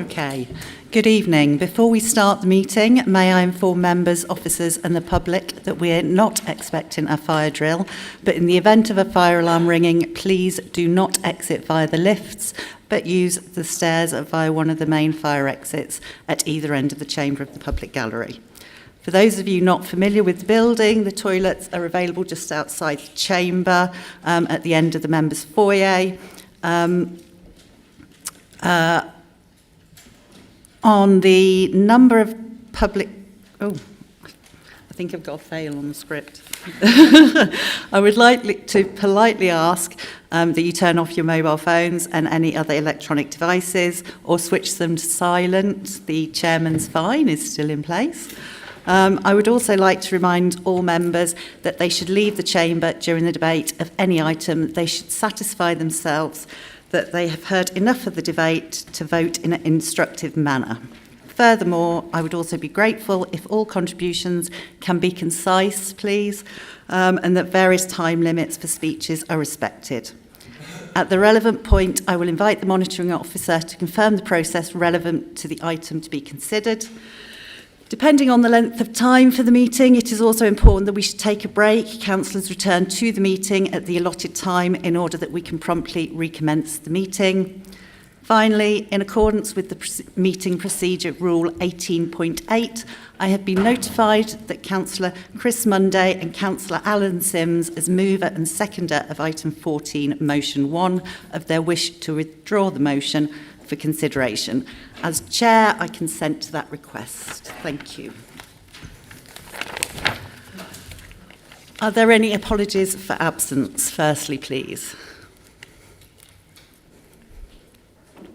Okay. Good evening. Before we start the meeting, may I inform members, officers and the public that we are not expecting a fire drill, but in the event of a fire alarm ringing, please do not exit via the lifts, but use the stairs via one of the main fire exits at either end of the chamber of the public gallery. For those of you not familiar with the building, the toilets are available just outside the chamber at the end of the members' foyer. On the number of public... Oh, I think I've got a fail on the script. I would like to politely ask that you turn off your mobile phones and any other electronic devices or switch them to silent. The chairman's fine is still in place. I would also like to remind all members that they should leave the chamber during the debate of any item. They should satisfy themselves that they have heard enough of the debate to vote in an instructive manner. Furthermore, I would also be grateful if all contributions can be concise, please, and that various time limits for speeches are respected. At the relevant point, I will invite the monitoring officer to confirm the process relevant to the item to be considered. Depending on the length of time for the meeting, it is also important that we should take a break. Councillors return to the meeting at the allotted time in order that we can promptly recommence the meeting. Finally, in accordance with the meeting procedure rule 18.8, I have been notified that Councillor Chris Munday and Councillor Alan Sims, as mover and seconder of item 14, motion 1, of their wish to withdraw the motion for consideration. As chair, I consent to that request. Thank you. Are there any apologies for absence? Firstly, please.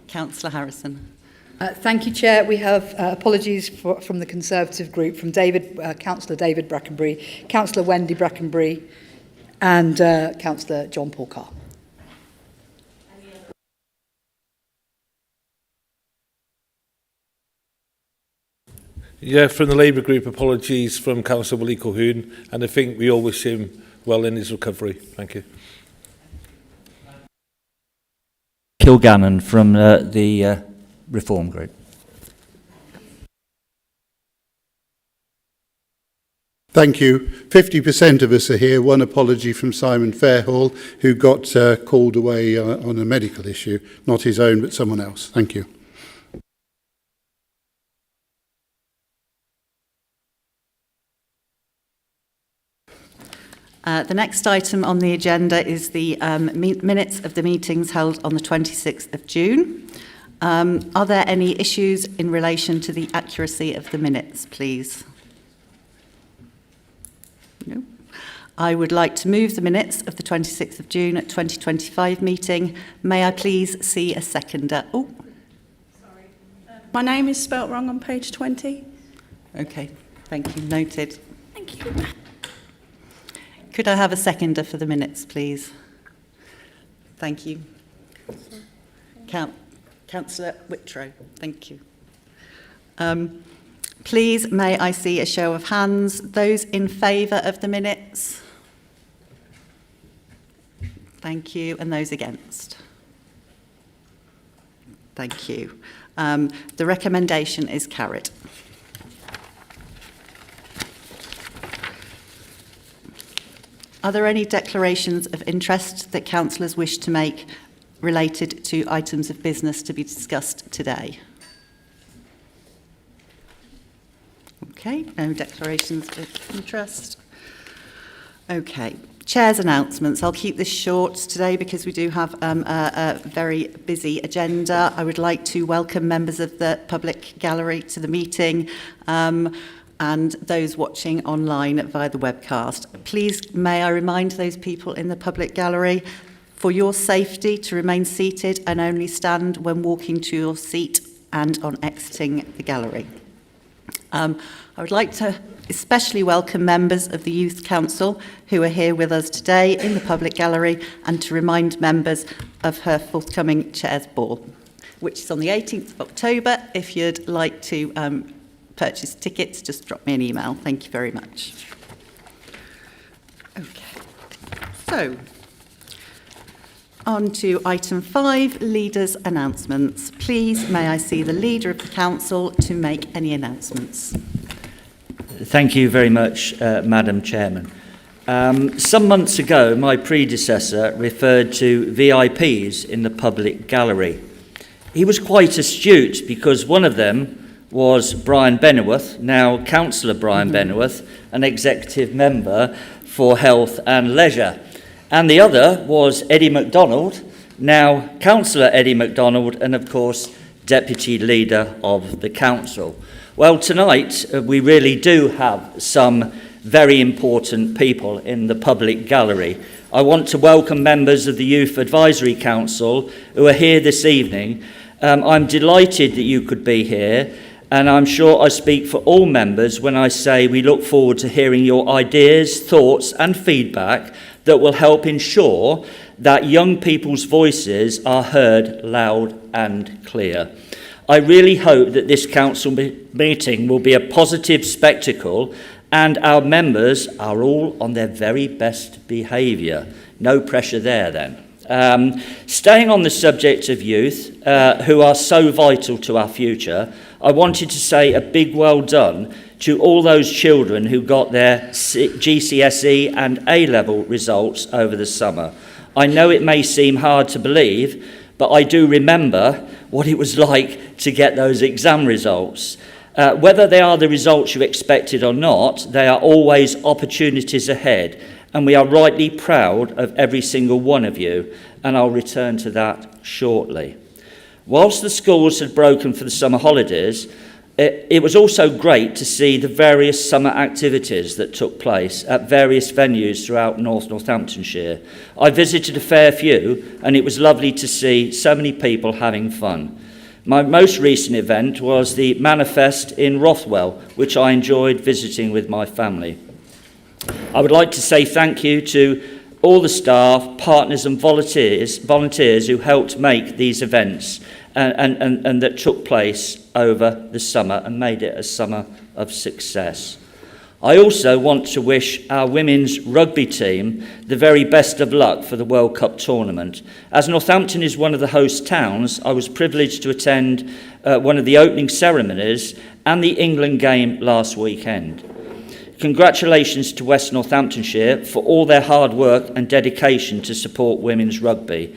Councillor Harrison. Thank you, Chair. We have apologies from the Conservative group, from Councillor David Brackenbury, Councillor Wendy Brackenbury and Councillor John Paul Carr. Yeah, from the Labour group, apologies from Councillor Willie Colquhoun, and I think we all wish him well in his recovery. Thank you. Kilgannon from the Reform group. Thank you. 50% of us are here. One apology from Simon Fairhall, who got called away on a medical issue, not his own, but someone else. Thank you. The next item on the agenda is the minutes of the meetings held on the 26th of June. Are there any issues in relation to the accuracy of the minutes, please? No. I would like to move the minutes of the 26th of June 2025 meeting. May I please see a seconder? Oh, sorry. My name is spelt wrong on page 20. Okay, thank you. Noted. Thank you. Could I have a seconder for the minutes, please? Thank you. Councillor Whitrow, thank you. Please, may I see a show of hands? Those in favour of the minutes? Thank you. And those against? Thank you. The recommendation is carried. Are there any declarations of interest that councillors wish to make related to items of business to be discussed today? Okay, no declarations of interest. Okay, Chair's announcements. I'll keep this short today because we do have a very busy agenda. I would like to welcome members of the public gallery to the meeting. And those watching online via the webcast. Please, may I remind those people in the public gallery, for your safety, to remain seated and only stand when walking to your seat and on exiting the gallery. I would like to especially welcome members of the Youth Council who are here with us today in the public gallery, and to remind members of her forthcoming Chair's Ball, which is on the 18th of October. If you'd like to purchase tickets, just drop me an email. Thank you very much. Okay. So, On to item 5, leaders' announcements. Please, may I see the leader of the council to make any announcements. Thank you very much, Madam Chairman. Some months ago, my predecessor referred to VIPs in the public gallery. He was quite astute because one of them was Brian Benworth, now Councillor Brian Benworth, an executive member for Health and Leisure. And the other was Eddie MacDonald, now Councillor Eddie MacDonald, and of course, Deputy Leader of the Council. Well, tonight we really do have some very important people in the public gallery. I want to welcome members of the Youth Advisory Council who are here this evening. I'm delighted that you could be here, and I'm sure I speak for all members when I say we look forward to hearing your ideas, thoughts and feedback that will help ensure that young people's voices are heard loud and clear. I really hope that this council meeting will be a positive spectacle and our members are all on their very best behaviour. No pressure there then. Staying on the subject of youth, who are so vital to our future, I wanted to say a big well done to all those children who got their GCSE and A-level results over the summer. I know it may seem hard to believe, but I do remember what it was like to get those exam results. Whether they are the results you expected or not, they are always opportunities ahead, and we are rightly proud of every single one of you, and I'll return to that shortly. Whilst the schools had broken for the summer holidays, it was also great to see the various summer activities that took place at various venues throughout Northamptonshire. I visited a fair few, and it was lovely to see so many people having fun. My most recent event was the Manifest in Rothwell, which I enjoyed visiting with my family. I would like to say thank you to all the staff, partners and volunteers who helped make these events and that took place over the summer and made it a summer of success. I also want to wish our women's rugby team the very best of luck for the World Cup tournament. As Northampton is one of the host towns, I was privileged to attend one of the opening ceremonies and the England game last weekend. Congratulations to West Northamptonshire for all their hard work and dedication to support women's rugby,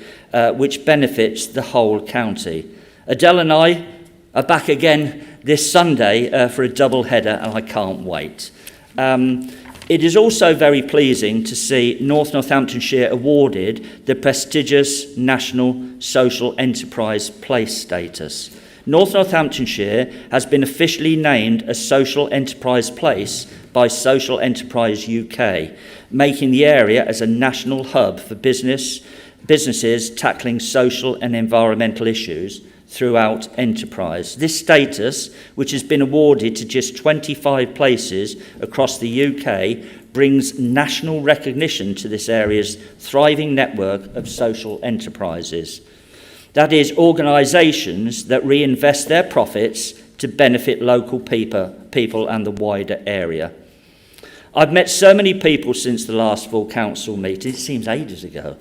which benefits the whole county. Adele and I are back again this Sunday for a double header, and I can't wait. It is also very pleasing to see North Northamptonshire awarded the prestigious National Social Enterprise Place status. North Northamptonshire has been officially named a Social Enterprise Place by Social Enterprise UK, making the area as a national hub for businesses tackling social and environmental issues throughout enterprise. This status, which has been awarded to just 25 places across the UK, brings national recognition to this area's thriving network of social enterprises. That is, organisations that reinvest their profits to benefit local people and the wider area. I've met so many people since the last full council meeting. It seems ages ago.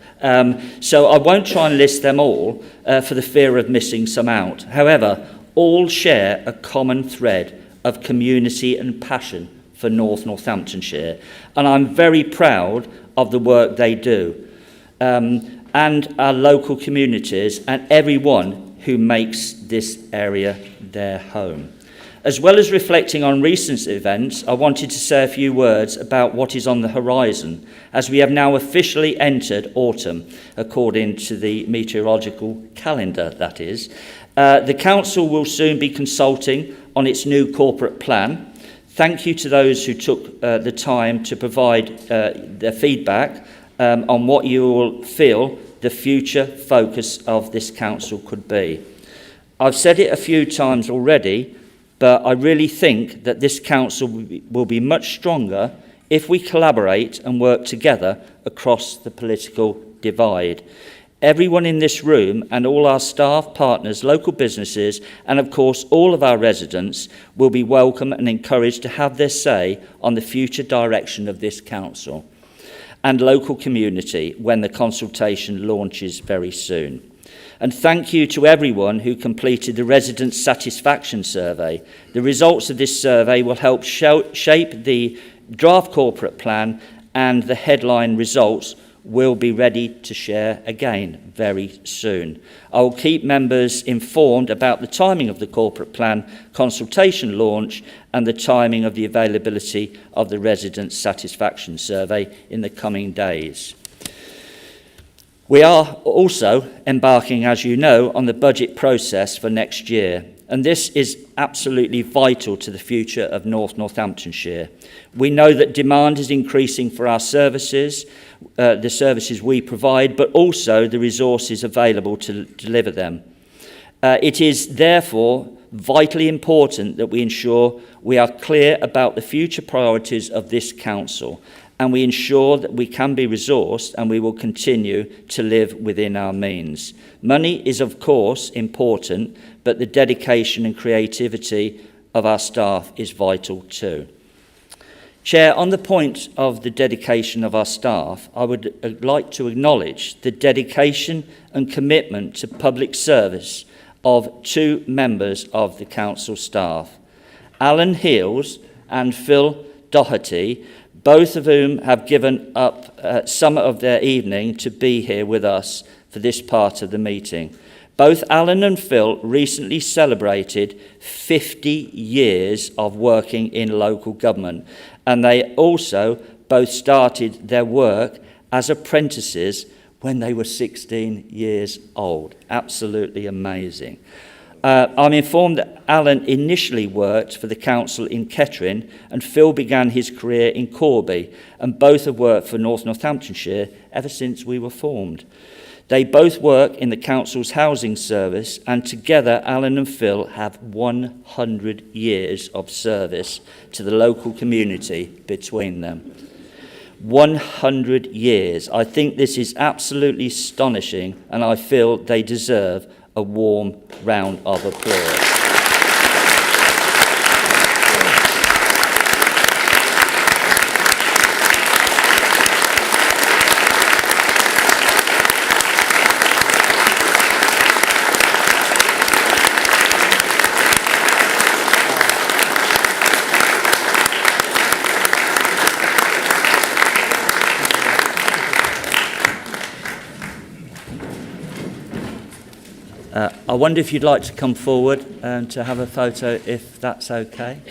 So I won't try and list them all for the fear of missing some out. However, all share a common thread of community and passion for North Northamptonshire. And I'm very proud of the work they do. And our local communities and everyone who makes this area their home. As well as reflecting on recent events, I wanted to say a few words about what is on the horizon, as we have now officially entered autumn, according to the meteorological calendar, that is. The Council will soon be consulting on its new corporate plan. Thank you to those who took the time to provide their feedback on what you will feel the future focus of this council could be. I've said it a few times already, but I really think that this council will be much stronger if we collaborate and work together across the political divide. Everyone in this room and all our staff, partners, local businesses, and of course all of our residents will be welcome and encouraged to have their say on the future direction of this council. and local community when the consultation launches very soon. And thank you to everyone who completed the resident satisfaction survey. The results of this survey will help shape the draft corporate plan, and the headline results will be ready to share again very soon. I will keep members informed about the timing of the corporate plan consultation launch and the timing of the availability of the resident satisfaction survey in the coming days. We are also embarking, as you know, on the budget process for next year, and this is absolutely vital to the future of North Northamptonshire. We know that demand is increasing for our services, the services we provide, but also the resources available to deliver them. It is therefore vitally important that we ensure we are clear about the future priorities of this council, and we ensure that we can be resourced and we will continue to live within our means. Money is, of course, important, but the dedication and creativity of our staff is vital too. Chair, on the point of the dedication of our staff, I would like to acknowledge the dedication and commitment to public service of two members of the council staff, Alan Heels and Phil Doherty, both of whom have given up some of their evening to be here with us for this part of the meeting. Both Alan and Phil recently celebrated 50 years of working in local government, and they also both started their work as apprentices when they were 16 years old. Absolutely amazing. I'm informed that Alan initially worked for the council in Kettering and Phil began his career in Corby, and both have worked for North Northamptonshire ever since we were formed. They both work in the council's housing service, and together Alan and Phil have 100 years of service to the local community between them. 100 years. I think this is absolutely astonishing, and I feel they deserve a warm round of applause. I wonder if you'd like to come forward and to have a photo, if that's okay.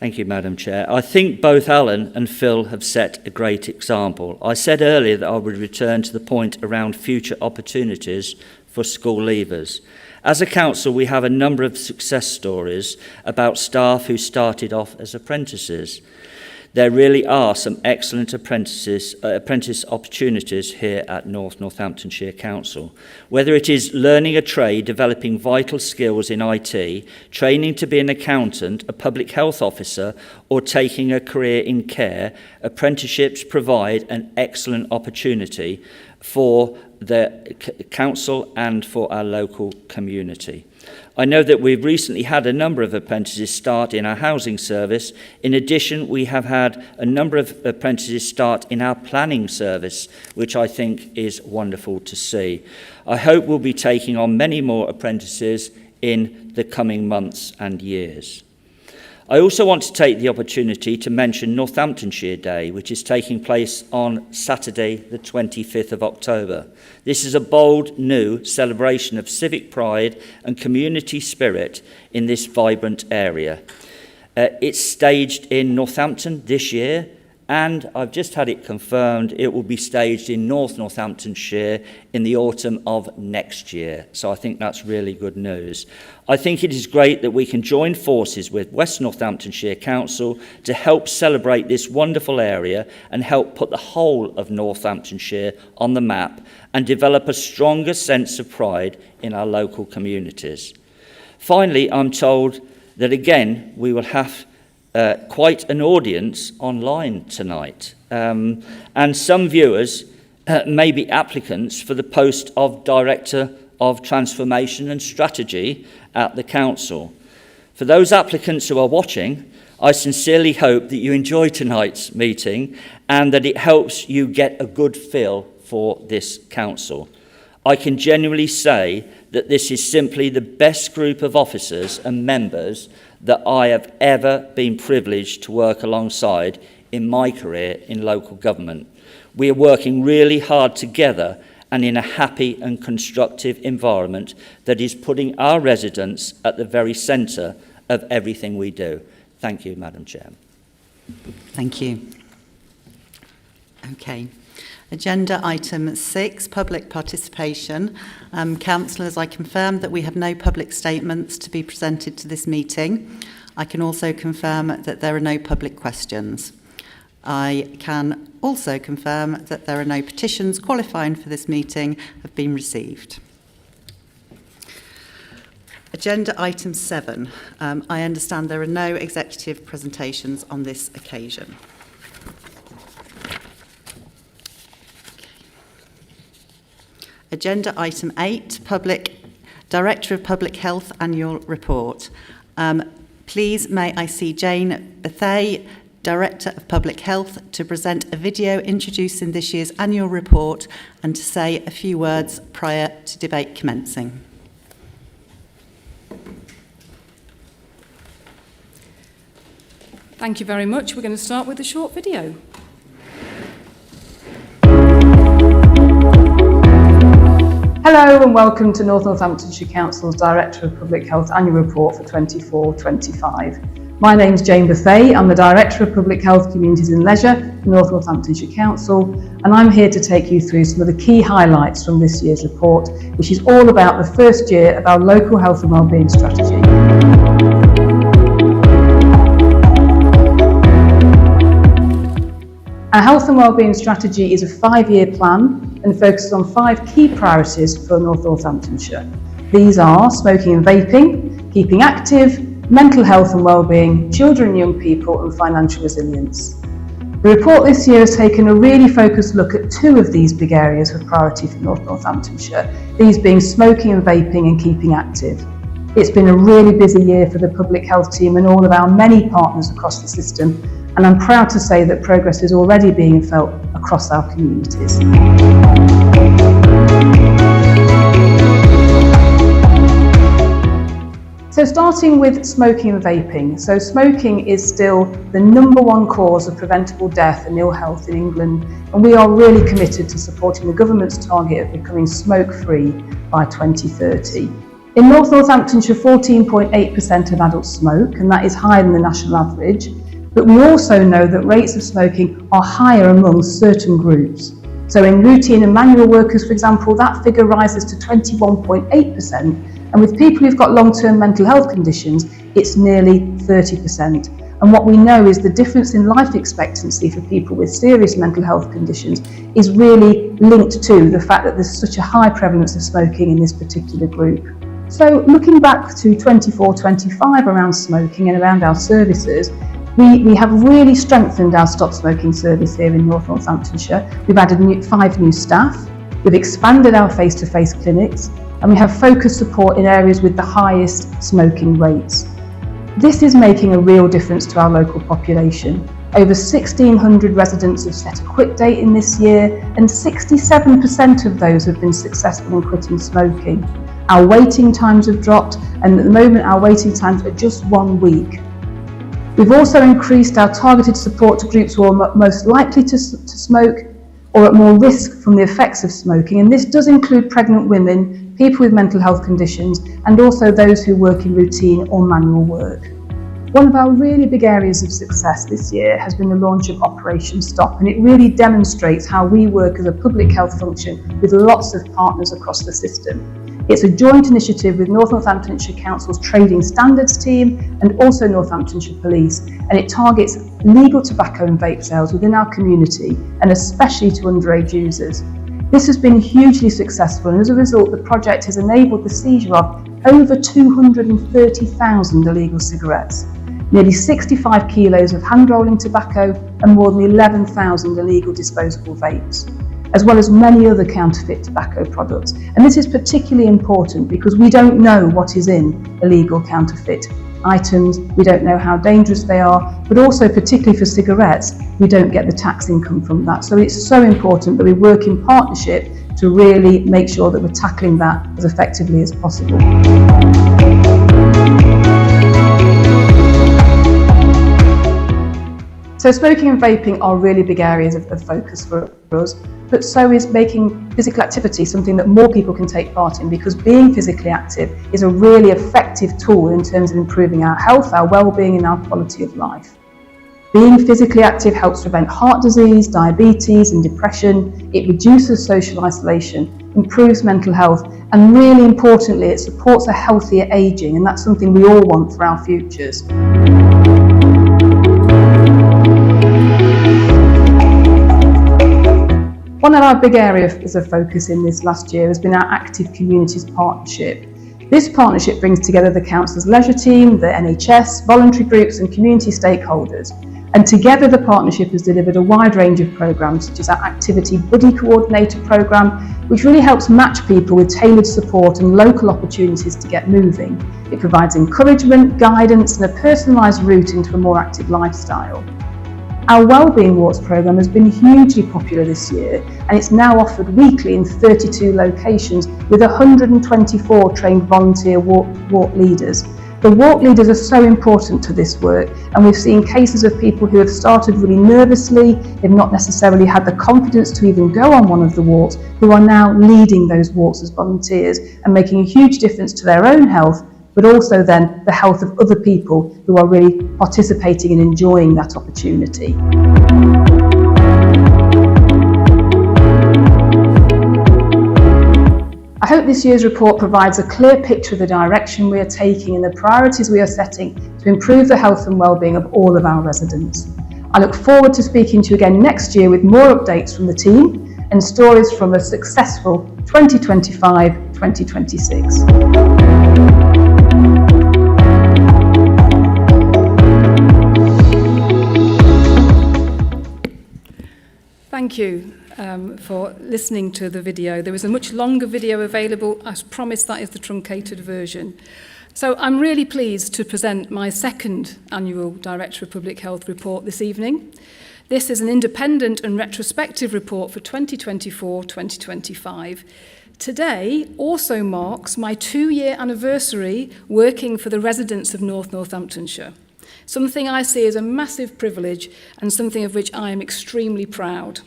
Thank you, Madam Chair. I think both Alan and Phil have set a great example. I said earlier that I would return to the point around future opportunities for school leavers. As a council, we have a number of success stories about staff who started off as apprentices. There really are some excellent apprentice opportunities here at North Northamptonshire Council. Whether it is learning a trade, developing vital skills in IT, training to be an accountant, a public health officer, or taking a career in care, apprenticeships provide an excellent opportunity for the council and for our local community. I know that we've recently had a number of apprentices start in our housing service. In addition, we have had a number of apprentices start in our planning service, which I think is wonderful to see. I hope we'll be taking on many more apprentices in the coming months and years. I also want to take the opportunity to mention Northamptonshire Day, which is taking place on Saturday, the 25th of October. This is a bold, new celebration of civic pride and community spirit in this vibrant area. It's staged in Northampton this year, and I've just had it confirmed it will be staged in North Northamptonshire in the autumn of next year. So I think that's really good news. I think it is great that we can join forces with West Northamptonshire Council to help celebrate this wonderful area and help put the whole of Northamptonshire on the map and develop a stronger sense of pride in our local communities. Finally, I'm told that again we will have quite an audience online tonight, and some viewers may be applicants for the post of Director of Transformation and Strategy at the Council. For those applicants who are watching, I sincerely hope that you enjoy tonight's meeting and that it helps you get a good feel for this Council. I can genuinely say that this is simply the best group of officers and members that I have ever been privileged to work alongside in my career in local government. We are working really hard together and in a happy and constructive environment that is putting our residents at the very centre of everything we do. Thank you, Madam Chair. Thank you. Okay. Agenda item 6, public participation. Councillors, I confirm that we have no public statements to be presented to this meeting. I can also confirm that there are no public questions. I can also confirm that there are no petitions qualifying for this meeting have been received. Agenda item 7. I understand there are no executive presentations on this occasion. Agenda item 8, Director of Public Health Annual Report. Please may I see Jane Bethay, Director of Public Health, to present a video introducing this year's annual report and to say a few words prior to debate commencing. Thank you very much. We're going to start with a short video. Hello and welcome to North Northamptonshire Council's Director of Public Health Annual Report for 24-25. My name's Jane Bethay, I'm the Director of Public Health, Communities and Leisure for North Northamptonshire Council, and I'm here to take you through some of the key highlights from this year's report, which is all about the first year of our local health and wellbeing strategy. Our health and wellbeing strategy is a 5-year plan and focuses on 5 key priorities for North Northamptonshire. These are smoking and vaping, keeping active, mental health and wellbeing, children and young people, and financial resilience. The report this year has taken a really focused look at 2 of these big areas of priority for North Northamptonshire, these being smoking and vaping and keeping active. It's been a really busy year for the public health team and all of our many partners across the system, and I'm proud to say that progress is already being felt across our communities. So starting with smoking and vaping. So smoking is still the #1 cause of preventable death and ill health in England, and we are really committed to supporting the government's target of becoming smoke-free by 2030. In North Northamptonshire, 14.8% of adults smoke, and that is higher than the national average. But we also know that rates of smoking are higher among certain groups. So in routine and manual workers, for example, that figure rises to 21.8%, and with people who've got long-term mental health conditions, it's nearly 30%. And what we know is the difference in life expectancy for people with serious mental health conditions is really linked to the fact that there's such a high prevalence of smoking in this particular group. So looking back to 24-25 around smoking and around our services, we have really strengthened our stop smoking service here in North Northamptonshire. We've added 5 new staff, we've expanded our face-to-face clinics, and we have focused support in areas with the highest smoking rates. This is making a real difference to our local population. Over 1,600 residents have set a quit date in this year, and 67% of those have been successful in quitting smoking. Our waiting times have dropped, and at the moment our waiting times are just 1 week. We've also increased our targeted support to groups who are most likely to smoke or at more risk from the effects of smoking, and this does include pregnant women, people with mental health conditions, and also those who work in routine or manual work. One of our really big areas of success this year has been the launch of Operation Stop, and it really demonstrates how we work as a public health function with lots of partners across the system. It's a joint initiative with North Northamptonshire Council's Trading Standards team and also Northamptonshire Police, and it targets legal tobacco and vape sales within our community, and especially to underage users. This has been hugely successful, and as a result the project has enabled the seizure of over 230,000 illegal cigarettes, nearly 65 kilos of hand-rolling tobacco and more than 11,000 illegal disposable vapes, as well as many other counterfeit tobacco products. And this is particularly important because we don't know what is in illegal counterfeit items, we don't know how dangerous they are, but also particularly for cigarettes, we don't get the tax income from that. So it's so important that we work in partnership to really make sure that we're tackling that as effectively as possible. So smoking and vaping are really big areas of focus for us, but so is making physical activity something that more people can take part in, because being physically active is a really effective tool in terms of improving our health, our well-being and our quality of life. Being physically active helps prevent heart disease, diabetes and depression. It reduces social isolation, improves mental health, and really importantly, it supports a healthier ageing, and that's something we all want for our futures. One of our big areas of focus in this last year has been our Active Communities Partnership. This partnership brings together the Council's leisure team, the NHS, voluntary groups and community stakeholders. And together the partnership has delivered a wide range of programmes, such as our Activity Buddy Coordinator programme, which really helps match people with tailored support and local opportunities to get moving. It provides encouragement, guidance and a personalised route into a more active lifestyle. Our Wellbeing Walks programme has been hugely popular this year, and it's now offered weekly in 32 locations with 124 trained volunteer walk leaders. The walk leaders are so important to this work, and we've seen cases of people who have started really nervously, they've not necessarily had the confidence to even go on one of the walks, who are now leading those walks as volunteers and making a huge difference to their own health, but also then the health of other people who are really participating and enjoying that opportunity. I hope this year's report provides a clear picture of the direction we are taking and the priorities we are setting to improve the health and well-being of all of our residents. I look forward to speaking to you again next year with more updates from the team and stories from a successful 2025-2026. Thank you for listening to the video. There is a much longer video available. As promised, that is the truncated version. So I'm really pleased to present my second annual Director of Public Health report this evening. This is an independent and retrospective report for 2024-2025. Today also marks my 2-year anniversary working for the residents of North Northamptonshire. Something I see as a massive privilege and something of which I am extremely proud.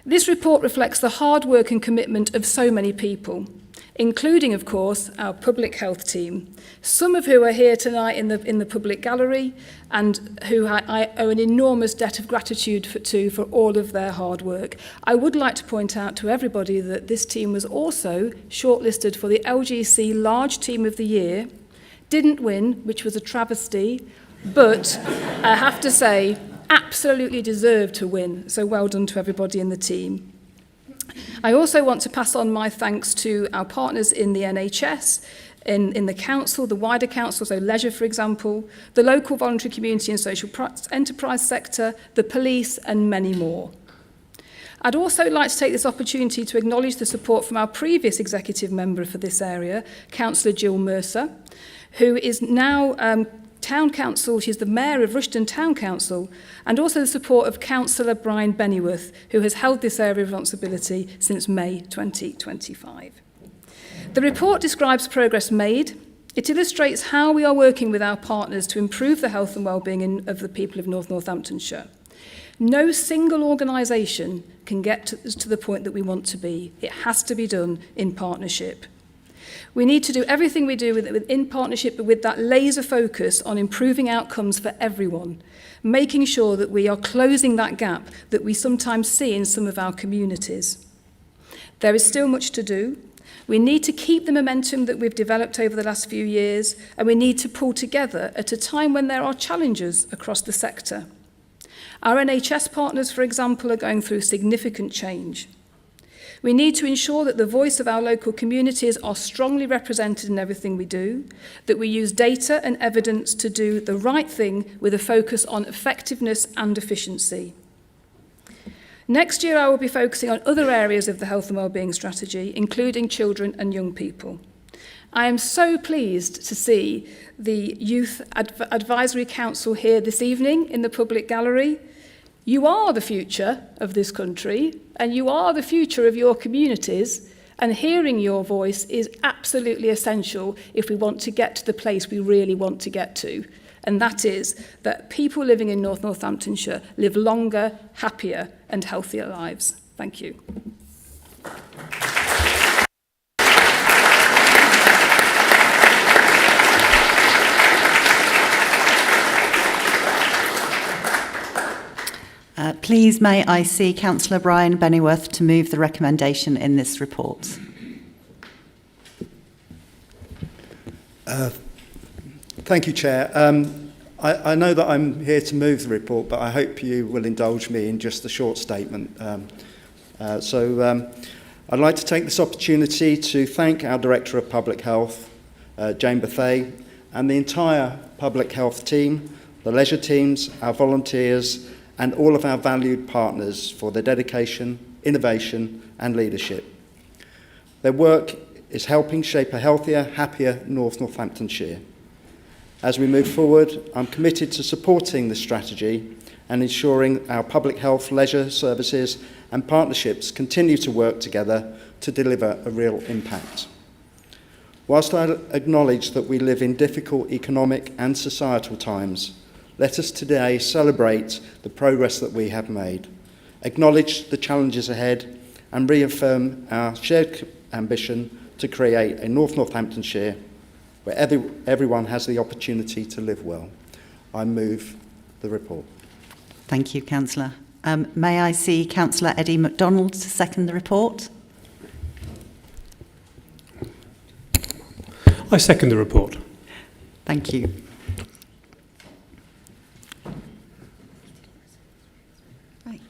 This report reflects the hard work and commitment of so many people, including, of course, our public health team, some of who are here tonight in the public gallery and who I owe an enormous debt of gratitude for all of their hard work. I would like to point out to everybody that this team was also shortlisted for the LGC Large Team of the Year, didn't win, which was a travesty, but I have to say, absolutely deserved to win. So well done to everybody in the team. I also want to pass on my thanks to our partners in the NHS, in the council, the wider council, so leisure, for example, the local voluntary community and social enterprise sector, the police, and many more. I'd also like to take this opportunity to acknowledge the support from our previous executive member for this area, Councillor Jill Mercer, who is now Town Council. She's the Mayor of Rushden Town Council, and also the support of Councillor Brian Bennyworth, who has held this area of responsibility since May 2025. The report describes progress made. It illustrates how we are working with our partners to improve the health and well-being of the people of North Northamptonshire. No single organisation can get to the point that we want to be. It has to be done in partnership. We need to do everything we do in partnership, but with that laser focus on improving outcomes for everyone, making sure that we are closing that gap that we sometimes see in some of our communities. There is still much to do. We need to keep the momentum that we've developed over the last few years, and we need to pull together at a time when there are challenges across the sector. Our NHS partners, for example, are going through significant change. We need to ensure that the voice of our local communities are strongly represented in everything we do, that we use data and evidence to do the right thing with a focus on effectiveness and efficiency. Next year, I will be focusing on other areas of the health and wellbeing strategy, including children and young people. I am so pleased to see the Youth Advisory Council here this evening in the public gallery. You are the future of this country, and you are the future of your communities, and hearing your voice is absolutely essential if we want to get to the place we really want to get to. And that is that people living in North Northamptonshire live longer, happier and healthier lives. Thank you. Please may I see Councillor Brian Bennyworth to move the recommendation in this report. Thank you, Chair. I know that I'm here to move the report, but I hope you will indulge me in just a short statement. I'd like to take this opportunity to thank our Director of Public Health, Jane Bethay, and the entire public health team, the leisure teams, our volunteers, and all of our valued partners for their dedication, innovation, and leadership. Their work is helping shape a healthier, happier North Northamptonshire. As we move forward, I'm committed to supporting this strategy and ensuring our public health, leisure services and partnerships continue to work together to deliver a real impact. Whilst I acknowledge that we live in difficult economic and societal times, let us today celebrate the progress that we have made, acknowledge the challenges ahead, and reaffirm our shared ambition to create a North Northamptonshire where everyone has the opportunity to live well. I move the report. Thank you, Councillor. May I see Councillor Eddie MacDonald to second the report? I second the report. Thank you. Right.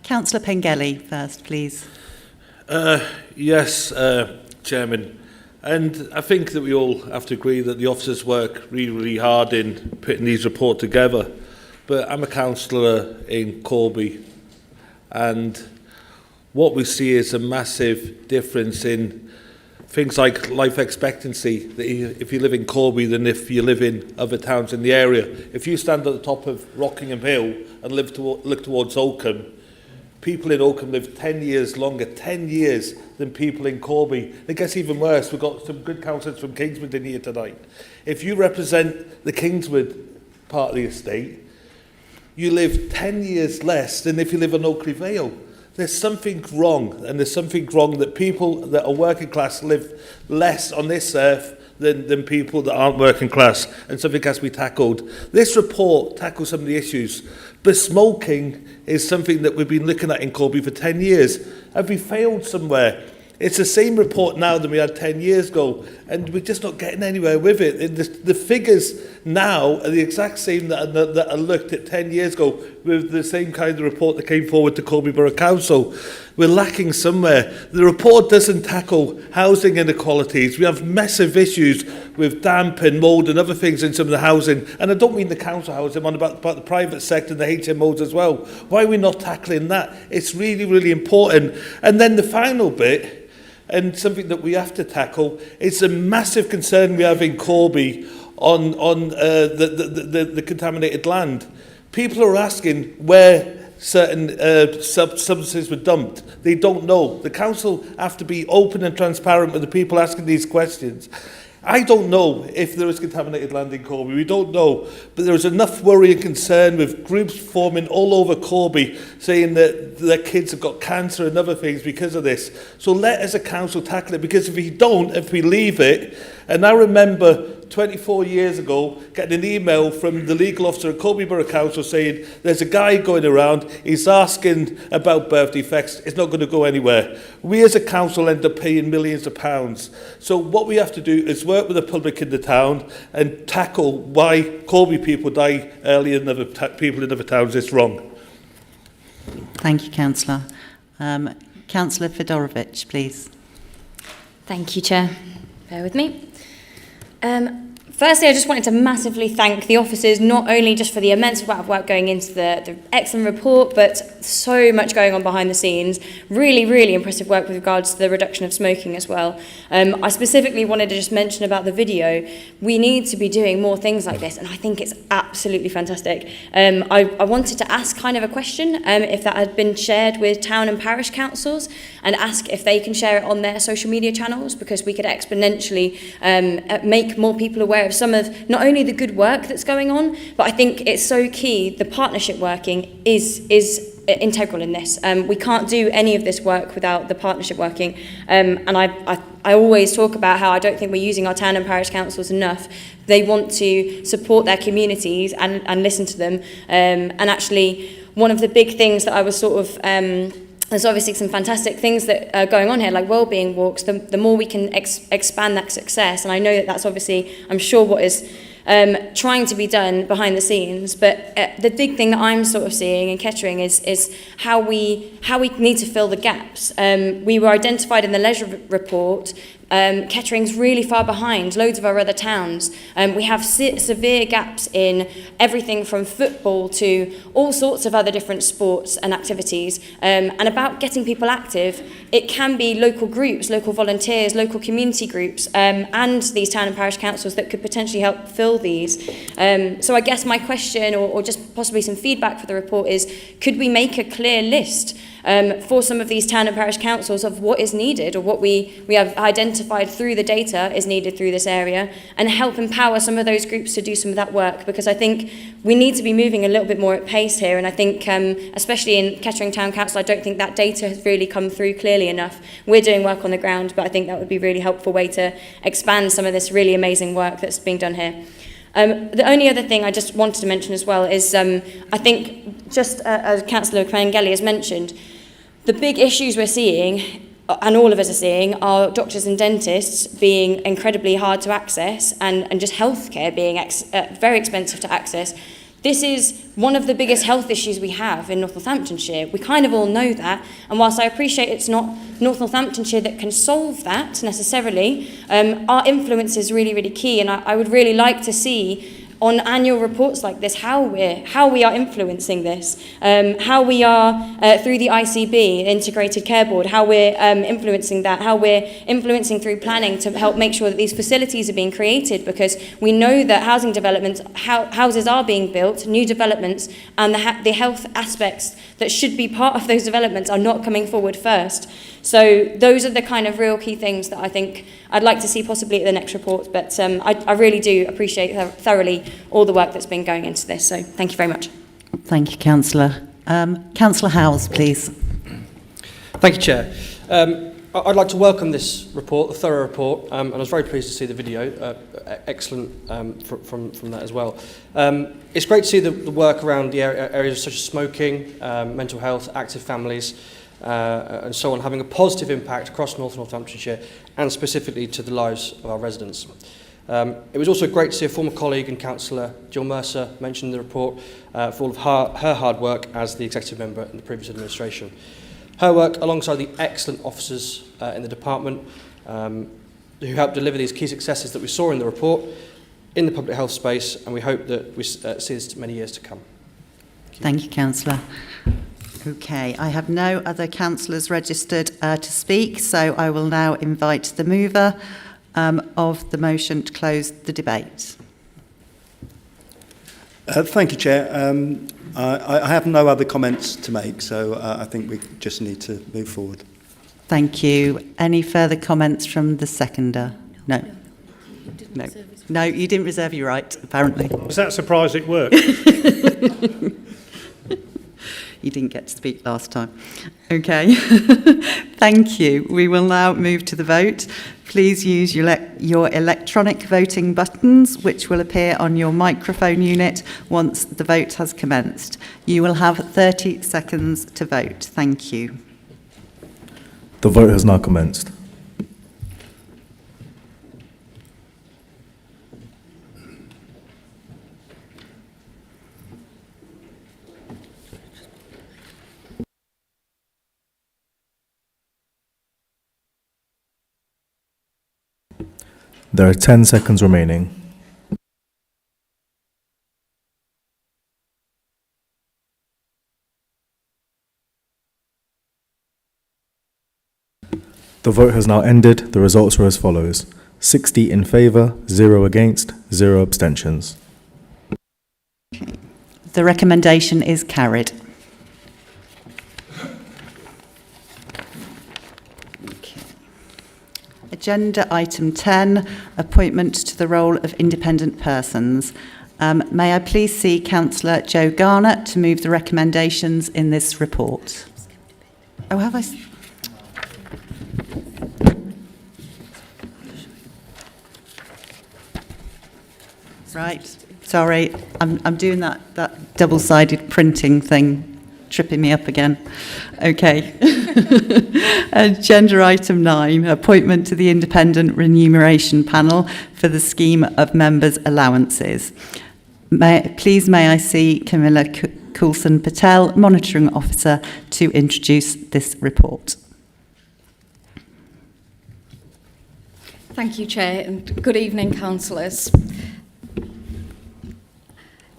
Councillor Pengelly first, please. Yes, Chairman. And I think that we all have to agree that the officers work really, really hard in putting these reports together. But I'm a councillor in Corby, and what we see is a massive difference in things like life expectancy, that if you live in Corby than if you live in other towns in the area. If you stand at the top of Rockingham Hill and look towards Oakham, people in Oakham live 10 years longer, 10 years than people in Corby. It gets even worse. We've got some good councillors from Kingswood in here tonight. If you represent the Kingswood part of the estate, you live 10 years less than if you live in Oakley Vale. There's something wrong, and there's something wrong that people that are working class live less on this earth than people that aren't working class, and something has to be tackled. This report tackles some of the issues, but smoking is something that we've been looking at in Corby for 10 years. Have we failed somewhere? It's the same report now than we had 10 years ago, and we're just not getting anywhere with it. The figures now are the exact same that I looked at 10 years ago with the same kind of report that came forward to Corby Borough Council. We're lacking somewhere. The report doesn't tackle housing inequalities. We have massive issues with damp and mould and other things in some of the housing. And I don't mean the council housing, I'm on about the private sector and the HMOs as well. Why are we not tackling that? It's really, really important. And then the final bit, and something that we have to tackle, is a massive concern we have in Corby on the contaminated land. People are asking where certain substances were dumped. They don't know. The council have to be open and transparent with the people asking these questions. I don't know if there is contaminated land in Corby. We don't know. But there is enough worry and concern with groups forming all over Corby saying that their kids have got cancer and other things because of this. So let us as a council tackle it, because if we don't, if we leave it, and I remember 24 years ago getting an email from the legal officer at Corby Borough Council saying there's a guy going around, he's asking about birth defects, it's not going to go anywhere. We as a council end up paying millions of pounds. So what we have to do is work with the public in the town and tackle why Corby people die earlier than other people in other towns. It's wrong. Thank you, Councillor. Councillor Fedorovich, please. Thank you, Chair. Bear with me. Firstly, I just wanted to massively thank the officers, not only just for the immense amount of work going into the excellent report, but so much going on behind the scenes. Really, really impressive work with regards to the reduction of smoking as well. I specifically wanted to just mention about the video. We need to be doing more things like this, and I think it's absolutely fantastic. I wanted to ask kind of a question, if that had been shared with town and parish councils, and ask if they can share it on their social media channels, because we could exponentially make more people aware of some of not only the good work that's going on, but I think it's so key. The partnership working is integral in this. We can't do any of this work without the partnership working. And I always talk about how I don't think we're using our town and parish councils enough. They want to support their communities and listen to them. And actually, one of the big things that I was sort of there's obviously some fantastic things that are going on here, like wellbeing walks. The more we can expand that success, and I know that that's obviously, I'm sure, what is trying to be done behind the scenes. But the big thing that I'm sort of seeing in Kettering is how we need to fill the gaps. We were identified in the leisure report. Kettering's really far behind loads of our other towns. We have severe gaps in everything from football to all sorts of other different sports and activities. And about getting people active, it can be local groups, local volunteers, local community groups, and these town and parish councils that could potentially help fill these. So I guess my question, or just possibly some feedback for the report, is could we make a clear list for some of these town and parish councils of what is needed, or what we have identified through the data is needed through this area, and help empower some of those groups to do some of that work, because I think we need to be moving a little bit more at pace here. And I think especially in Kettering Town Council, I don't think that data has really come through clearly enough. We're doing work on the ground, but I think that would be a really helpful way to expand some of this really amazing work that's being done here. The only other thing I just wanted to mention as well is I think, just as Councillor Crangelli has mentioned, the big issues we're seeing, and all of us are seeing, are doctors and dentists being incredibly hard to access, and just healthcare being very expensive to access. This is one of the biggest health issues we have in North Northamptonshire. We kind of all know that, and whilst I appreciate it's not North Northamptonshire that can solve that necessarily, our influence is really, really key, and I would really like to see on annual reports like this how we are influencing this, how we are through the ICB, Integrated Care Board, how we're influencing that, how we're influencing through planning to help make sure that these facilities are being created, because we know that housing developments, houses are being built, new developments, and the health aspects that should be part of those developments are not coming forward first. So those are the kind of real key things that I think I'd like to see possibly at the next report. But I really do appreciate thoroughly all the work that's been going into this. So thank you very much. Thank you, Councillor. Councillor Howes, please. Thank you, Chair. I'd like to welcome this report, the thorough report, and I was very pleased to see the video. Excellent from that as well. It's great to see the work around the areas such as smoking, mental health, active families, and so on, having a positive impact across North Northamptonshire and specifically to the lives of our residents. It was also great to see a former colleague and councillor, Jill Mercer, mention in the report for all of her hard work as the executive member in the previous administration. Her work, alongside the excellent officers in the department, who helped deliver these key successes that we saw in the report in the public health space, and we hope that we see this many years to come. Thank you, Councillor. Okay, I have no other councillors registered to speak, so I will now invite the mover of the motion to close the debate. Thank you, Chair. I have no other comments to make, so I think we just need to move forward. Thank you. Any further comments from the seconder? No. No. No, you didn't reserve your right, apparently. Was that surprised it worked? You didn't get to speak last time. Okay. Thank you. We will now move to the vote. Please use your electronic voting buttons, which will appear on your microphone unit once the vote has commenced. You will have 30 seconds to vote. Thank you. The vote has now commenced. There are 10 seconds remaining. The vote has now ended. The results are as follows: 60 in favour, 0 against, 0 abstentions. The recommendation is carried. Agenda item 10, appointment to the role of independent persons. May I please see Councillor Joe Garnett to move the recommendations in this report? Oh, have I? Right, sorry, I'm doing that double-sided printing thing, tripping me up again. Okay. Agenda item 9, appointment to the Independent Remuneration Panel for the scheme of members' allowances. Please may I see Camilla Coulson Patel, Monitoring Officer, to introduce this report. Thank you, Chair, and good evening, councillors.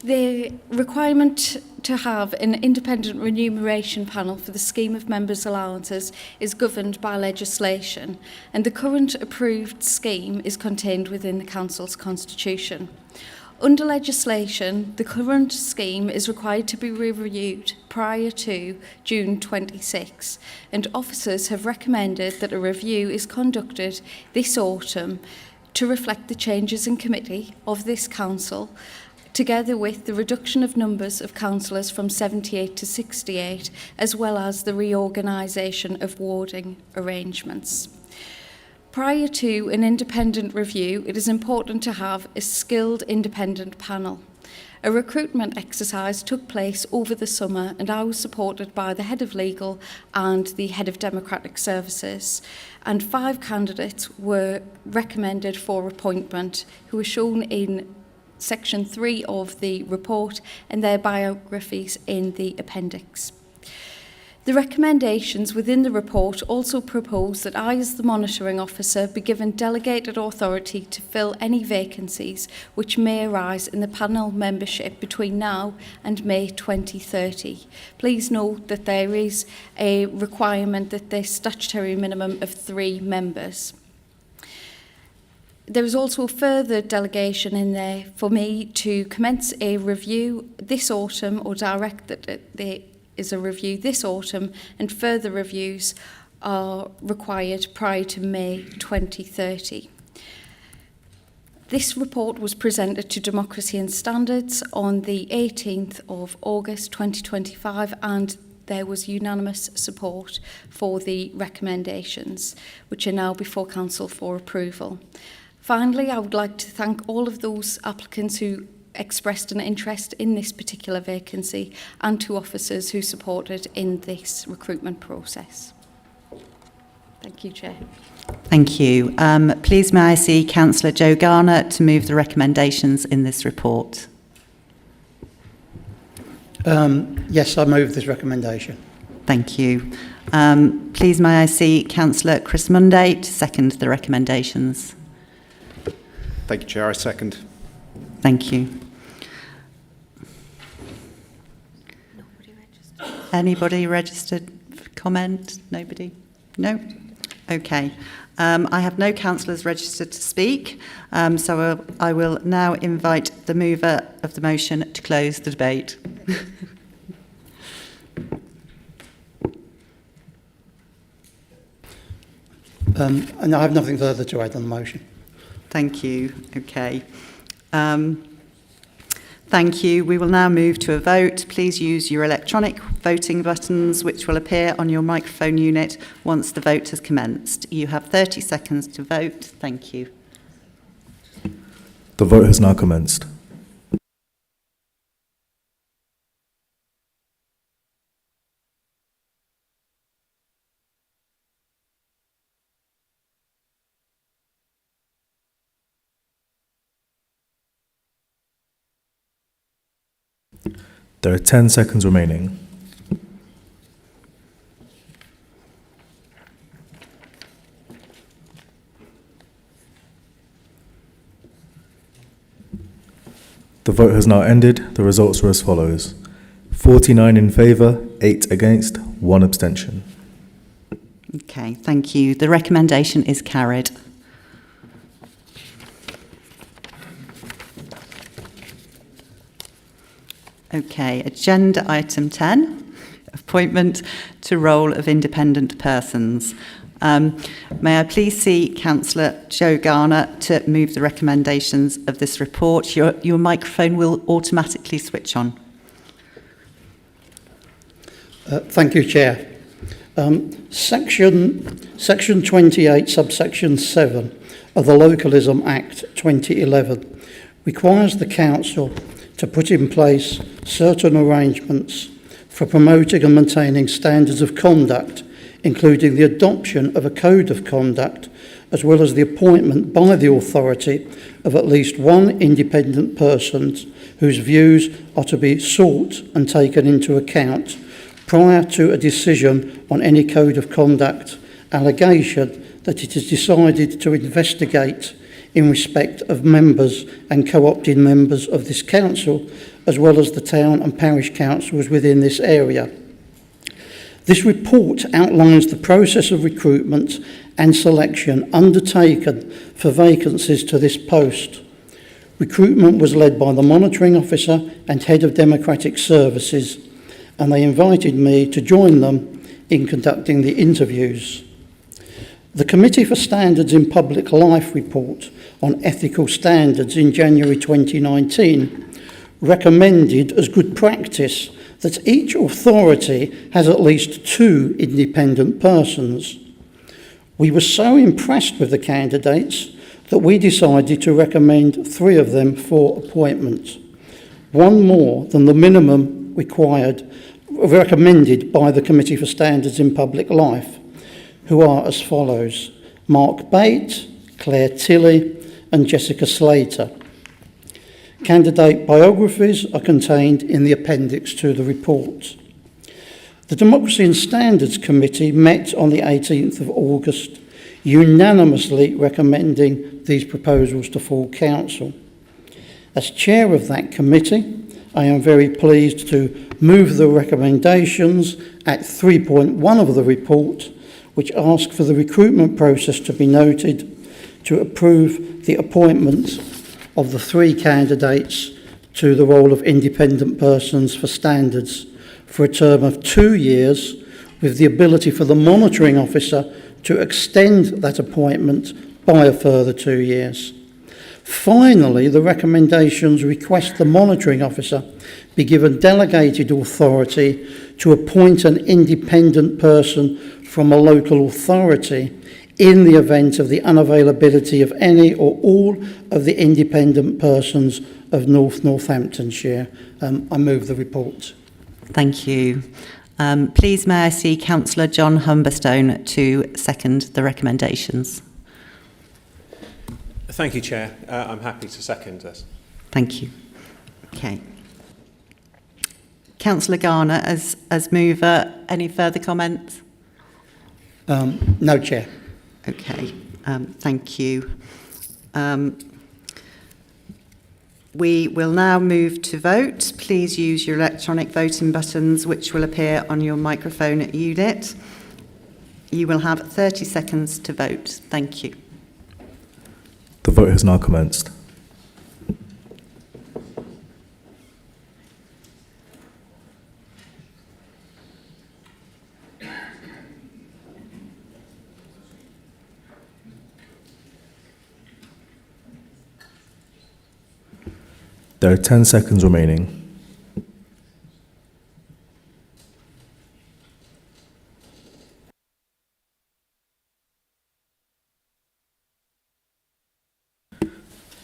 The requirement to have an independent remuneration panel for the scheme of members' allowances is governed by legislation, and the current approved scheme is contained within the Council's constitution. Under legislation, the current scheme is required to be reviewed prior to June 26, and officers have recommended that a review is conducted this autumn to reflect the changes in committee of this council, together with the reduction of numbers of councillors from 78 to 68, as well as the reorganisation of warding arrangements. Prior to an independent review, it is important to have a skilled independent panel. A recruitment exercise took place over the summer, and I was supported by the Head of Legal and the Head of Democratic Services. And 5 candidates were recommended for appointment, who are shown in Section 3 of the report and their biographies in the appendix. The recommendations within the report also propose that I, as the monitoring officer, be given delegated authority to fill any vacancies which may arise in the panel membership between now and May 2030. Please note that there is a requirement that there's statutory minimum of 3 members. There is also a further delegation in there for me to commence a review this autumn, or direct that there is a review this autumn, and further reviews are required prior to May 2030. This report was presented to Democracy and Standards on the 18th of August 2025, and there was unanimous support for the recommendations, which are now before Council for approval. Finally, I would like to thank all of those applicants who expressed an interest in this particular vacancy, and to officers who supported in this recruitment process. Thank you, Chair. Thank you. Please may I see Councillor Joe Garner to move the recommendations in this report. Yes, I move this recommendation. Thank you. Please may I see Councillor Chris Munday to second the recommendations. Thank you, Chair. I second. Thank you. Anybody registered for comment? Nobody? No? Okay. I have no councillors registered to speak, so I will now invite the mover of the motion to close the debate. And I have nothing further to add on the motion. Thank you. Okay. Thank you. We will now move to a vote. Please use your electronic voting buttons, which will appear on your microphone unit once the vote has commenced. You have 30 seconds to vote. Thank you. The vote has now commenced. There are 10 seconds remaining. The vote has now ended. The results are as follows: 49 in favour, 8 against, 1 abstention. Okay, thank you. The recommendation is carried. Okay, agenda item 10, appointment to role of independent persons. May I please see Councillor Joe Garner to move the recommendations of this report. Your microphone will automatically switch on. Thank you, Chair. Section 28, subsection 7 of the Localism Act 2011 requires the Council to put in place certain arrangements for promoting and maintaining standards of conduct, including the adoption of a code of conduct, as well as the appointment by the authority of at least one independent person whose views are to be sought and taken into account prior to a decision on any code of conduct allegation that it is decided to investigate in respect of members and co-opted members of this council, as well as the town and parish councils within this area. This report outlines the process of recruitment and selection undertaken for vacancies to this post. Recruitment was led by the monitoring officer and head of democratic services, and they invited me to join them in conducting the interviews. The Committee for Standards in Public Life report on ethical standards in January 2019 recommended as good practice that each authority has at least 2 independent persons. We were so impressed with the candidates that we decided to recommend 3 of them for appointment, one more than the minimum recommended by the Committee for Standards in Public Life, who are as follows: Mark Bate, Claire Tilley and Jessica Slater. Candidate biographies are contained in the appendix to the report. The Democracy and Standards Committee met on the 18th of August, unanimously recommending these proposals to full council. As chair of that committee, I am very pleased to move the recommendations at 3.1 of the report, which ask for the recruitment process to be noted, to approve the appointment of the 3 candidates to the role of independent persons for standards for a term of 2 years, with the ability for the monitoring officer to extend that appointment by a further 2 years. Finally, the recommendations request the monitoring officer be given delegated authority to appoint an independent person from a local authority in the event of the unavailability of any or all of the independent persons of Northamptonshire. I move the report. Thank you. Please may I see Councillor John Humberstone to second the recommendations. Thank you, Chair. I'm happy to second this. Thank you. Okay. Councillor Garner, as mover, any further comments? No, Chair. Okay, thank you. We will now move to vote. Please use your electronic voting buttons, which will appear on your microphone unit. You will have 30 seconds to vote. Thank you. The vote has now commenced. There are 10 seconds remaining.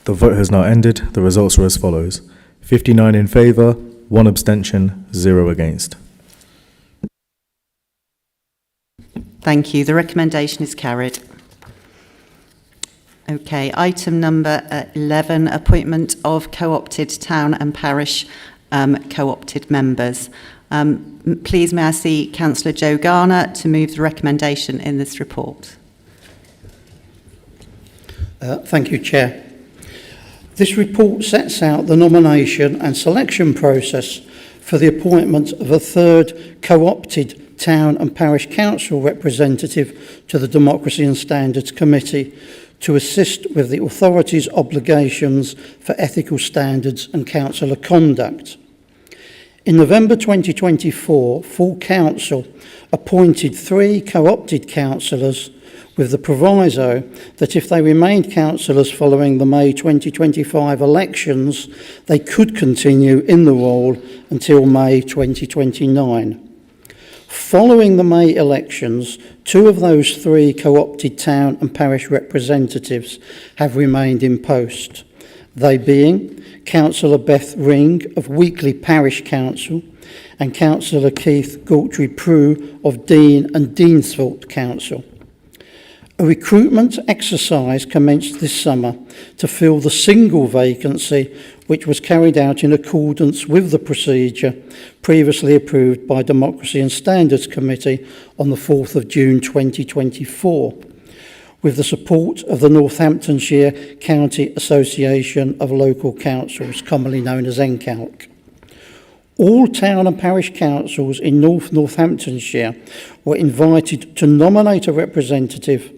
The vote has now ended. The results are as follows. 59 in favour, 1 abstention, 0 against. Thank you. The recommendation is carried. Okay, item number 11, appointment of co-opted town and parish co-opted members. Please may I see Councillor Joe Garner to move the recommendation in this report. Thank you, Chair. This report sets out the nomination and selection process for the appointment of a third co-opted town and parish council representative to the Democracy and Standards Committee to assist with the authority's obligations for ethical standards and councillor conduct. In November 2024, full council appointed 3 co-opted councillors with the proviso that if they remained councillors following the May 2025 elections, they could continue in the role until May 2029. Following the May elections, 2 of those 3 co-opted town and parish representatives have remained in post, they being Councillor Beth Ring of Weekly Parish Council and Councillor Keith Galtry-Prue of Dean and Deansthorpe Council. A recruitment exercise commenced this summer to fill the single vacancy which was carried out in accordance with the procedure previously approved by Democracy and Standards Committee on the 4th of June 2024, with the support of the Northamptonshire County Association of Local Councils, commonly known as NCALC. All town and parish councils in Northamptonshire were invited to nominate a representative,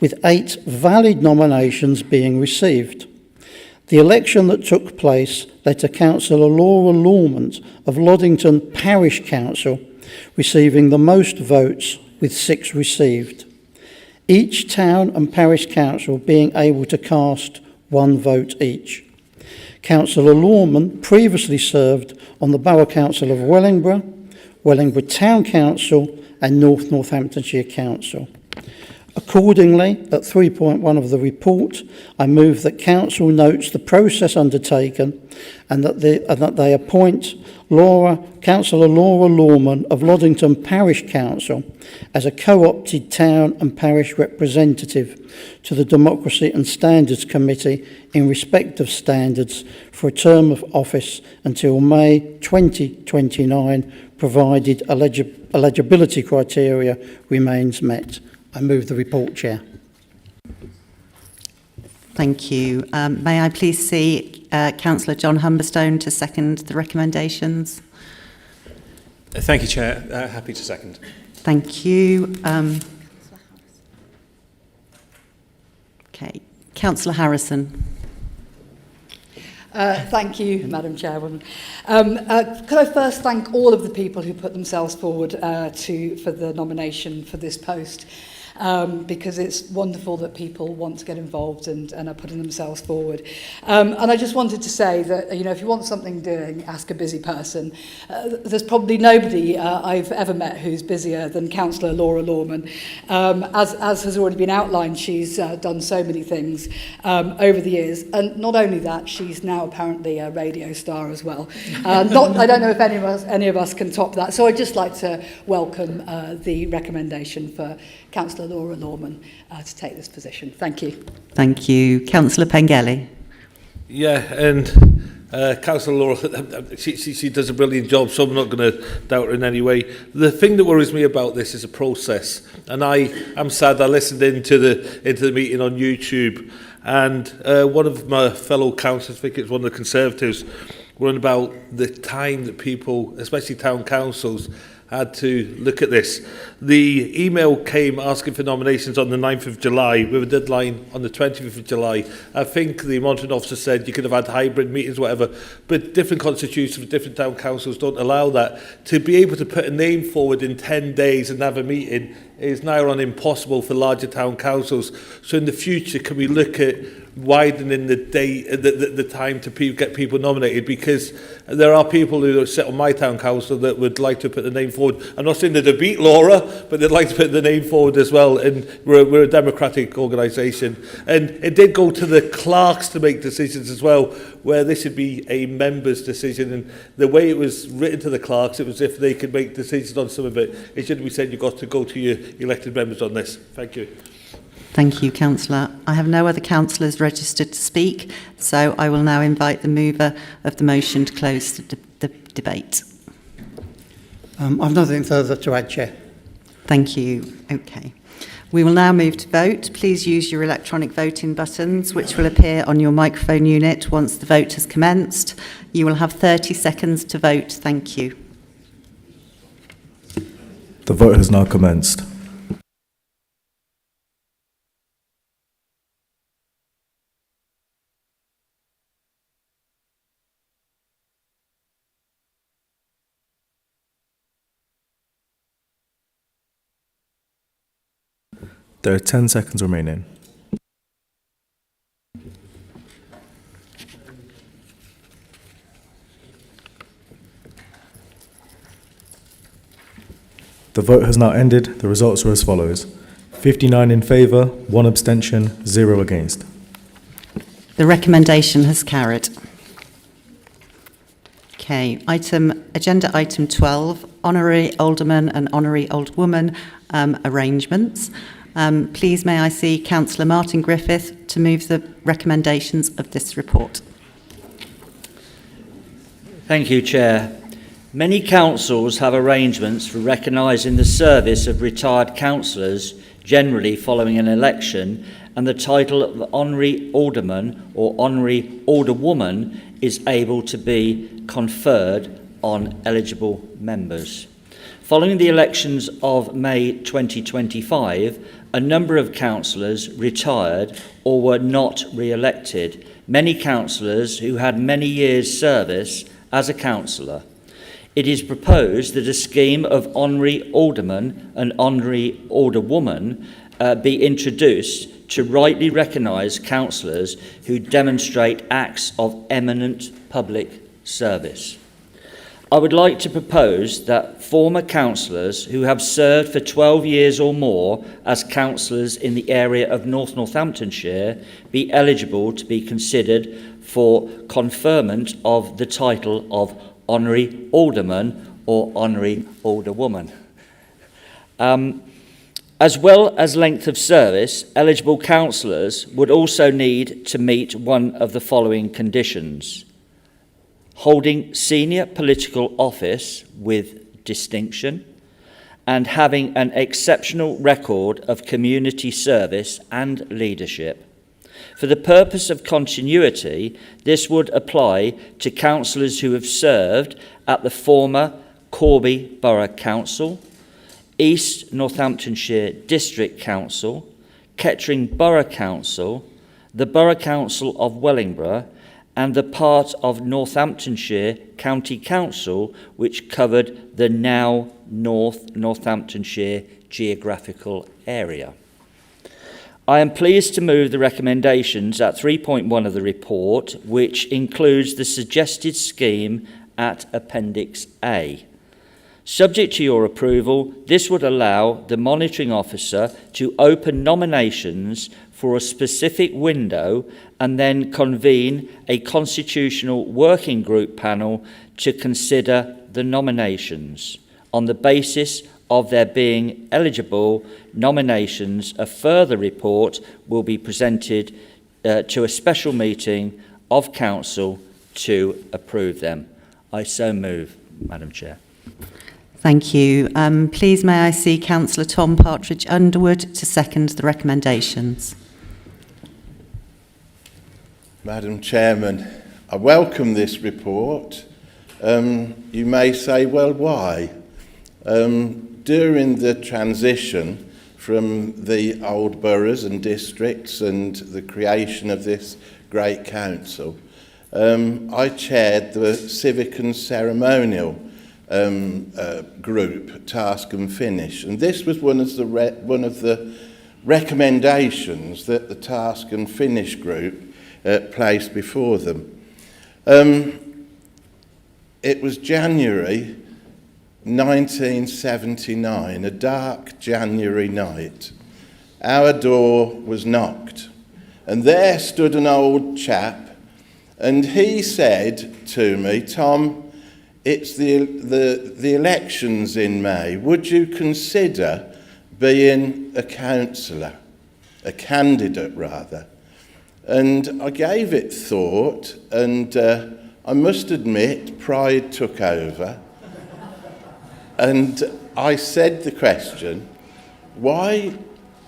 with 8 valid nominations being received. The election that took place led to Councillor Laura Lawman of Loddington Parish Council receiving the most votes with 6 received, each town and parish council being able to cast 1 vote each. Councillor Lawman previously served on the Borough Council of Wellingborough, Wellingborough Town Council and North Northamptonshire Council. Accordingly, at 3.1 of the report, I move that Council notes the process undertaken and that they appoint Councillor Laura Lawman of Loddington Parish Council as a co-opted town and parish representative to the Democracy and Standards Committee in respect of standards for a term of office until May 2029, provided eligibility criteria remains met. I move the report, Chair. Thank you. May I please see Councillor John Humberstone to second the recommendations? Thank you, Chair. Happy to second. Thank you. Okay. Councillor Harrison. Thank you, Madam Chairwoman. Could I first thank all of the people who put themselves forward for the nomination for this post, because it's wonderful that people want to get involved and are putting themselves forward. And I just wanted to say that, you know, if you want something doing, ask a busy person. There's probably nobody I've ever met who's busier than Councillor Laura Lawman. As has already been outlined, she's done so many things over the years. And not only that, she's now apparently a radio star as well. I don't know if any of us can top that. So I'd just like to welcome the recommendation for Councillor Laura Lawman to take this position. Thank you. Thank you. Councillor Pengelly. Yeah, and Councillor Laura, she does a brilliant job, so I'm not going to doubt her in any way. The thing that worries me about this is a process, and I'm sad. I listened into the meeting on YouTube, and one of my fellow councillors, I think it's one of the Conservatives, were on about the time that people, especially town councils, had to look at this. The email came asking for nominations on the 9th of July with a deadline on the 20th of July. I think the monitoring officer said you could have had hybrid meetings, whatever, but different constitutions for different town councils don't allow that. To be able to put a name forward in 10 days and have a meeting is now on impossible for larger town councils. So in the future, can we look at widening the time to get people nominated, because there are people who sit on my town council that would like to put the name forward. I'm not saying that they beat Laura, but they'd like to put the name forward as well, and we're a democratic organisation. And it did go to the clerks to make decisions as well, where this would be a member's decision, and the way it was written to the clerks, it was if they could make decisions on some of it. It shouldn't be said you've got to go to your elected members on this. Thank you. Thank you, Councillor. I have no other councillors registered to speak, so I will now invite the mover of the motion to close the debate. I've nothing further to add, Chair. Thank you. Okay. We will now move to vote. Please use your electronic voting buttons, which will appear on your microphone unit once the vote has commenced. You will have 30 seconds to vote. Thank you. The vote has now commenced. There are 10 seconds remaining. The vote has now ended. The results are as follows: 59 in favour, 1 abstention, 0 against. The recommendation has carried. Okay, agenda item 12, Honorary Alderman and Honorary Alderwoman arrangements. Please may I see Councillor Martin Griffith to move the recommendations of this report. Thank you, Chair. Many councils have arrangements for recognising the service of retired councillors, generally following an election, and the title of Honorary Alderman or Honorary Alderwoman is able to be conferred on eligible members. Following the elections of May 2025, a number of councillors retired or were not re-elected, many councillors who had many years' service as a councillor. It is proposed that a scheme of Honorary Alderman and Honorary Alderwoman be introduced to rightly recognise councillors who demonstrate acts of eminent public service. I would like to propose that former councillors who have served for 12 years or more as councillors in the area of North Northamptonshire be eligible to be considered for conferment of the title of Honorary Alderman or Honorary Alderwoman. As well as length of service, eligible councillors would also need to meet one of the following conditions: holding senior political office with distinction and having an exceptional record of community service and leadership. For the purpose of continuity, this would apply to councillors who have served at the former Corby Borough Council, East Northamptonshire District Council, Kettering Borough Council, the Borough Council of Wellingborough, and the part of Northamptonshire County Council which covered the now North Northamptonshire geographical area. I am pleased to move the recommendations at 3.1 of the report, which includes the suggested scheme at Appendix A. Subject to your approval, this would allow the monitoring officer to open nominations for a specific window and then convene a constitutional working group panel to consider the nominations. On the basis of there being eligible nominations, a further report will be presented to a special meeting of Council to approve them. I so move, Madam Chair. Thank you. Please may I see Councillor Tom Partridge Underwood to second the recommendations. Madam Chairman, I welcome this report. You may say, well, why? During the transition from the old boroughs and districts and the creation of this great council, I chaired the Civic and Ceremonial group, Task and Finish, and this was one of the recommendations that the Task and Finish group placed before them. It was January 1979, a dark January night. Our door was knocked, and there stood an old chap, and he said to me, Tom, it's the elections in May. Would you consider being a councillor, a candidate rather? And I gave it thought, and I must admit, pride took over. And I said the question, why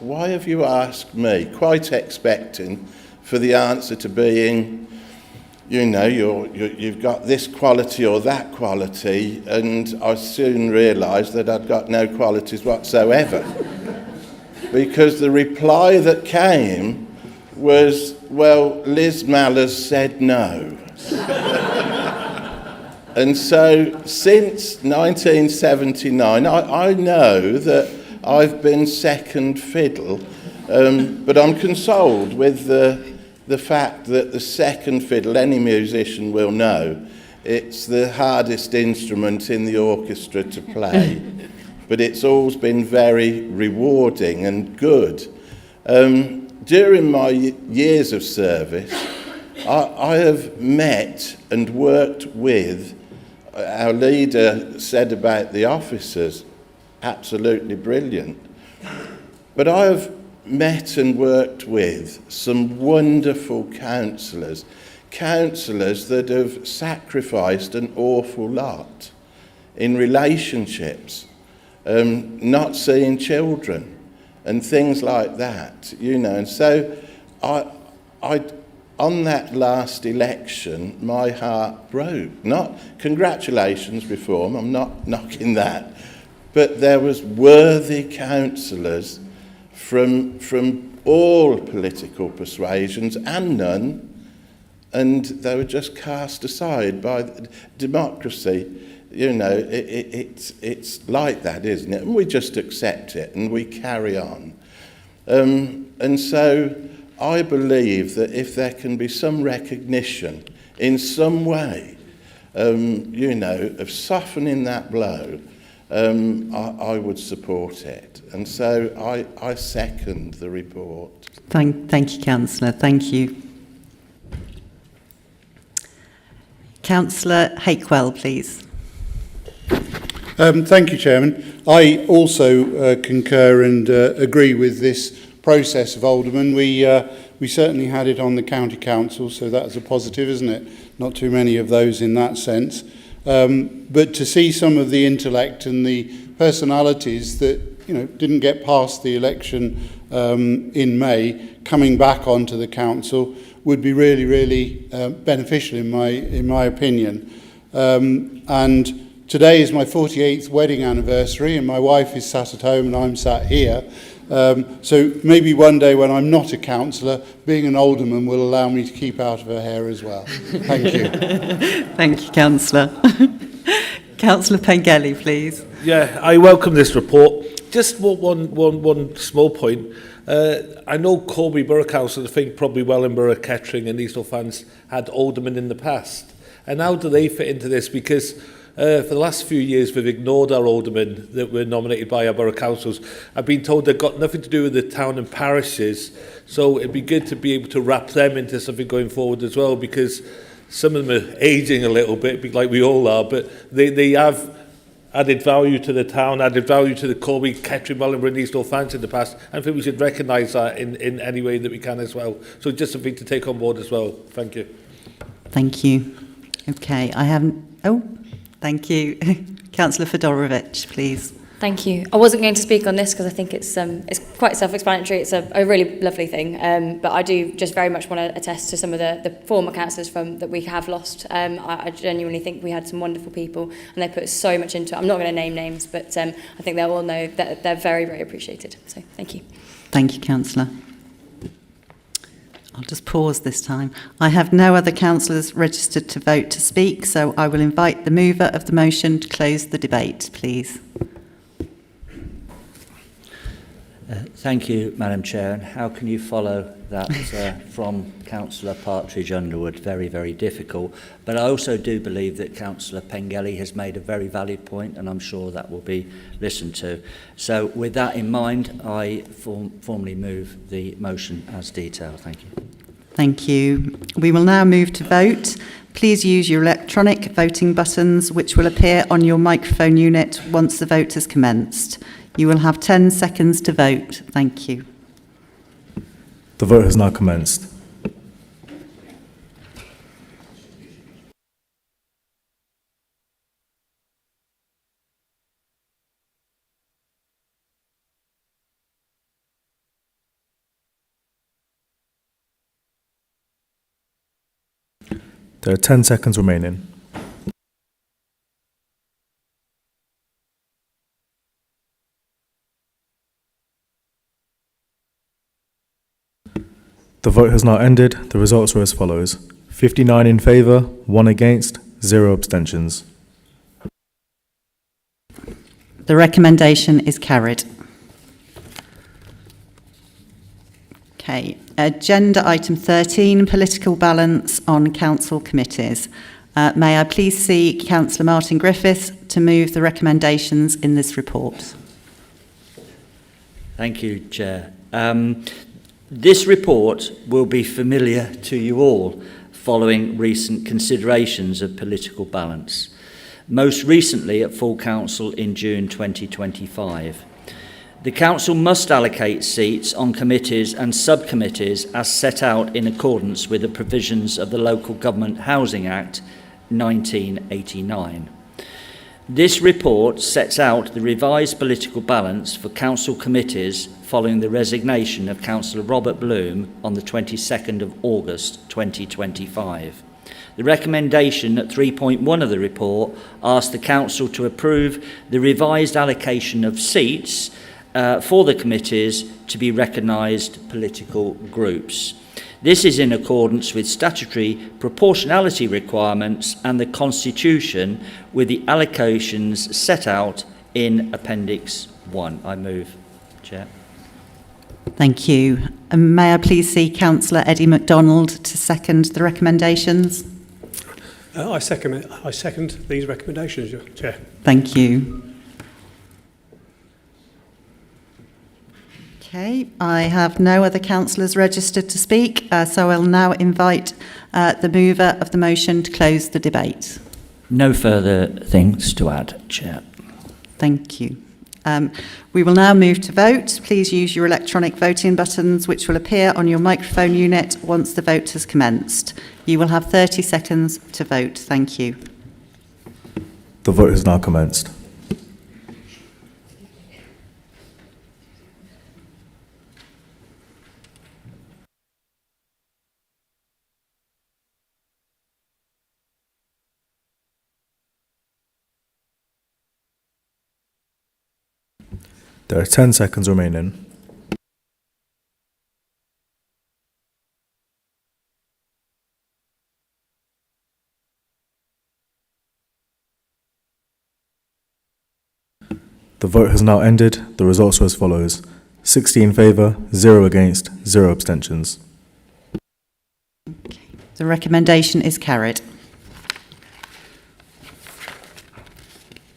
have you asked me? Quite expecting for the answer to being, you know, you've got this quality or that quality, and I soon realised that I'd got no qualities whatsoever. Because the reply that came was, well, Liz Mallers said no. And so since 1979, I know that I've been second fiddle, but I'm consoled with the fact that the second fiddle, any musician will know, it's the hardest instrument in the orchestra to play. But it's always been very rewarding and good. During my years of service, I have met and worked with, our leader said about the officers, absolutely brilliant. But I have met and worked with some wonderful councillors that have sacrificed an awful lot in relationships, not seeing children and things like that, you know. And so on that last election, my heart broke. Not congratulations, Reform, I'm not knocking that, but there was worthy councillors from all political persuasions and none, and they were just cast aside by democracy. You know, it's like that, isn't it? And we just accept it and we carry on. And so I believe that if there can be some recognition in some way, you know, of softening that blow, I would support it. And so I second the report. Thank you, Councillor. Thank you. Councillor Hakewell, please. Thank you, Chairman. I also concur and agree with this process of Alderman. We certainly had it on the County Council, so that's a positive, isn't it? Not too many of those in that sense. But to see some of the intellect and the personalities that, you know, didn't get past the election in May coming back onto the council would be really, really beneficial in my opinion. And today is my 48th wedding anniversary, and my wife is sat at home and I'm sat here. So maybe one day when I'm not a councillor, being an alderman will allow me to keep out of her hair as well. Thank you. Thank you, Councillor. Councillor Pengelly, please. Yeah, I welcome this report. Just one small point. I know Corby Borough Council, I think probably Wellingborough, Kettering and East Northants had aldermen in the past. And how do they fit into this? Because for the last few years, we've ignored our aldermen that were nominated by our borough councils. I've been told they've got nothing to do with the town and parishes, so it'd be good to be able to wrap them into something going forward as well, because some of them are ageing a little bit, like we all are, but they have added value to the town, added value to the Corby, Kettering, Wellingborough and East Northants in the past. I think we should recognise that in any way that we can as well. So just something to take on board as well. Thank you. Thank you. Okay, I haven't... Oh, thank you. Councillor Fedorovich, please. Thank you. I wasn't going to speak on this because I think it's quite self-explanatory. It's a really lovely thing, but I do just very much want to attest to some of the former councillors that we have lost. I genuinely think we had some wonderful people and they put so much into it. I'm not going to name names, but I think they'll all know that they're very, very appreciated. So thank you. Thank you, Councillor. I'll just pause this time. I have no other councillors registered to vote to speak, so I will invite the mover of the motion to close the debate, please. Thank you, Madam Chair. And how can you follow that from Councillor Partridge Underwood? Very, very difficult. But I also do believe that Councillor Pengelly has made a very valid point, and I'm sure that will be listened to. So with that in mind, I formally move the motion as detailed. Thank you. Thank you. We will now move to vote. Please use your electronic voting buttons, which will appear on your microphone unit once the vote has commenced. You will have 10 seconds to vote. Thank you. The vote has now commenced. There are 10 seconds remaining. The vote has now ended. The results are as follows. 59 in favour, 1 against, 0 abstentions. The recommendation is carried. Okay. Agenda item 13, political balance on council committees. May I please see Councillor Martin Griffiths to move the recommendations in this report. Thank you, Chair. This report will be familiar to you all following recent considerations of political balance, most recently at full council in June 2025. The council must allocate seats on committees and subcommittees as set out in accordance with the provisions of the Local Government Housing Act 1989. This report sets out the revised political balance for council committees following the resignation of Councillor Robert Bloom on the 22nd of August 2025. The recommendation at 3.1 of the report asks the council to approve the revised allocation of seats for the committees to be recognised political groups. This is in accordance with statutory proportionality requirements and the Constitution with the allocations set out in Appendix 1. I move, Chair. Thank you. May I please see Councillor Eddie MacDonald to second the recommendations? I second these recommendations, Chair. Thank you. Okay, I have no other councillors registered to speak, so I'll now invite the mover of the motion to close the debate. No further things to add, Chair. Thank you. We will now move to vote. Please use your electronic voting buttons, which will appear on your microphone unit once the vote has commenced. You will have 30 seconds to vote. Thank you. The vote has now commenced. There are 10 seconds remaining. The vote has now ended. The results are as follows. 60 in favour, 0 against, 0 abstentions. Okay. The recommendation is carried.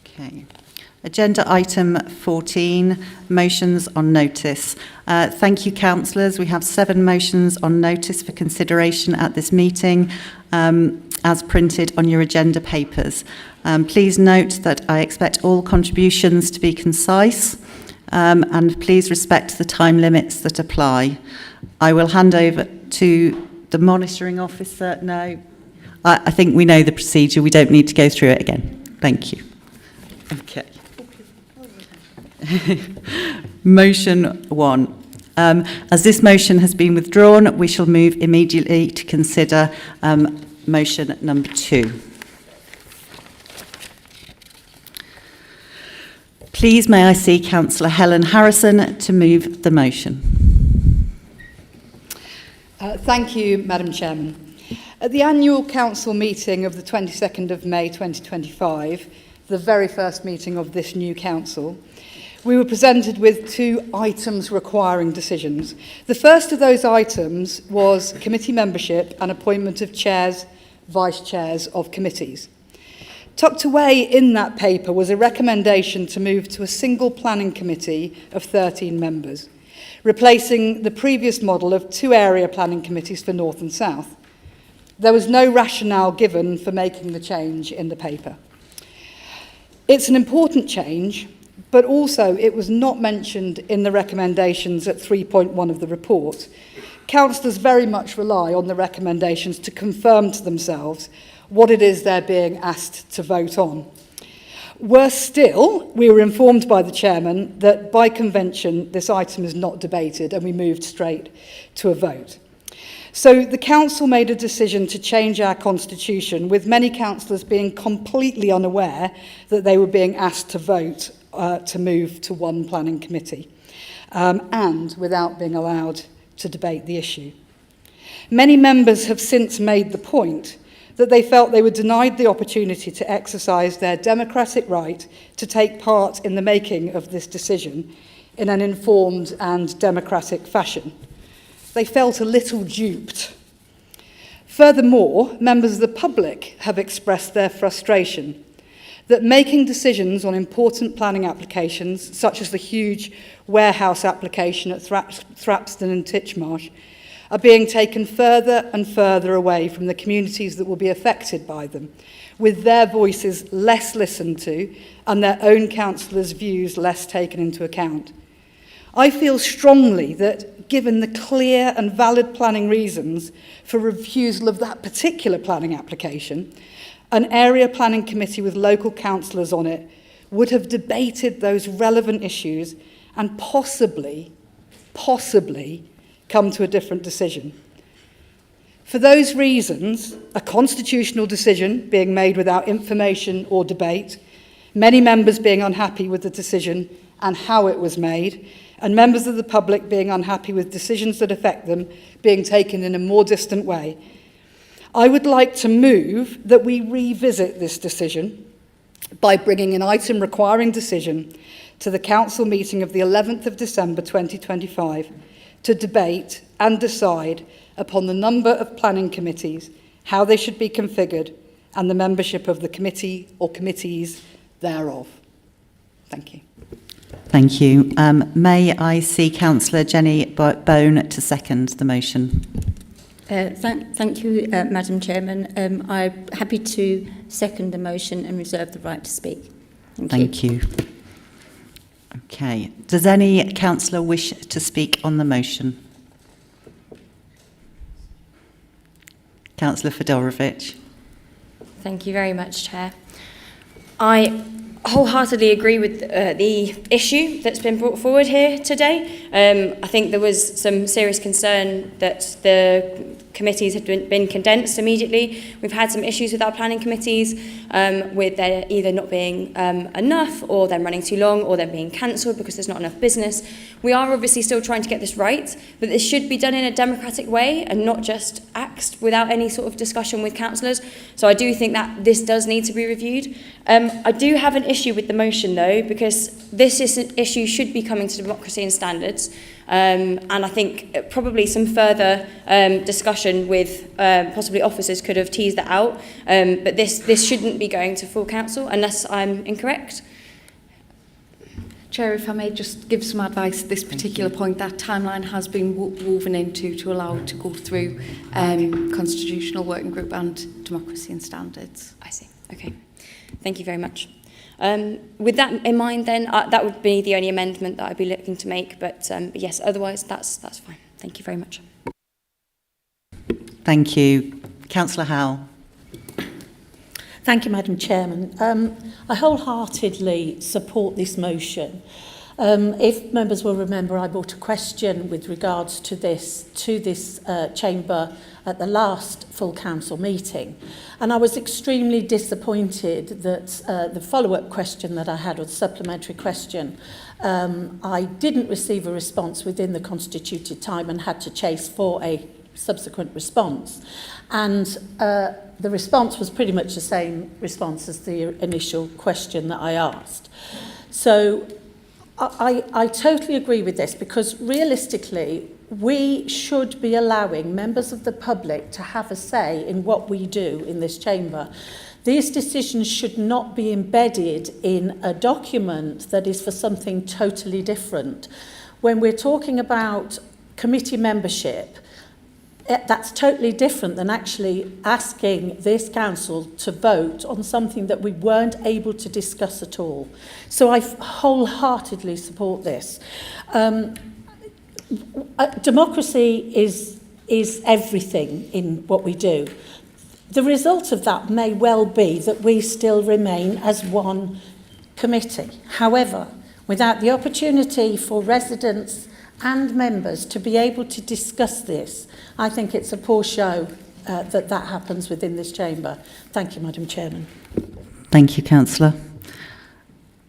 Okay. Agenda item 14, motions on notice. Thank you, councillors. We have 7 motions on notice for consideration at this meeting, as printed on your agenda papers. Please note that I expect all contributions to be concise, and please respect the time limits that apply. I will hand over to the monitoring officer. No, I think we know the procedure. We don't need to go through it again. Thank you. Okay. Motion 1. As this motion has been withdrawn, we shall move immediately to consider motion number 2. Please may I see Councillor Helen Harrison to move the motion. Thank you, Madam Chairman. At the annual council meeting of the 22nd of May 2025, the very first meeting of this new council, we were presented with 2 items requiring decisions. The first of those items was committee membership and appointment of chairs, vice chairs of committees. Tucked away in that paper was a recommendation to move to a single planning committee of 13 members, replacing the previous model of 2 area planning committees for North and South. There was no rationale given for making the change in the paper. It's an important change, but also it was not mentioned in the recommendations at 3.1 of the report. Councillors very much rely on the recommendations to confirm to themselves what it is they're being asked to vote on. Worse still, we were informed by the chairman that by convention this item is not debated and we moved straight to a vote. So the council made a decision to change our constitution, with many councillors being completely unaware that they were being asked to vote to move to one planning committee, and without being allowed to debate the issue. Many members have since made the point that they felt they were denied the opportunity to exercise their democratic right to take part in the making of this decision in an informed and democratic fashion. They felt a little duped. Furthermore, members of the public have expressed their frustration that making decisions on important planning applications, such as the huge warehouse application at Thrapston and Titchmarsh, are being taken further and further away from the communities that will be affected by them, with their voices less listened to and their own councillors' views less taken into account. I feel strongly that, given the clear and valid planning reasons for refusal of that particular planning application, an area planning committee with local councillors on it would have debated those relevant issues and possibly come to a different decision. For those reasons, a constitutional decision being made without information or debate, many members being unhappy with the decision and how it was made, and members of the public being unhappy with decisions that affect them being taken in a more distant way, I would like to move that we revisit this decision by bringing an item requiring decision to the council meeting of the 11th of December 2025 to debate and decide upon the number of planning committees, how they should be configured, and the membership of the committee or committees thereof. Thank you. Thank you. May I see Councillor Jenny Bone to second the motion? Thank you, Madam Chairman. I'm happy to second the motion and reserve the right to speak. Thank you. Okay. Does any councillor wish to speak on the motion? Councillor Fedorovich. Thank you very much, Chair. I wholeheartedly agree with the issue that's been brought forward here today. I think there was some serious concern that the committees had been condensed immediately. We've had some issues with our planning committees, with there either not being enough, or them running too long, or them being cancelled because there's not enough business. We are obviously still trying to get this right, but this should be done in a democratic way and not just axed without any sort of discussion with councillors. So I do think that this does need to be reviewed. I do have an issue with the motion though, because this issue should be coming to democracy and standards. And I think probably some further discussion with possibly officers could have teased that out. But this shouldn't be going to full council unless I'm incorrect. Chair, if I may just give some advice at this particular point, that timeline has been woven into to allow it to go through Constitutional Working Group and Democracy and Standards. I see. Okay. Thank you very much. With that in mind then, that would be the only amendment that I'd be looking to make, but yes, otherwise that's fine. Thank you very much. Thank you. Councillor Howell. Thank you, Madam Chairman. I wholeheartedly support this motion. If members will remember, I brought a question with regards to this chamber at the last full council meeting, and I was extremely disappointed that the follow-up question that I had, or the supplementary question, I didn't receive a response within the constituted time and had to chase for a subsequent response. And the response was pretty much the same response as the initial question that I asked. So I totally agree with this, because realistically we should be allowing members of the public to have a say in what we do in this chamber. These decisions should not be embedded in a document that is for something totally different. When we're talking about committee membership, that's totally different than actually asking this council to vote on something that we weren't able to discuss at all. So I wholeheartedly support this. Democracy is everything in what we do. The result of that may well be that we still remain as one committee. However, without the opportunity for residents and members to be able to discuss this, I think it's a poor show that happens within this chamber. Thank you, Madam Chairman. Thank you, Councillor.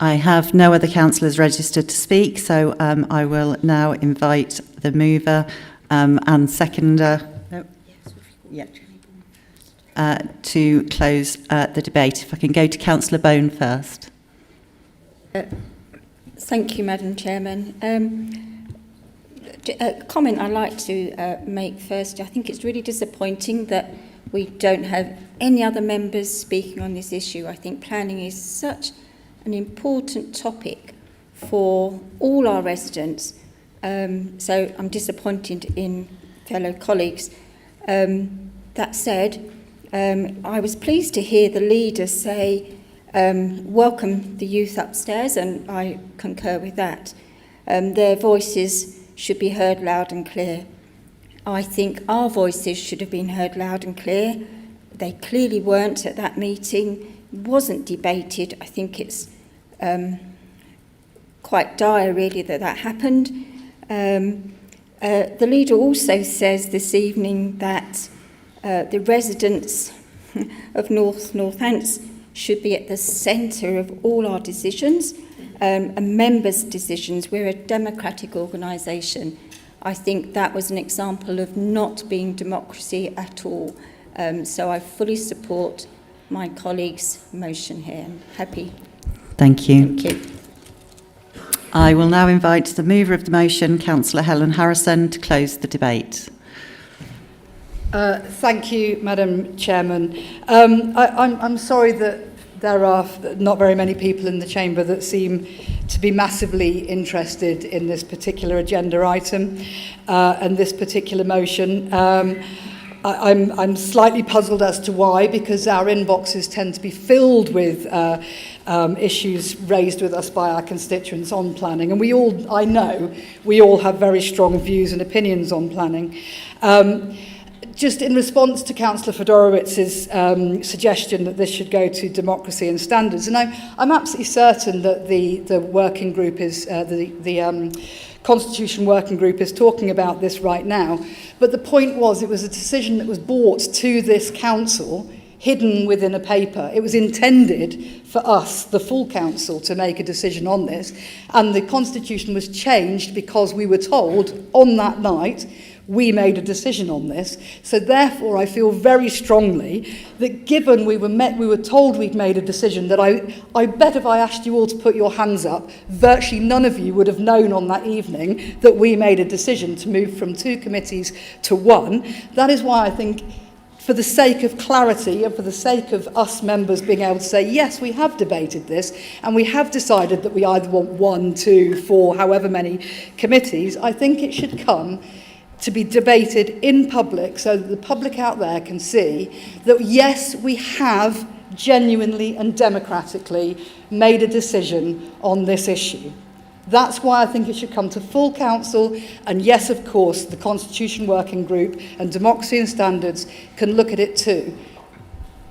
I have no other councillors registered to speak, so I will now invite the mover and seconder to close the debate. If I can go to Councillor Bone first. Thank you, Madam Chairman. A comment I'd like to make first. I think it's really disappointing that we don't have any other members speaking on this issue. I think planning is such an important topic for all our residents. So I'm disappointed in fellow colleagues. That said, I was pleased to hear the leader say, welcome the youth upstairs, and I concur with that. Their voices should be heard loud and clear. I think our voices should have been heard loud and clear. They clearly weren't at that meeting. It wasn't debated. I think it's quite dire, really, that happened. The leader also says this evening that the residents of Northants should be at the centre of all our decisions. And members' decisions. We're a democratic organisation. I think that was an example of not being democracy at all. So I fully support my colleague's motion here. I'm happy. Thank you. Thank you. I will now invite the mover of the motion, Councillor Helen Harrison, to close the debate. Thank you, Madam Chairman. I'm sorry that there are not very many people in the chamber that seem to be massively interested in this particular agenda item and this particular motion. I'm slightly puzzled as to why, because our inboxes tend to be filled with issues raised with us by our constituents on planning, and I know we all have very strong views and opinions on planning. Just in response to Councillor Fedorowicz's suggestion that this should go to democracy and standards, and I'm absolutely certain that the working group is the Constitution Working Group is talking about this right now. But the point was, it was a decision that was brought to this council, hidden within a paper. It was intended for us, the full council, to make a decision on this, and the Constitution was changed because we were told on that night we made a decision on this. So therefore I feel very strongly that given we were told we'd made a decision, that I bet if I asked you all to put your hands up, virtually none of you would have known on that evening that we made a decision to move from 2 committees to 1. That is why I think, for the sake of clarity and for the sake of us members being able to say, yes, we have debated this and we have decided that we either want 1, 2, 4, however many committees, I think it should come to be debated in public so that the public out there can see that, yes, we have genuinely and democratically made a decision on this issue. That's why I think it should come to full council, and yes, of course, the Constitution Working Group and Democracy and Standards can look at it too,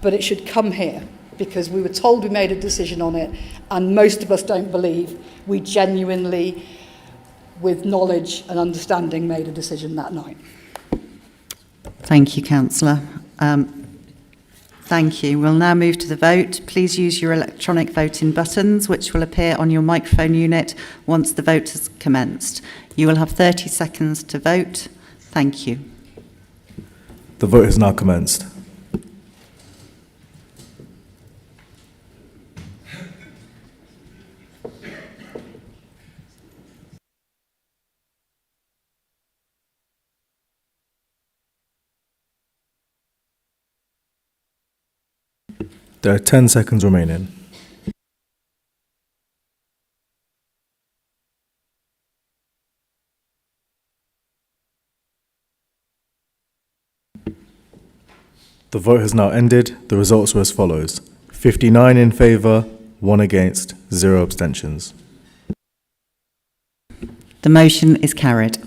but it should come here. because we were told we made a decision on it, and most of us don't believe we genuinely, with knowledge and understanding, made a decision that night. Thank you, Councillor. Thank you. We'll now move to the vote. Please use your electronic voting buttons, which will appear on your microphone unit once the vote has commenced. You will have 30 seconds to vote. Thank you. The vote has now commenced. There are 10 seconds remaining. The vote has now ended. The results were as follows: 59 in favour, 1 against, 0 abstentions. The motion is carried.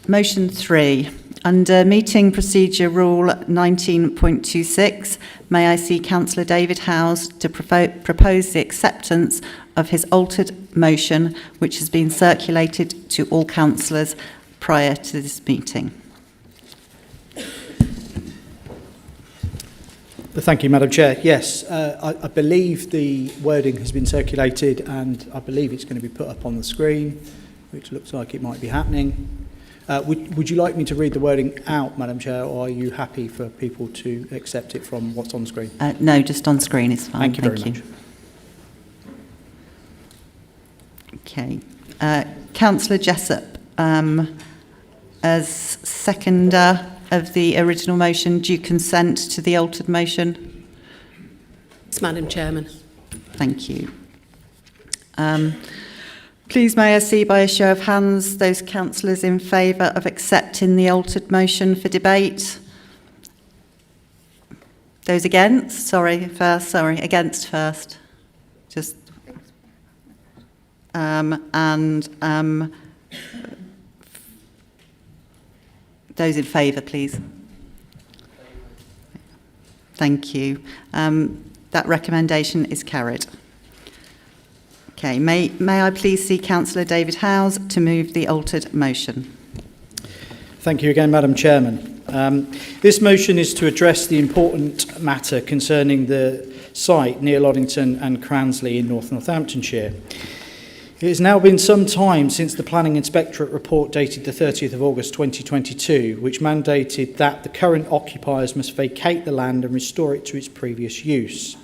Motion 3. Under Meeting Procedure Rule 19.26, may I see Councillor David Howes to propose the acceptance of his altered motion, which has been circulated to all councillors prior to this meeting. Thank you, Madam Chair. Yes, I believe the wording has been circulated, and I believe it's going to be put up on the screen, which looks like it might be happening. Would you like me to read the wording out, Madam Chair, or are you happy for people to accept it from what's on screen? No, just on screen is fine. Thank you very much. Okay. Councillor Jessup, as seconder of the original motion, do you consent to the altered motion? Yes, Madam Chairman. Thank you. Please may I see by a show of hands those councillors in favour of accepting the altered motion for debate? Those against? Against first. Just those in favour, please. Thank you. That recommendation is carried. Okay, may I please see Councillor David Howes to move the altered motion? Thank you again, Madam Chairman. This motion is to address the important matter concerning the site near Loddington and Cransley in Northamptonshire. It has now been some time since the Planning Inspectorate report dated the 30th of August 2022, which mandated that the current occupiers must vacate the land and restore it to its previous use.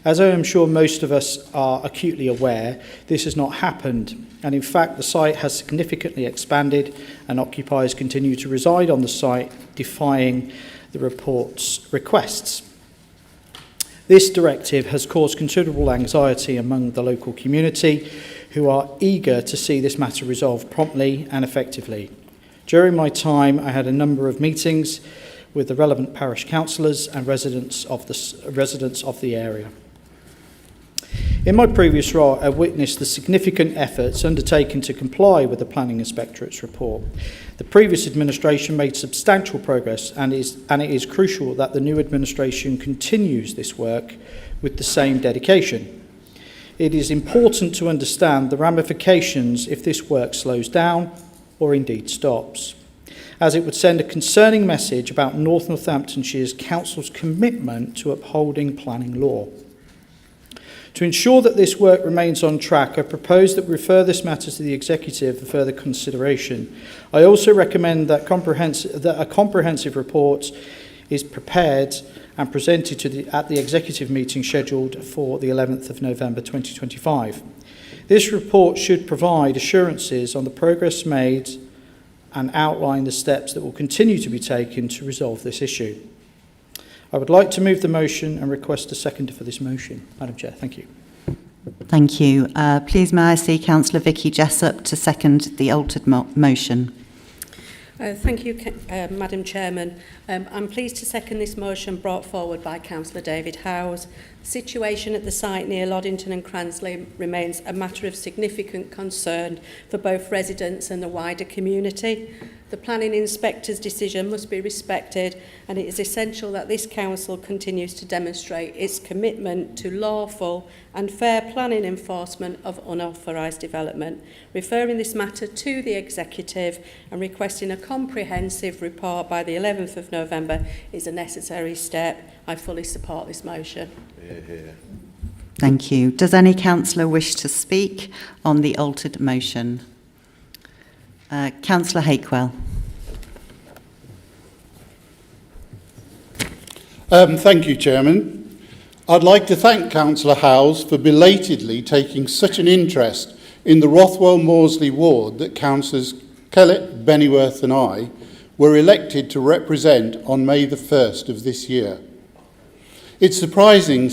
As I am sure most of us are acutely aware, this has not happened, and in fact the site has significantly expanded and occupiers continue to reside on the site, defying the report's requests. This directive has caused considerable anxiety among the local community, who are eager to see this matter resolved promptly and effectively. During my time, I had a number of meetings with the relevant parish councillors and residents of the area. In my previous role, I witnessed the significant efforts undertaken to comply with the Planning Inspectorate's report. The previous administration made substantial progress, and it is crucial that the new administration continues this work with the same dedication. It is important to understand the ramifications if this work slows down or indeed stops, as it would send a concerning message about Northamptonshire's Council's commitment to upholding planning law. To ensure that this work remains on track, I propose that we refer this matter to the Executive for further consideration. I also recommend that a comprehensive report is prepared and presented at the Executive meeting scheduled for the 11th of November 2025. This report should provide assurances on the progress made and outline the steps that will continue to be taken to resolve this issue. I would like to move the motion and request a seconder for this motion. Madam Chair, thank you. Thank you. Please may I see Councillor Vicky Jessup to second the altered motion? Thank you, Madam Chairman. I'm pleased to second this motion brought forward by Councillor David Howes. Situation at the site near Loddington and Cransley remains a matter of significant concern for both residents and the wider community. The planning inspector's decision must be respected, and it is essential that this council continues to demonstrate its commitment to lawful and fair planning enforcement of unauthorised development. Referring this matter to the executive and requesting a comprehensive report by the 11th of November is a necessary step. I fully support this motion. Hear, hear. Thank you. Does any councillor wish to speak on the altered motion? Councillor Hakewell. Thank you, Chairman. I'd like to thank Councillor Howes for belatedly taking such an interest in the Rothwell-Maudsley ward that Councillors Kellett, Bennyworth and I were elected to represent on May the 1st of this year. It's surprising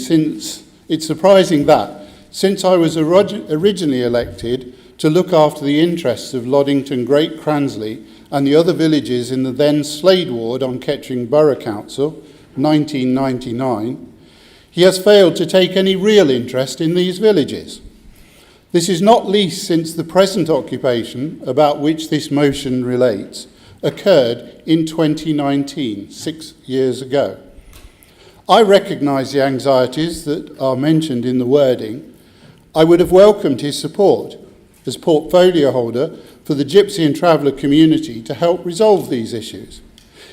that, since I was originally elected to look after the interests of Loddington, Great Cransley and the other villages in the then Slade ward on Kettering Borough Council, 1999, he has failed to take any real interest in these villages. This is not least since the present occupation, about which this motion relates, occurred in 2019, 6 years ago. I recognise the anxieties that are mentioned in the wording. I would have welcomed his support as portfolio holder for the Gypsy and Traveller community to help resolve these issues.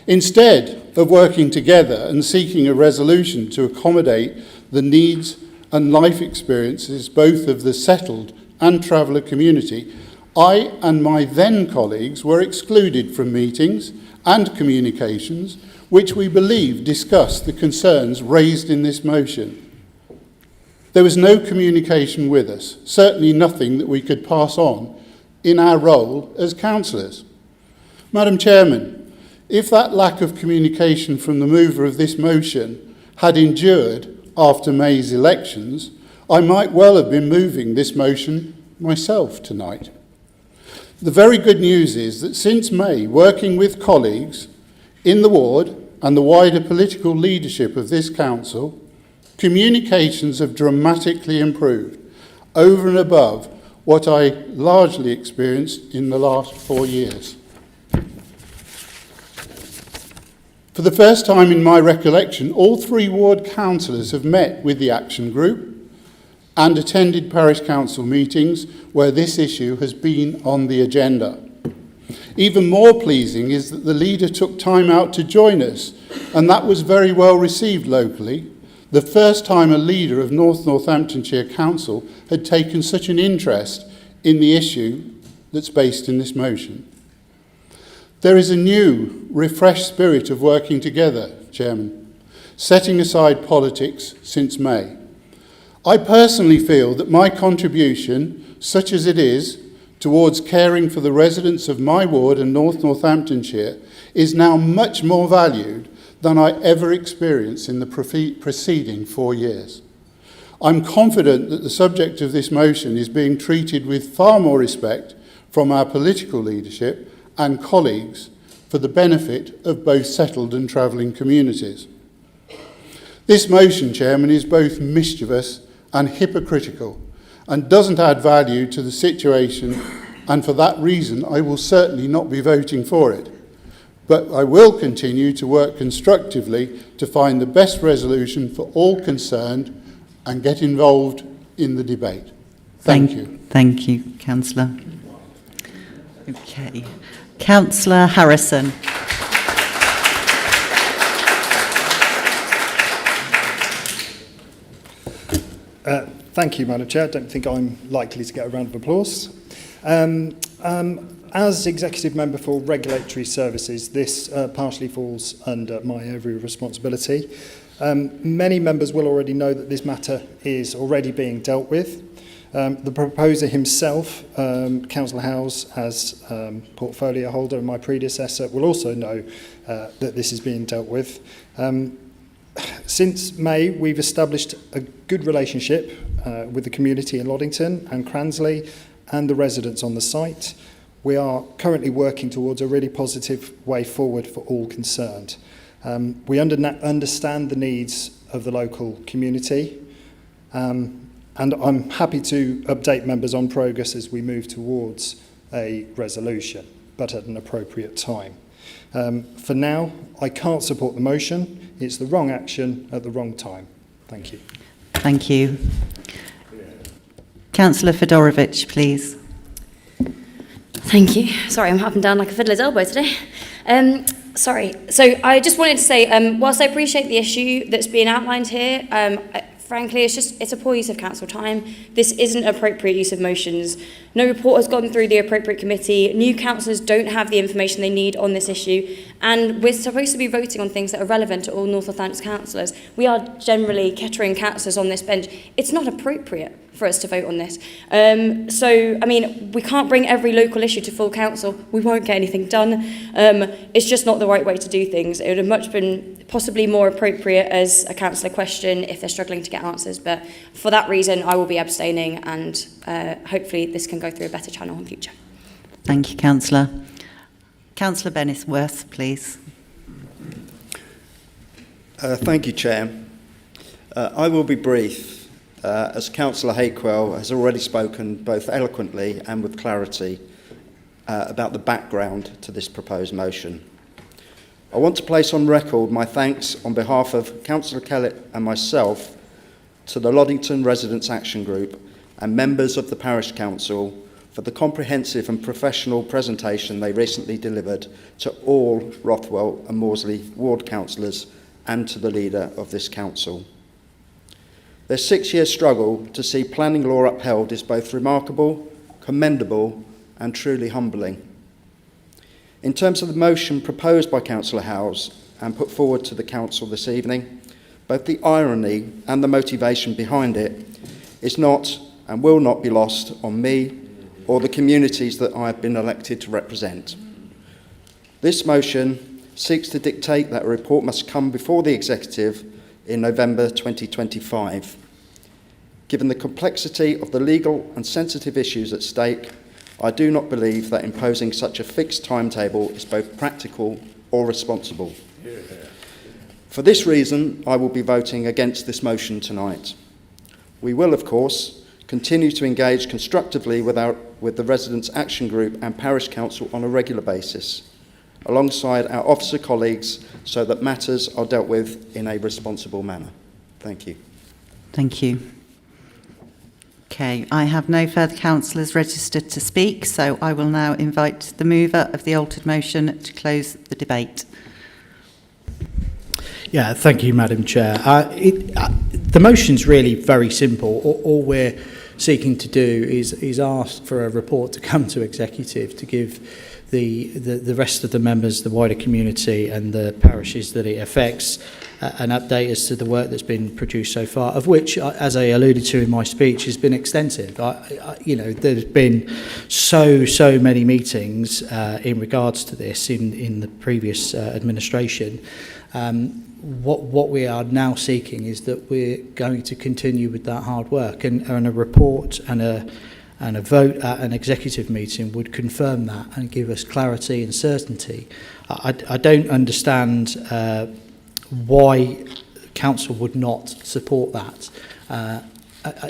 Instead of working together and seeking a resolution to accommodate the needs and life experiences both of the settled and Traveller community, I and my then colleagues were excluded from meetings and communications which we believe discussed the concerns raised in this motion. There was no communication with us, certainly nothing that we could pass on in our role as councillors. Madam Chairman, if that lack of communication from the mover of this motion had endured after May's elections, I might well have been moving this motion myself tonight. The very good news is that since May, working with colleagues in the ward and the wider political leadership of this council, communications have dramatically improved over and above what I largely experienced in the last 4 years. For the first time in my recollection, all 3 ward councillors have met with the action group and attended parish council meetings where this issue has been on the agenda. Even more pleasing is that the leader took time out to join us, and that was very well received locally. The first time a leader of North Northamptonshire Council had taken such an interest in the issue that's based in this motion. There is a new, refreshed spirit of working together, Chairman, setting aside politics since May. I personally feel that my contribution, such as it is, towards caring for the residents of my ward and North Northamptonshire is now much more valued than I ever experienced in the preceding 4 years. I'm confident that the subject of this motion is being treated with far more respect from our political leadership and colleagues for the benefit of both settled and travelling communities. This motion, Chairman, is both mischievous and hypocritical and doesn't add value to the situation, and for that reason I will certainly not be voting for it. But I will continue to work constructively to find the best resolution for all concerned and get involved in the debate. Thank you. Thank you, Councillor. Okay. Councillor Harrison. Thank you, Madam Chair. I don't think I'm likely to get a round of applause. As Executive Member for Regulatory Services, this partially falls under my area of responsibility. Many members will already know that this matter is already being dealt with. The proposer himself, Councillor Howes, as portfolio holder and my predecessor, will also know that this is being dealt with. Since May, we've established a good relationship with the community in Loddington and Cransley and the residents on the site. We are currently working towards a really positive way forward for all concerned. We understand the needs of the local community. And I'm happy to update members on progress as we move towards a resolution, but at an appropriate time. For now, I can't support the motion. It's the wrong action at the wrong time. Thank you. Thank you. Councillor Fedorovich, please. Thank you. Sorry, I'm up and down like a fiddler's elbow today. Sorry. So I just wanted to say, whilst I appreciate the issue that's being outlined here, frankly, it's a poor use of council time. This isn't appropriate use of motions. No report has gone through the appropriate committee. New councillors don't have the information they need on this issue. And we're supposed to be voting on things that are relevant to all North Northampton councillors. We are generally Kettering councillors on this bench. It's not appropriate for us to vote on this. So, I mean, we can't bring every local issue to full council. We won't get anything done. It's just not the right way to do things. It would have much been possibly more appropriate as a councillor question if they're struggling to get answers. But for that reason, I will be abstaining, and hopefully this can go through a better channel in future. Thank you, Councillor. Councillor Bennisworth, please. Thank you, Chair. I will be brief. As Councillor Hakewell has already spoken both eloquently and with clarity about the background to this proposed motion. I want to place on record my thanks on behalf of Councillor Kellett and myself to the Loddington Residents Action Group and members of the Parish Council for the comprehensive and professional presentation they recently delivered to all Rothwell and Morsley ward councillors and to the leader of this council. Their 6-year struggle to see planning law upheld is both remarkable, commendable, and truly humbling. In terms of the motion proposed by Councillor Howes and put forward to the Council this evening, both the irony and the motivation behind it is not and will not be lost on me or the communities that I have been elected to represent. This motion seeks to dictate that a report must come before the Executive in November 2025. Given the complexity of the legal and sensitive issues at stake, I do not believe that imposing such a fixed timetable is both practical or responsible. For this reason, I will be voting against this motion tonight. We will, of course, continue to engage constructively with the Residents' Action Group and Parish Council on a regular basis, alongside our officer colleagues, so that matters are dealt with in a responsible manner. Thank you. Thank you. Okay, I have no further councillors registered to speak, so I will now invite the mover of the altered motion to close the debate. Yeah, thank you, Madam Chair. The motion's really very simple. All we're seeking to do is ask for a report to come to Executive to give the rest of the members, the wider community and the parishes that it affects an update as to the work that's been produced so far, of which, as I alluded to in my speech, has been extensive. There's been so many meetings in regards to this in the previous administration. What we are now seeking is that we're going to continue with that hard work, and a report and a vote at an executive meeting would confirm that and give us clarity and certainty. I don't understand why council would not support that.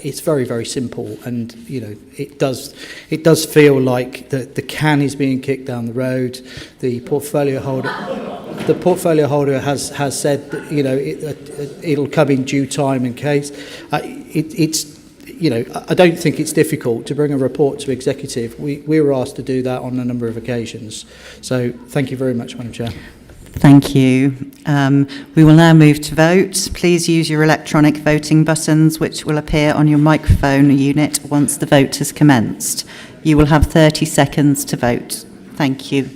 It's very, very simple, and it does feel like the can is being kicked down the road. The portfolio holder has said that it'll come in due time and case. I don't think it's difficult to bring a report to Executive. We were asked to do that on a number of occasions. So thank you very much, Madam Chair. Thank you. We will now move to vote. Please use your electronic voting buttons, which will appear on your microphone unit once the vote has commenced. You will have 30 seconds to vote. Thank you.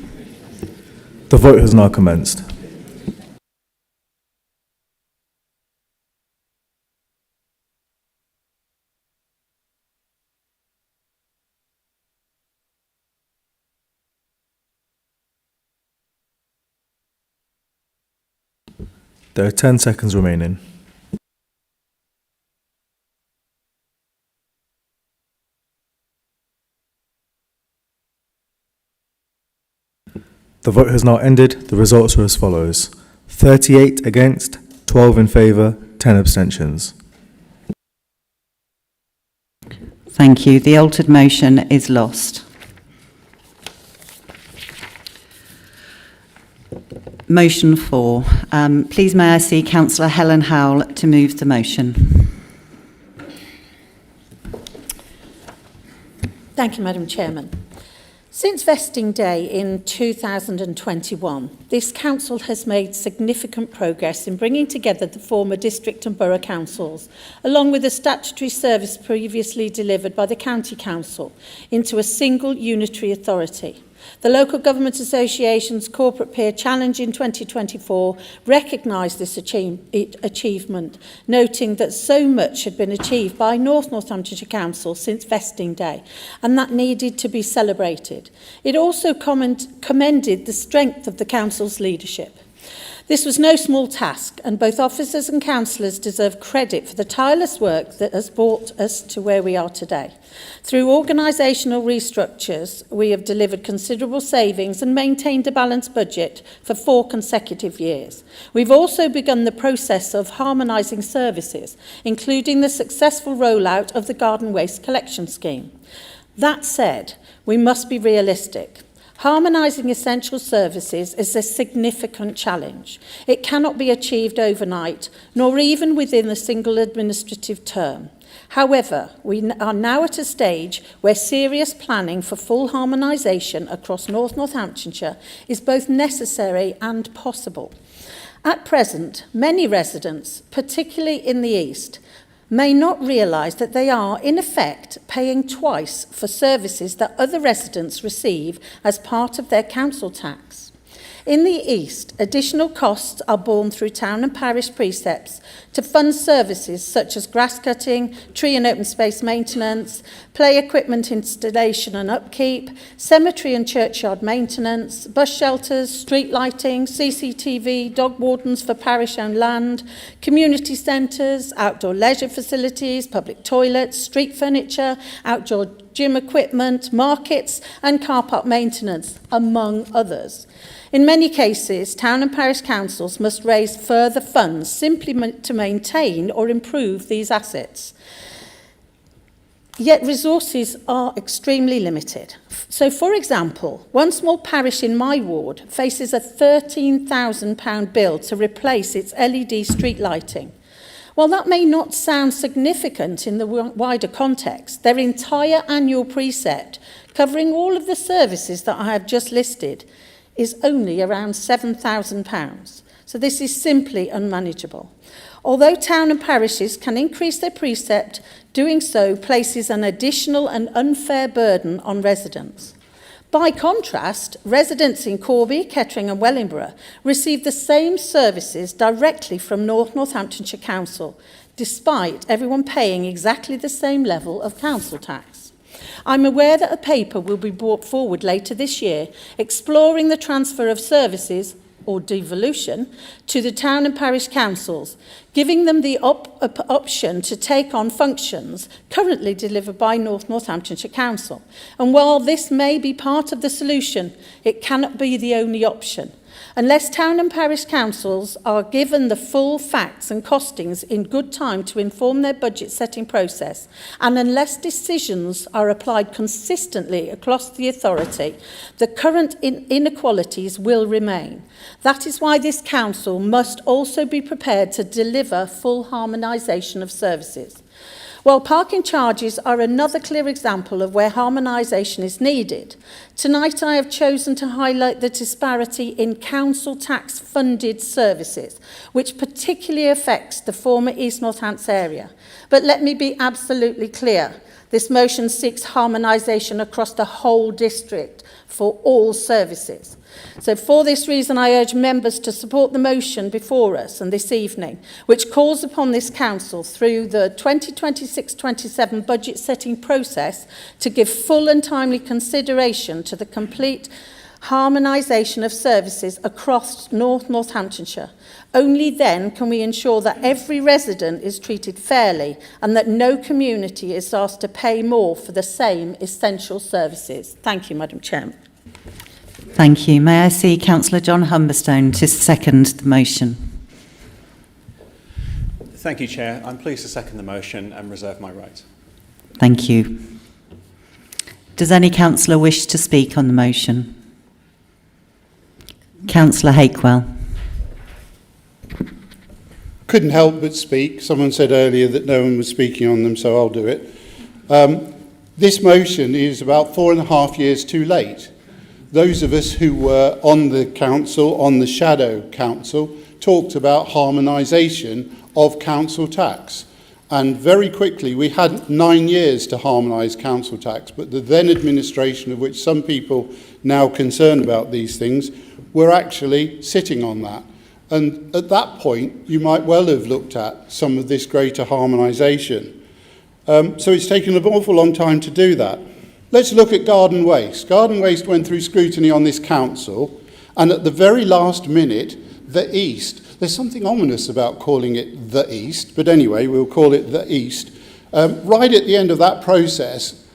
The vote has now commenced. There are 10 seconds remaining. The vote has now ended. The results are as follows: 38 against, 12 in favour, 10 abstentions. Thank you. The altered motion is lost. Motion 4. Please may I see Councillor Helen Howell to move the motion. Thank you, Madam Chairman. Since vesting day in 2021, this council has made significant progress in bringing together the former district and borough councils, along with the statutory service previously delivered by the county council, into a single unitary authority. The Local Government Association's Corporate Peer Challenge in 2024 recognised this achievement, noting that so much had been achieved by North Northamptonshire Council since vesting day, and that needed to be celebrated. It also commended the strength of the council's leadership. This was no small task, and both officers and councillors deserve credit for the tireless work that has brought us to where we are today. Through organisational restructures, we have delivered considerable savings and maintained a balanced budget for 4 consecutive years. We've also begun the process of harmonising services, including the successful rollout of the garden waste collection scheme. That said, we must be realistic. Harmonising essential services is a significant challenge. It cannot be achieved overnight, nor even within a single administrative term. However, we are now at a stage where serious planning for full harmonisation across North Northamptonshire is both necessary and possible. At present, many residents, particularly in the East, may not realise that they are, in effect, paying twice for services that other residents receive as part of their council tax. In the East, additional costs are borne through town and parish precepts to fund services such as grass cutting, tree and open space maintenance, play equipment installation and upkeep, cemetery and churchyard maintenance, bus shelters, street lighting, CCTV, dog wardens for parish-owned land, community centres, outdoor leisure facilities, public toilets, street furniture, outdoor gym equipment, markets and car park maintenance, among others. In many cases, town and parish councils must raise further funds simply to maintain or improve these assets. Yet resources are extremely limited. So, for example, one small parish in my ward faces a £13,000 bill to replace its LED street lighting. While that may not sound significant in the wider context, their entire annual precept, covering all of the services that I have just listed, is only around £7,000. So this is simply unmanageable. Although town and parishes can increase their precept, doing so places an additional and unfair burden on residents. By contrast, residents in Corby, Kettering and Wellingborough receive the same services directly from North Northamptonshire Council, despite everyone paying exactly the same level of council tax. I'm aware that a paper will be brought forward later this year exploring the transfer of services, or devolution, to the town and parish councils, giving them the option to take on functions currently delivered by North Northamptonshire Council. And while this may be part of the solution, it cannot be the only option. Unless town and parish councils are given the full facts and costings in good time to inform their budget setting process, and unless decisions are applied consistently across the authority, the current inequalities will remain. That is why this council must also be prepared to deliver full harmonisation of services. While parking charges are another clear example of where harmonisation is needed, tonight I have chosen to highlight the disparity in council tax funded services, which particularly affects the former East Northants area. But let me be absolutely clear. This motion seeks harmonisation across the whole district for all services. So for this reason, I urge members to support the motion before us and this evening, which calls upon this council through the 2026-27 budget setting process to give full and timely consideration to the complete harmonisation of services across North Northamptonshire. Only then can we ensure that every resident is treated fairly and that no community is asked to pay more for the same essential services. Thank you, Madam Chairman. Thank you. May I see Councillor John Humberstone to second the motion? Thank you, Chair. I'm pleased to second the motion and reserve my right. Thank you. Does any councillor wish to speak on the motion? Councillor Hakewell. Couldn't help but speak. Someone said earlier that no one was speaking on them, so I'll do it. This motion is about 4.5 years too late. Those of us who were on the council, on the shadow council, talked about harmonisation of council tax. And very quickly, we had 9 years to harmonise council tax, but the then administration, of which some people now concerned about these things, were actually sitting on that. And at that point, you might well have looked at some of this greater harmonisation. So it's taken an awful long time to do that. Let's look at garden waste. Garden waste went through scrutiny on this council, and at the very last minute, the East, there's something ominous about calling it the East, but anyway, we'll call it the East. Right at the end of that process,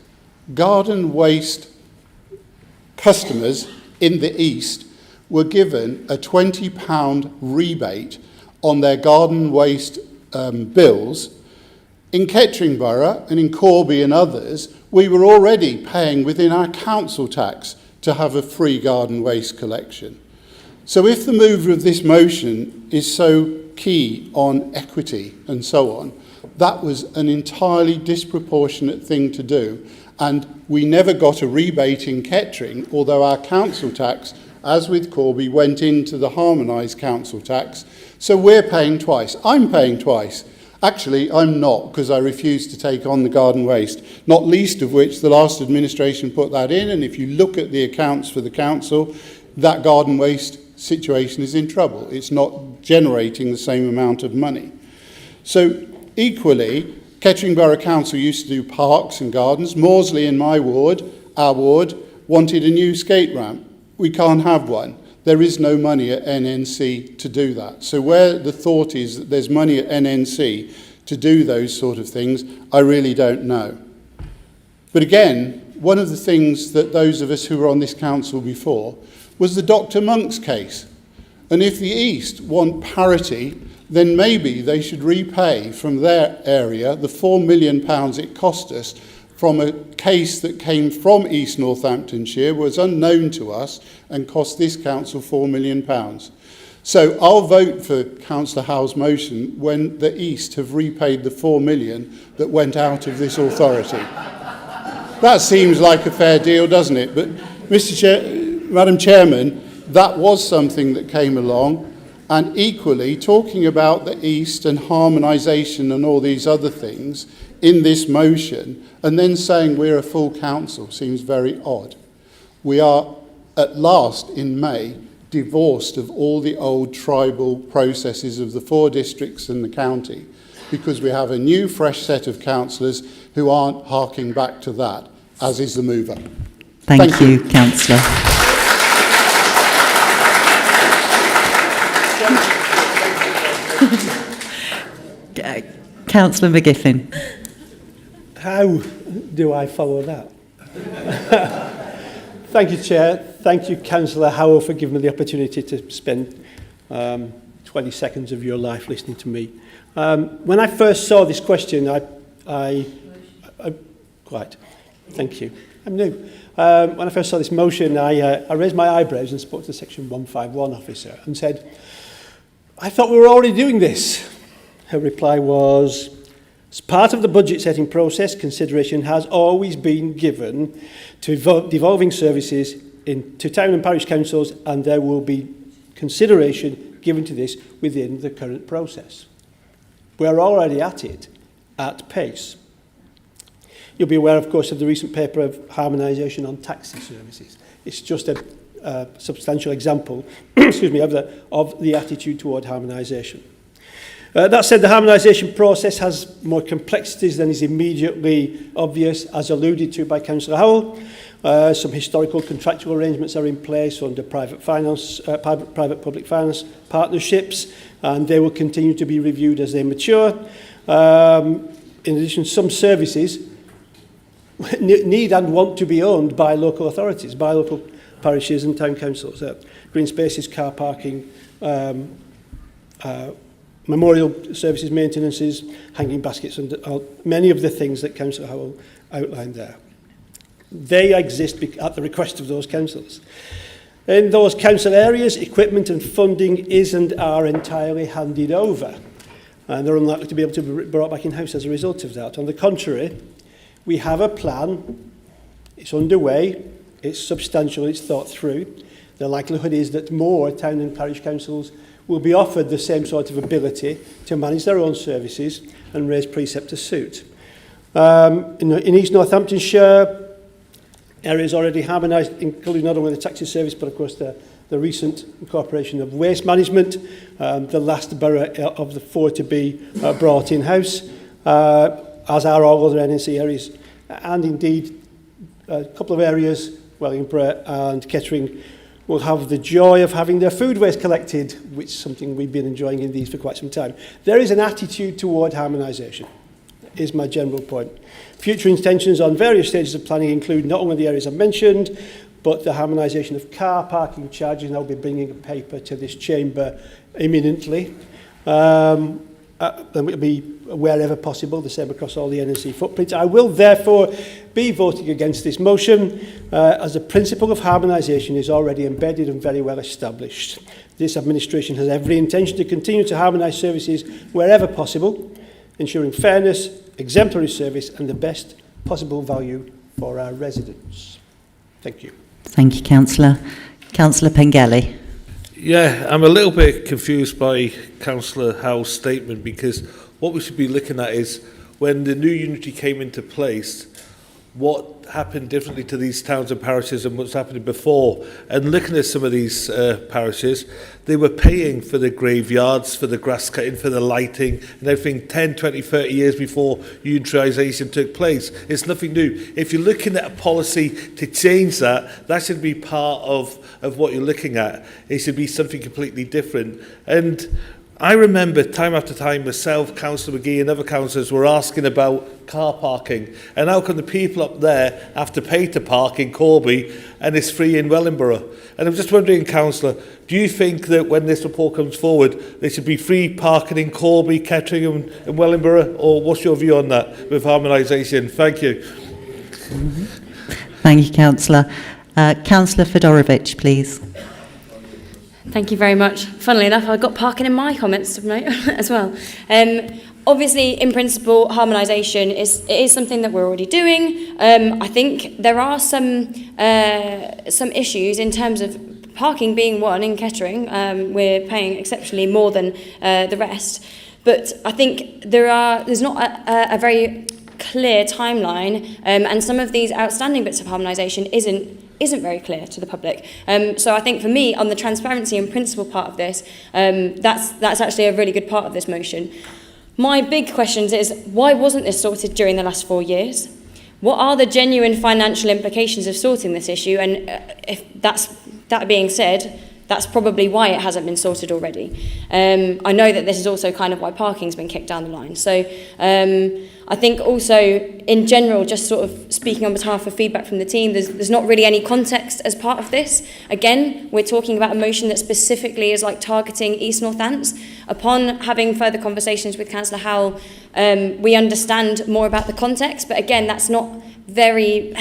garden waste customers in the East were given a £20 rebate on their garden waste bills. In Kettering Borough and in Corby and others, we were already paying within our council tax to have a free garden waste collection. So if the mover of this motion is so key on equity and so on, that was an entirely disproportionate thing to do. And we never got a rebate in Kettering, although our council tax, as with Corby, went into the harmonised council tax. So we're paying twice. I'm paying twice. Actually, I'm not, because I refuse to take on the garden waste, not least of which the last administration put that in, and if you look at the accounts for the council, that garden waste situation is in trouble. It's not generating the same amount of money. So equally, Kettering Borough Council used to do parks and gardens. Morsley in my ward, our ward, wanted a new skate ramp. We can't have one. There is no money at NNC to do that. So where the thought is that there's money at NNC to do those sort of things, I really don't know. But again, one of the things that those of us who were on this council before was the Dr. Monk's case. And if the East want parity, then maybe they should repay from their area the £4 million it cost us from a case that came from East Northamptonshire, was unknown to us, and cost this council £4 million. So I'll vote for Councillor Howe's motion when the East have repaid the £4 million that went out of this authority. That seems like a fair deal, doesn't it? But Madam Chairman, that was something that came along, and equally, talking about the East and harmonisation and all these other things in this motion, and then saying we're a full council seems very odd. We are, at last, in May, divorced of all the old tribal processes of the 4 districts and the county, because we have a new, fresh set of councillors who aren't harking back to that, as is the mover. Thank you, Councillor. Councillor McGiffin. How do I follow that? Thank you, Chair. Thank you, Councillor Howell, for giving me the opportunity to spend 20 seconds of your life listening to me. When I first saw this question, quite. Thank you. I'm new. When I first saw this motion, I raised my eyebrows and spoke to the Section 151 officer and said, I thought we were already doing this. Her reply was, as part of the budget setting process, consideration has always been given to devolving services to town and parish councils, and there will be consideration given to this within the current process. We're already at it, at pace. You'll be aware, of course, of the recent paper of harmonisation on taxi services. It's just a substantial example excuse me, of the attitude toward harmonisation. That said, the harmonisation process has more complexities than is immediately obvious, as alluded to by Councillor Howell. Some historical contractual arrangements are in place under private-public finance partnerships, and they will continue to be reviewed as they mature. In addition, some services need and want to be owned by local authorities, by local parishes and town councils. Green spaces, car parking, memorial services, maintenances, hanging baskets, and many of the things that Councillor Howell outlined there. They exist at the request of those councillors. In those council areas, equipment and funding is and are entirely handed over, and they're unlikely to be able to be brought back in-house as a result of that. On the contrary, we have a plan, it's underway, it's substantial, it's thought through. The likelihood is that more town and parish councils will be offered the same sort of ability to manage their own services and raise precept to suit. In East Northamptonshire, areas already harmonised, including not only the taxi service, but of course the recent incorporation of waste management, the last borough of the 4 to be brought in-house, as are all other NNC areas, and indeed a couple of areas, Wellingborough and Kettering, will have the joy of having their food waste collected, which is something we've been enjoying in these for quite some time. There is an attitude toward harmonisation, is my general point. Future intentions on various stages of planning include not only the areas I've mentioned, but the harmonisation of car parking charges, and I'll be bringing a paper to this chamber imminently. Then it'll be wherever possible, the same across all the NNC footprints. I will therefore be voting against this motion as the principle of harmonisation is already embedded and very well established. This administration has every intention to continue to harmonise services wherever possible, ensuring fairness, exemplary service and the best possible value for our residents. Thank you. Thank you, Councillor. Councillor Pengelly. Yeah, I'm a little bit confused by Councillor Howell's statement, because what we should be looking at is when the new unity came into place, what happened differently to these towns and parishes and what's happening before. And looking at some of these parishes, they were paying for the graveyards, for the grass cutting, for the lighting and everything 10, 20, 30 years before unionisation took place. It's nothing new. If you're looking at a policy to change that, that should be part of what you're looking at. It should be something completely different. And I remember time after time myself, Councillor McGee and other councillors were asking about car parking, and how come the people up there have to pay to park in Corby and it's free in Wellingborough? And I'm just wondering, Councillor, do you think that when this report comes forward there should be free parking in Corby, Kettering and Wellingborough, or what's your view on that with harmonisation? Thank you. Thank you, Councillor. Councillor Fedorovich, please. Thank you very much. Funnily enough, I got parking in my comments to note as well. Obviously, in principle, harmonisation is something that we're already doing. I think there are some issues in terms of parking being one in Kettering. We're paying exceptionally more than the rest. But I think there's not a very clear timeline, and some of these outstanding bits of harmonisation isn't very clear to the public. So I think for me, on the transparency and principle part of this, that's actually a really good part of this motion. My big question is, why wasn't this sorted during the last 4 years? What are the genuine financial implications of sorting this issue? And if that being said, that's probably why it hasn't been sorted already. I know that this is also kind of why parking's been kicked down the line. So I think also, in general, just sort of speaking on behalf of feedback from the team, there's not really any context as part of this. Again, we're talking about a motion that specifically is like targeting East Northants. Upon having further conversations with Councillor Howell, we understand more about the context, but again, that's not very...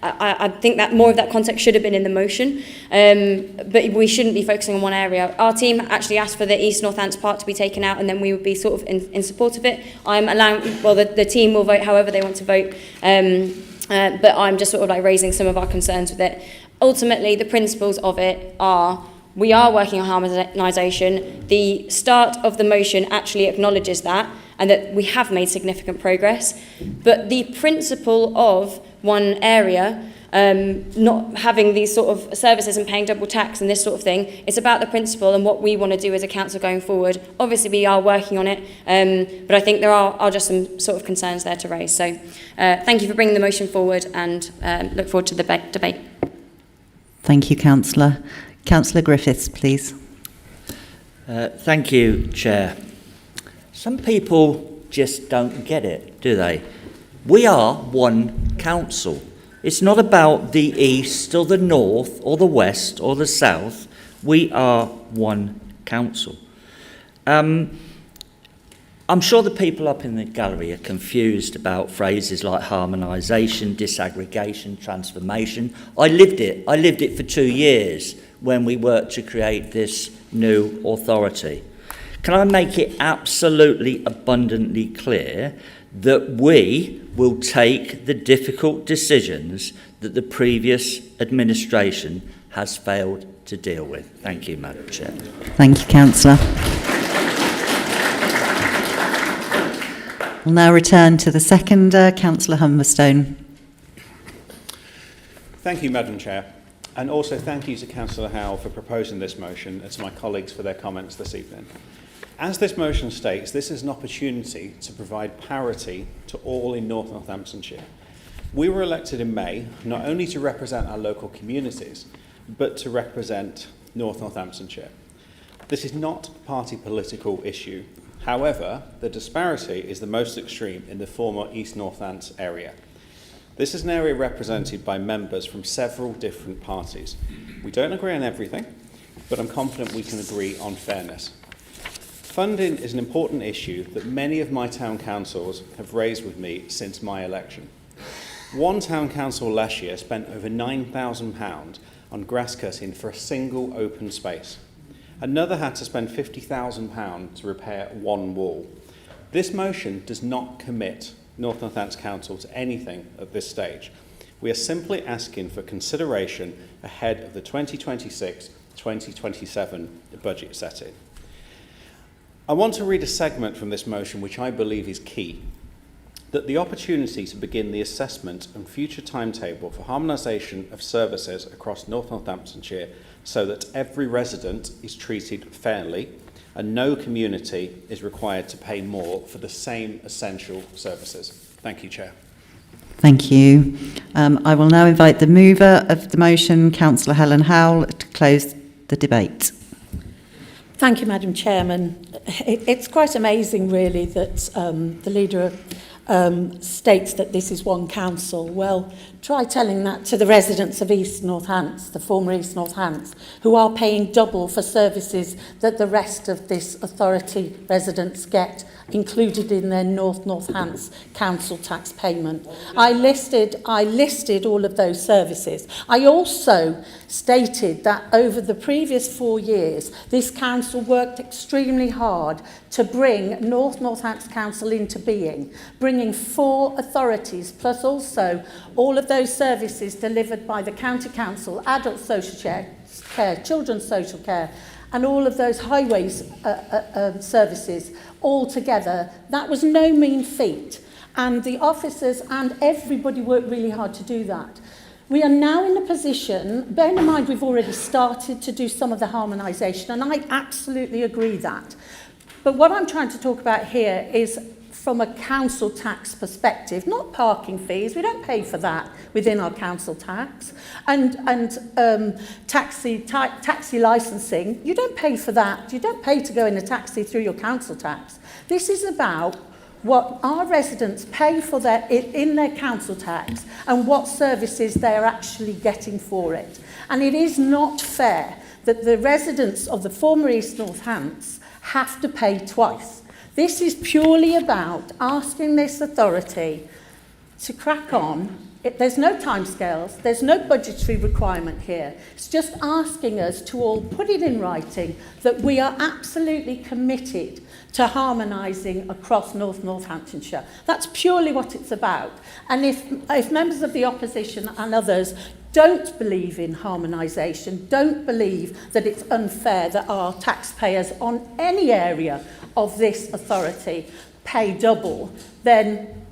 I think that more of that context should have been in the motion, but we shouldn't be focusing on one area. Our team actually asked for the East Northants part to be taken out, and then we would be sort of in support of it. I'm allowing, well, the team will vote however they want to vote, but I'm just sort of like raising some of our concerns with it. Ultimately, the principles of it are, we are working on harmonisation. The start of the motion actually acknowledges that, and that we have made significant progress, but the principle of one area not having these sort of services and paying double tax and this sort of thing, it's about the principle and what we want to do as a council going forward. Obviously we are working on it, but I think there are just some sort of concerns there to raise. So thank you for bringing the motion forward, and look forward to the debate. Thank you, Councillor. Councillor Griffiths, please. Thank you, Chair. Some people just don't get it, do they? We are one council. It's not about the east or the north or the west or the south. We are one council. I'm sure the people up in the gallery are confused about phrases like harmonisation, disaggregation, transformation. I lived it for 2 years when we worked to create this new authority. Can I make it absolutely abundantly clear that we will take the difficult decisions that the previous administration has failed to deal with? Thank you, Madam Chair. Thank you, Councillor. We'll now return to the seconder, Councillor Humberstone. Thank you, Madam Chair. And also thank you to Councillor Howell for proposing this motion and to my colleagues for their comments this evening. As this motion states, this is an opportunity to provide parity to all in North Northamptonshire. We were elected in May not only to represent our local communities, but to represent North Northamptonshire. This is not a party political issue. However, the disparity is the most extreme in the former East Northants area. This is an area represented by members from several different parties. We don't agree on everything, but I'm confident we can agree on fairness. Funding is an important issue that many of my town councils have raised with me since my election. One town council last year spent over £9,000 on grass cutting for a single open space. Another had to spend £50,000 to repair one wall. This motion does not commit North Northants Council to anything at this stage. We are simply asking for consideration ahead of the 2026-2027 budget setting. I want to read a segment from this motion which I believe is key. That the opportunity to begin the assessment and future timetable for harmonisation of services across North Northamptonshire so that every resident is treated fairly and no community is required to pay more for the same essential services. Thank you, Chair. Thank you. I will now invite the mover of the motion, Councillor Helen Howell, to close the debate. Thank you, Madam Chairman. It's quite amazing, really, that the leader states that this is one council. Well, try telling that to the residents of East Northants, the former East Northants, who are paying double for services that the rest of this authority residents get, included in their North Northants council tax payment. I listed all of those services. I also stated that over the previous 4 years, this council worked extremely hard to bring North Northants Council into being, bringing 4 authorities, plus also all of those services delivered by the County Council, adult social care, children's social care, and all of those highways services all together. That was no mean feat. And the officers and everybody worked really hard to do that. We are now in a position, bearing in mind we've already started to do some of the harmonisation, and I absolutely agree that. But what I'm trying to talk about here is from a council tax perspective, not parking fees. We don't pay for that within our council tax. And taxi licensing, you don't pay for that. You don't pay to go in a taxi through your council tax. This is about what our residents pay for in their council tax and what services they're actually getting for it. And it is not fair that the residents of the former East Northants have to pay twice. This is purely about asking this authority to crack on. There's no timescales, there's no budgetary requirement here. It's just asking us to all put it in writing that we are absolutely committed to harmonising across North Northamptonshire. That's purely what it's about. And if members of the opposition and others don't believe in harmonisation, don't believe that it's unfair that our taxpayers on any area of this authority pay double, then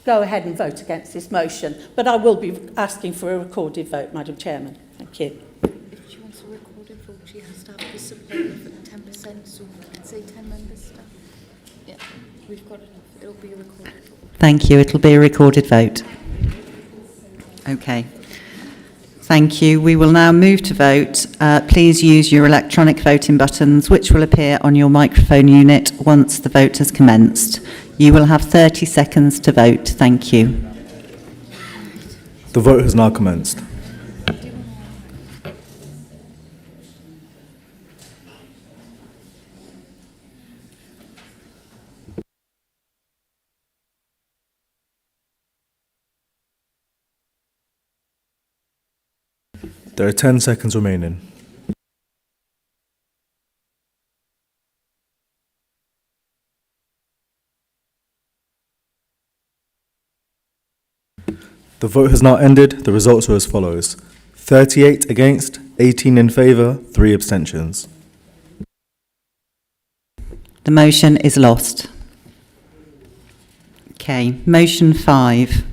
go ahead and vote against this motion. But I will be asking for a recorded vote, Madam Chairman. Thank you. If she wants a recorded vote, she has to have the support of 10%, so say 10 members. Yeah, we've got enough. It'll be a recorded vote. Thank you. It'll be a recorded vote. Okay. Thank you. We will now move to vote. Please use your electronic voting buttons, which will appear on your microphone unit once the vote has commenced. You will have 30 seconds to vote. Thank you. The vote has now commenced. There are 10 seconds remaining. The vote has now ended. The results are as follows. 38 against, 18 in favour, 3 abstentions. The motion is lost. Okay, motion 5.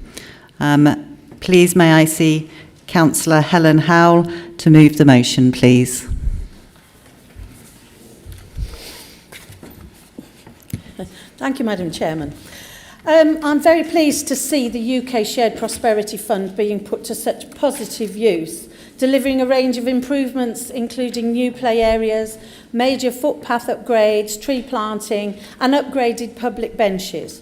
Please may I see Councillor Helen Howell to move the motion, please. Thank you, Madam Chairman. I'm very pleased to see the UK Shared Prosperity Fund being put to such positive use, delivering a range of improvements including new play areas, major footpath upgrades, tree planting and upgraded public benches.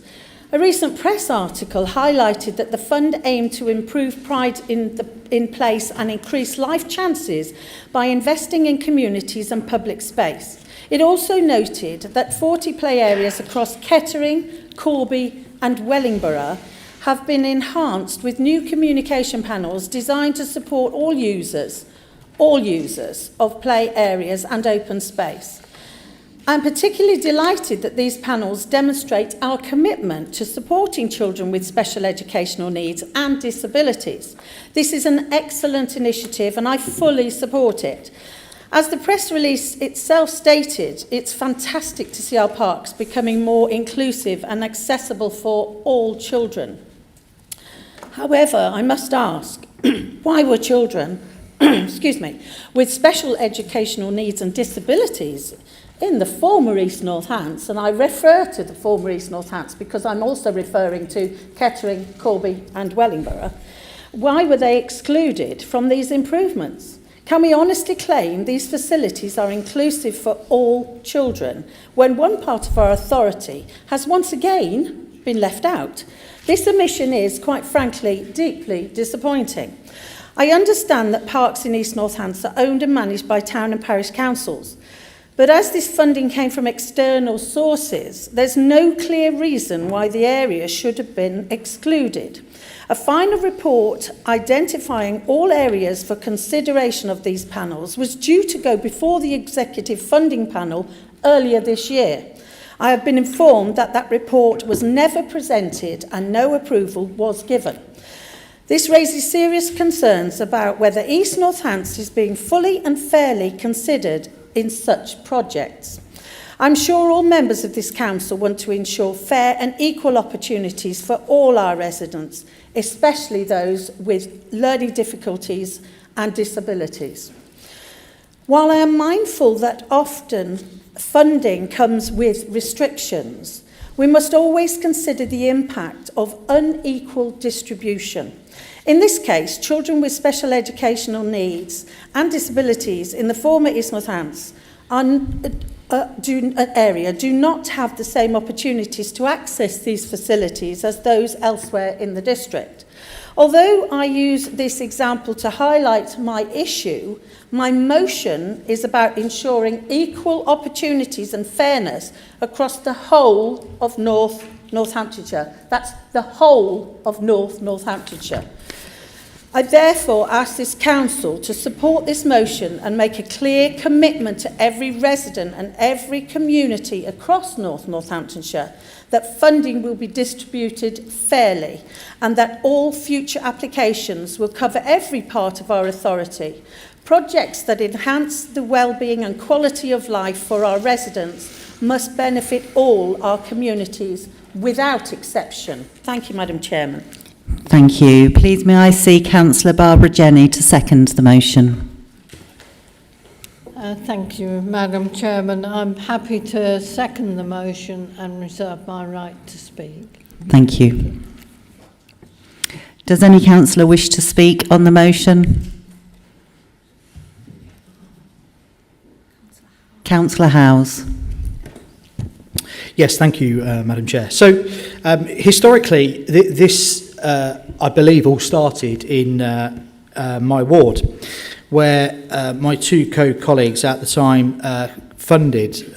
A recent press article highlighted that the fund aimed to improve pride in place and increase life chances by investing in communities and public space. It also noted that 40 play areas across Kettering, Corby and Wellingborough have been enhanced with new communication panels designed to support all users of play areas and open space. I'm particularly delighted that these panels demonstrate our commitment to supporting children with special educational needs and disabilities. This is an excellent initiative and I fully support it. As the press release itself stated, it's fantastic to see our parks becoming more inclusive and accessible for all children. However, I must ask, why were children with special educational needs and disabilities in the former East North Hants, and I refer to the former East North Hants because I'm also referring to Kettering, Corby and Wellingborough, why were they excluded from these improvements? Can we honestly claim these facilities are inclusive for all children when one part of our authority has once again been left out? This omission is, quite frankly, deeply disappointing. I understand that parks in East North Hants are owned and managed by town and parish councils, but as this funding came from external sources, there's no clear reason why the area should have been excluded. A final report identifying all areas for consideration of these panels was due to go before the Executive Funding Panel earlier this year. I have been informed that that report was never presented and no approval was given. This raises serious concerns about whether East North Hants is being fully and fairly considered in such projects. I'm sure all members of this council want to ensure fair and equal opportunities for all our residents, especially those with learning difficulties and disabilities. While I am mindful that often funding comes with restrictions, we must always consider the impact of unequal distribution. In this case, children with special educational needs and disabilities in the former East North Hants area do not have the same opportunities to access these facilities as those elsewhere in the district. Although I use this example to highlight my issue, my motion is about ensuring equal opportunities and fairness across the whole of Northamptonshire. That's the whole of Northamptonshire. I therefore ask this council to support this motion and make a clear commitment to every resident and every community across Northamptonshire that funding will be distributed fairly and that all future applications will cover every part of our authority. Projects that enhance the well-being and quality of life for our residents must benefit all our communities without exception. Thank you, Madam Chairman. Thank you. Please may I see Councillor Barbara Jenny to second the motion. Thank you, Madam Chairman. I'm happy to second the motion and reserve my right to speak. Thank you. Does any councillor wish to speak on the motion? Councillor Howes. Yes, thank you, Madam Chair. So, historically, this, I believe, all started in my ward, where my two co-colleagues at the time funded,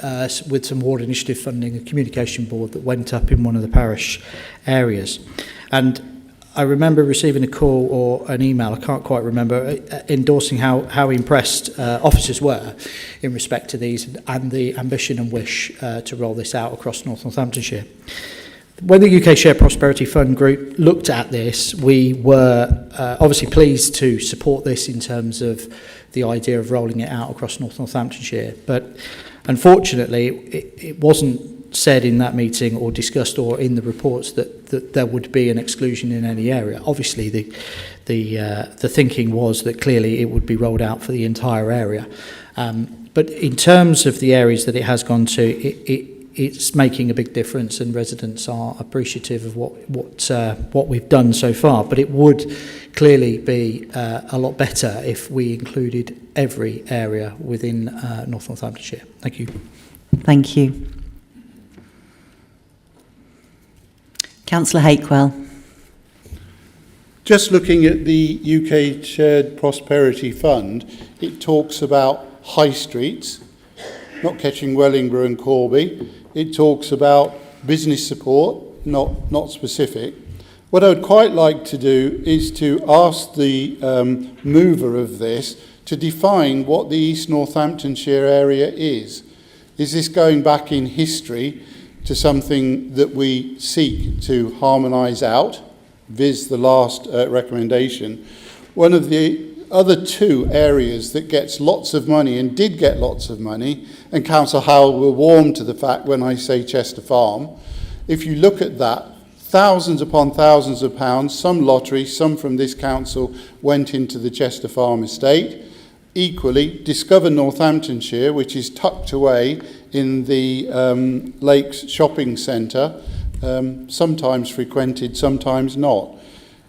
with some ward initiative funding, a communication board that went up in one of the parish areas. And I remember receiving a call or an email, I can't quite remember, endorsing how impressed officers were in respect to these and the ambition and wish to roll this out across North Northamptonshire. When the UK Share Prosperity Fund Group looked at this, we were obviously pleased to support this in terms of the idea of rolling it out across North Northamptonshire. But unfortunately, it wasn't said in that meeting or discussed or in the reports that there would be an exclusion in any area. Obviously, the thinking was that clearly it would be rolled out for the entire area. But in terms of the areas that it has gone to, it's making a big difference, and residents are appreciative of what we've done so far. But it would clearly be a lot better if we included every area within North Northamptonshire. Thank you. Thank you. Councillor Hakewell. Just looking at the UK Shared Prosperity Fund, it talks about high streets, not catching Wellingborough and Corby. It talks about business support, not specific. What I would quite like to do is to ask the mover of this to define what the East Northamptonshire area is. Is this going back in history to something that we seek to harmonise out, viz the last recommendation? One of the other two areas that gets lots of money and did get lots of money, and Councillor Howell will warm to the fact when I say Chester Farm, if you look at that, thousands upon thousands of pounds, some lottery, some from this council, went into the Chester Farm estate. Equally, Discover Northamptonshire, which is tucked away in the Lakes Shopping Centre, sometimes frequented, sometimes not.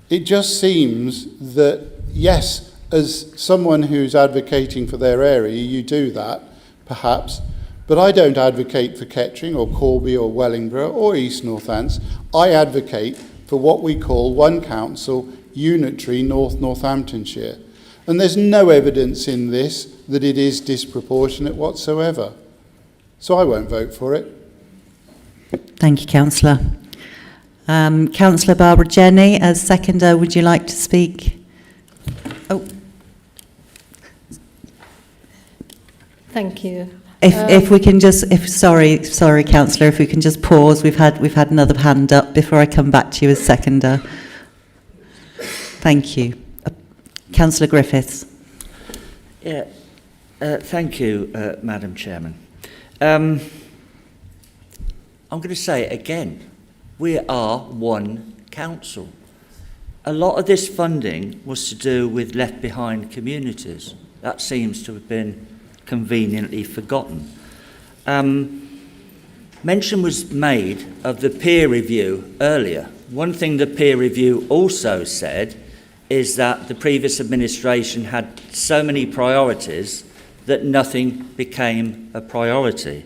It just seems that, yes, as someone who's advocating for their area, you do that, perhaps, but I don't advocate for Kettering or Corby or Wellingborough or East Northants. I advocate for what we call one council, unitary North Northamptonshire. And there's no evidence in this that it is disproportionate whatsoever. So I won't vote for it. Thank you, Councillor. Councillor Barbara Jenny, as seconder, would you like to speak? Oh. Thank you. If we can just, sorry, Councillor, if we can just pause. We've had another hand up before I come back to you as seconder. Thank you. Councillor Griffiths. Yeah, thank you, Madam Chairman. I'm going to say it again. We are one council. A lot of this funding was to do with left behind communities. That seems to have been conveniently forgotten. Mention was made of the peer review earlier. One thing the peer review also said is that the previous administration had so many priorities that nothing became a priority.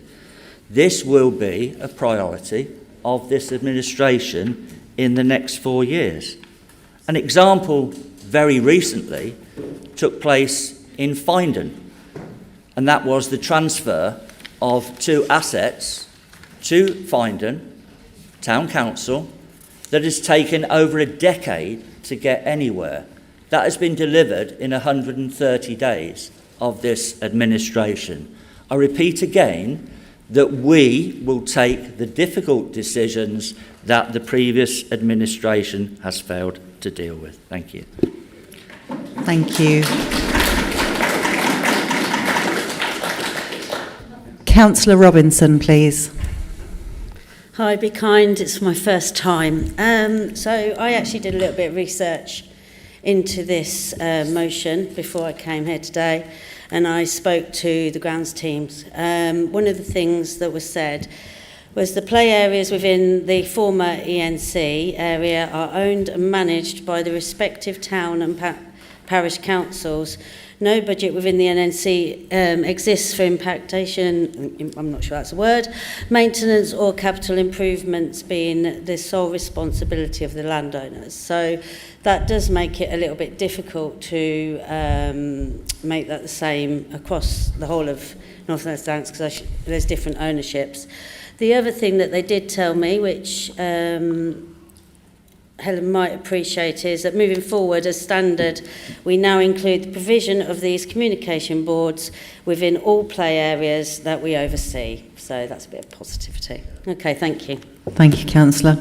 This will be a priority of this administration in the next 4 years. An example very recently took place in Findon, and that was the transfer of 2 assets to Findon Town Council that has taken over a decade to get anywhere. That has been delivered in 130 days of this administration. I repeat again that we will take the difficult decisions that the previous administration has failed to deal with. Thank you. Thank you. Councillor Robinson, please. Hi, be kind, it's my first time. So I actually did a little bit of research into this motion before I came here today, and I spoke to the grounds teams. One of the things that was said was the play areas within the former ENC area are owned and managed by the respective town and parish councils. No budget within the NNC exists for impactation, I'm not sure that's a word, maintenance or capital improvements being the sole responsibility of the landowners. So that does make it a little bit difficult to make that the same across the whole of North Northampton because there's different ownerships. The other thing that they did tell me, which Helen might appreciate is that moving forward as standard, we now include the provision of these communication boards within all play areas that we oversee. So that's a bit of positivity. Okay, thank you. Thank you, Councillor.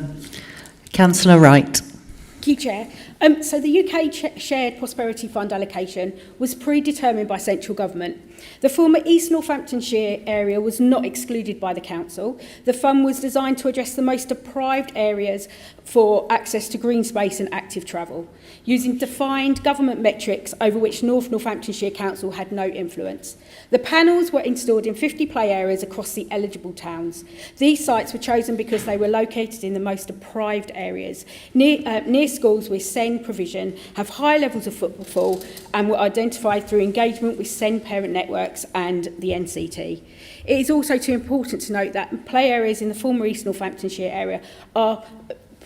Councillor Wright. Thank you, Chair. So the UK Shared Prosperity Fund allocation was predetermined by central government. The former East Northamptonshire area was not excluded by the council. The fund was designed to address the most deprived areas for access to green space and active travel, using defined government metrics over which North Northamptonshire Council had no influence. The panels were installed in 50 play areas across the eligible towns. These sites were chosen because they were located in the most deprived areas, near schools with SEND provision, have high levels of footfall, and were identified through engagement with SEND parent networks and the NCT. It is also too important to note that play areas in the former East Northamptonshire area are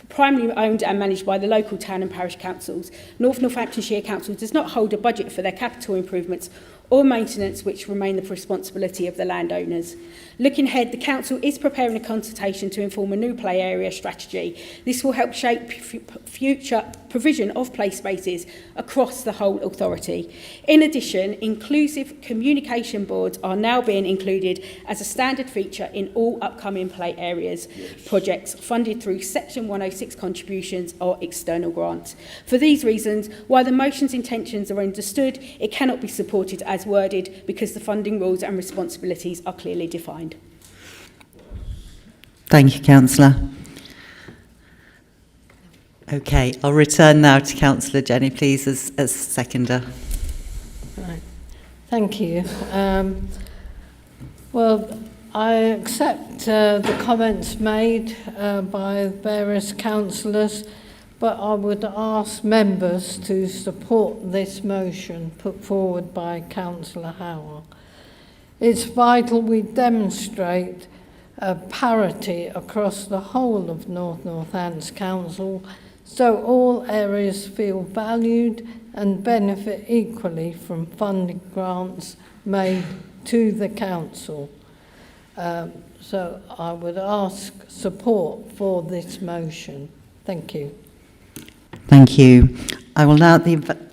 primarily owned and managed by the local town and parish councils. North Northamptonshire Council does not hold a budget for their capital improvements or maintenance, which remain the responsibility of the landowners. Looking ahead, the Council is preparing a consultation to inform a new play area strategy. This will help shape future provision of play spaces across the whole authority. In addition, inclusive communication boards are now being included as a standard feature in all upcoming play areas projects funded through Section 106 contributions or external grants. For these reasons, while the motion's intentions are understood, it cannot be supported as worded because the funding rules and responsibilities are clearly defined. Thank you, Councillor. Okay, I'll return now to Councillor Jenny, please, as seconder. Right. Thank you. Well, I accept the comments made by various councillors, but I would ask members to support this motion put forward by Councillor Howell. It's vital we demonstrate parity across the whole of North Northants Council so all areas feel valued and benefit equally from funding grants made to the council. So I would ask support for this motion. Thank you. Thank you. I will now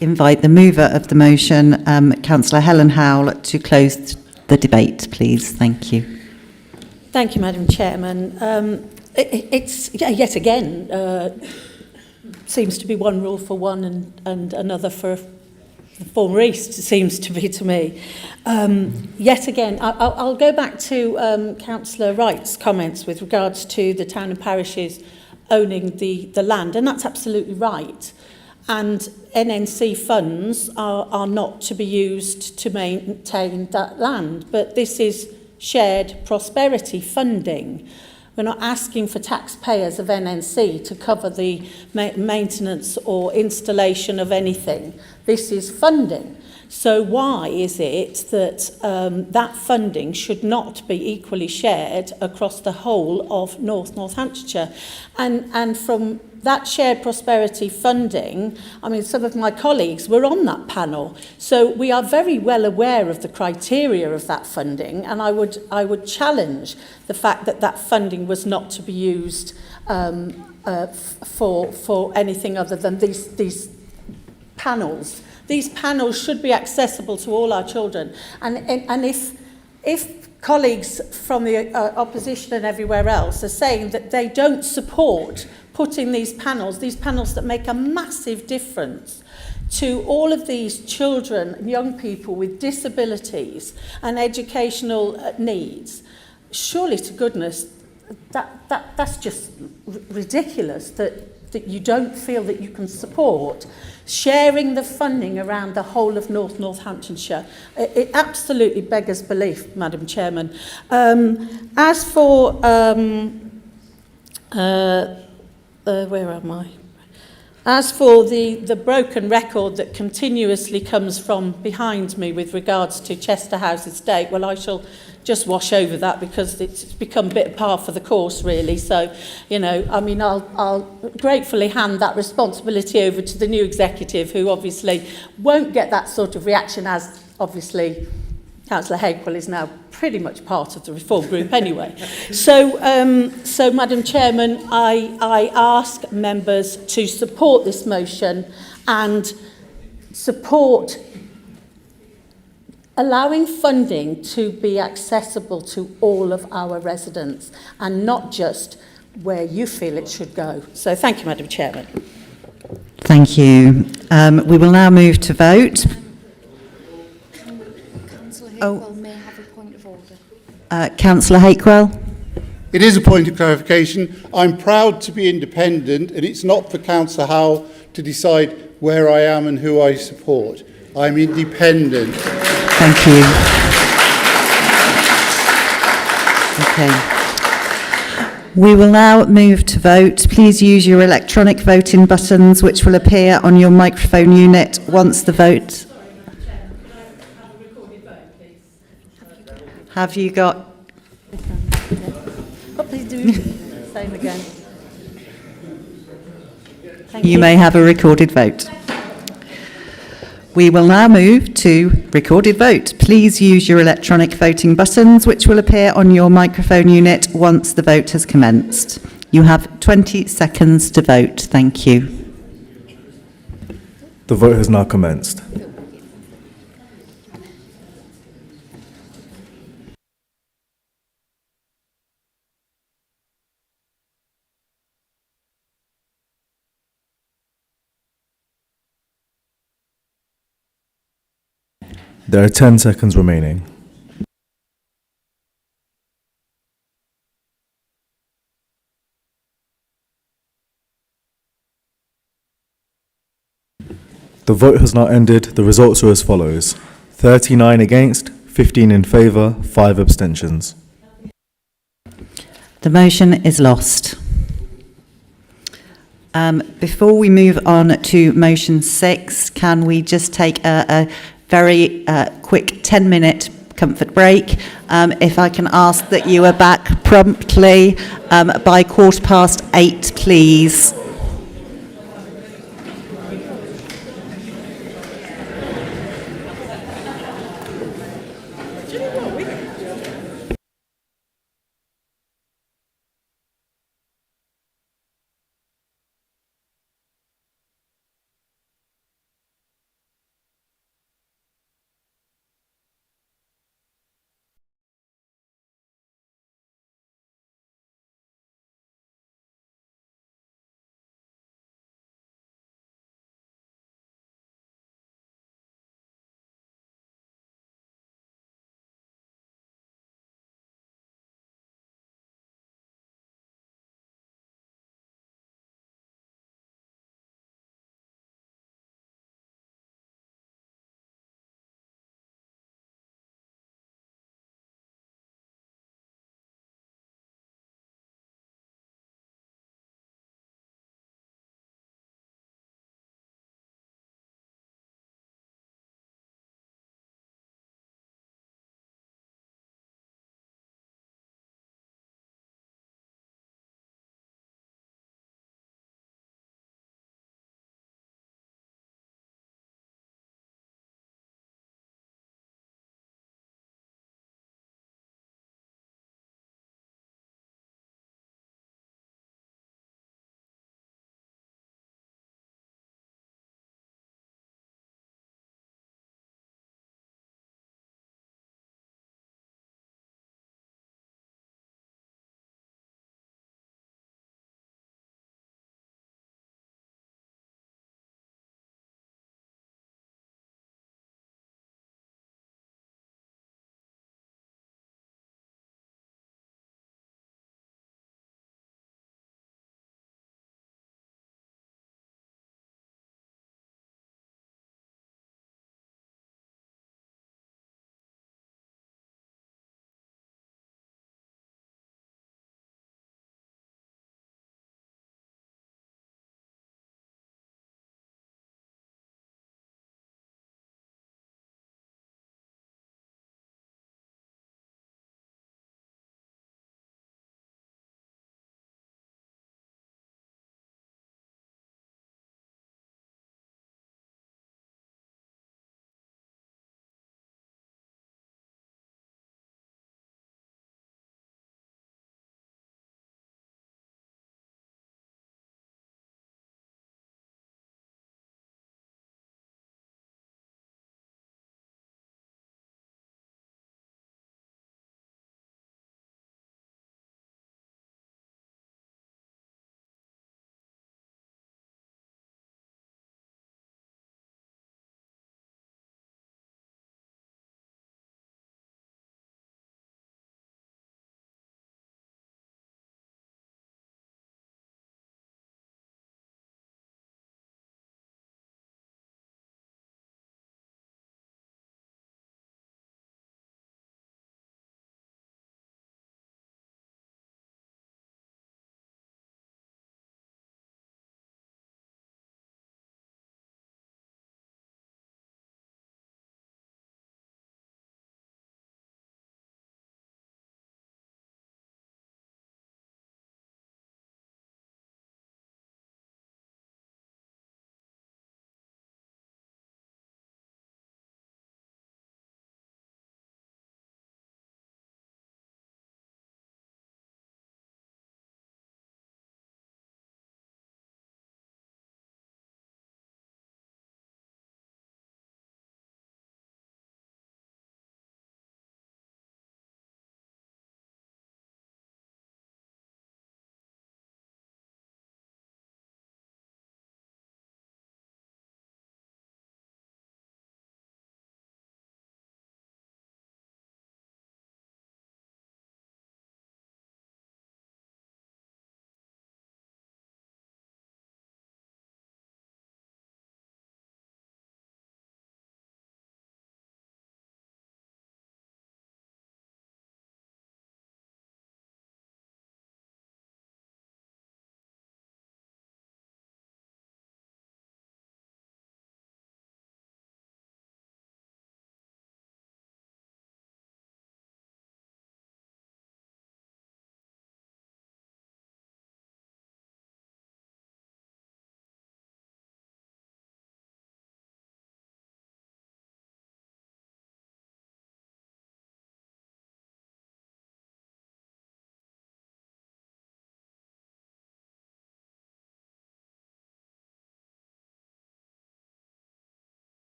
invite the mover of the motion, Councillor Helen Howell, to close the debate, please. Thank you. Thank you, Madam Chairman. It's yet again seems to be one rule for one and another for the former East, seems to be to me. Yet again, I'll go back to Councillor Wright's comments with regards to the town and parishes owning the land, and that's absolutely right. And NNC funds are not to be used to maintain that land, but this is shared prosperity funding. We're not asking for taxpayers of NNC to cover the maintenance or installation of anything. This is funding. So why is it that that funding should not be equally shared across the whole of North Northamptonshire? And from that shared prosperity funding, I mean, some of my colleagues were on that panel, so we are very well aware of the criteria of that funding, and I would challenge the fact that that funding was not to be used for anything other than these panels. These panels should be accessible to all our children, and if colleagues from the opposition and everywhere else are saying that they don't support putting these panels that make a massive difference to all of these children and young people with disabilities and educational needs, surely to goodness, that's just ridiculous that you don't feel that you can support sharing the funding around the whole of North Northamptonshire. It absolutely beggars belief, Madam Chairman. As for where am I? As for the broken record that continuously comes from behind me with regards to Chester House Estate, well, I shall just wash over that because it's become a bit par for the course, really. So, you know, I mean, I'll gratefully hand that responsibility over to the new executive, who obviously won't get that sort of reaction as, obviously, Councillor Hagewell is now pretty much part of the Reform Group anyway. So, Madam Chairman, I ask members to support this motion and support allowing funding to be accessible to all of our residents and not just where you feel it should go. So thank you, Madam Chairman. Thank you. We will now move to vote. Councillor may have a point of order. Councillor Hakewell. It is a point of clarification. I'm proud to be independent, and it's not for Councillor Howell to decide where I am and who I support. I'm independent. Thank you. Okay. We will now move to vote. Please use your electronic voting buttons, which will appear on your microphone unit once the vote. Have you got? Oh, please do same again. You may have a recorded vote. We will now move to recorded vote. Please use your electronic voting buttons, which will appear on your microphone unit once the vote has commenced. You have 20 seconds to vote. Thank you. The vote has now commenced. There are 10 seconds remaining. The vote has now ended. The results are as follows: 39 against, 15 in favour, 5 abstentions. The motion is lost. Before we move on to motion 6, can we just take a very quick 10-minute comfort break? If I can ask that you are back promptly by 8:15, please.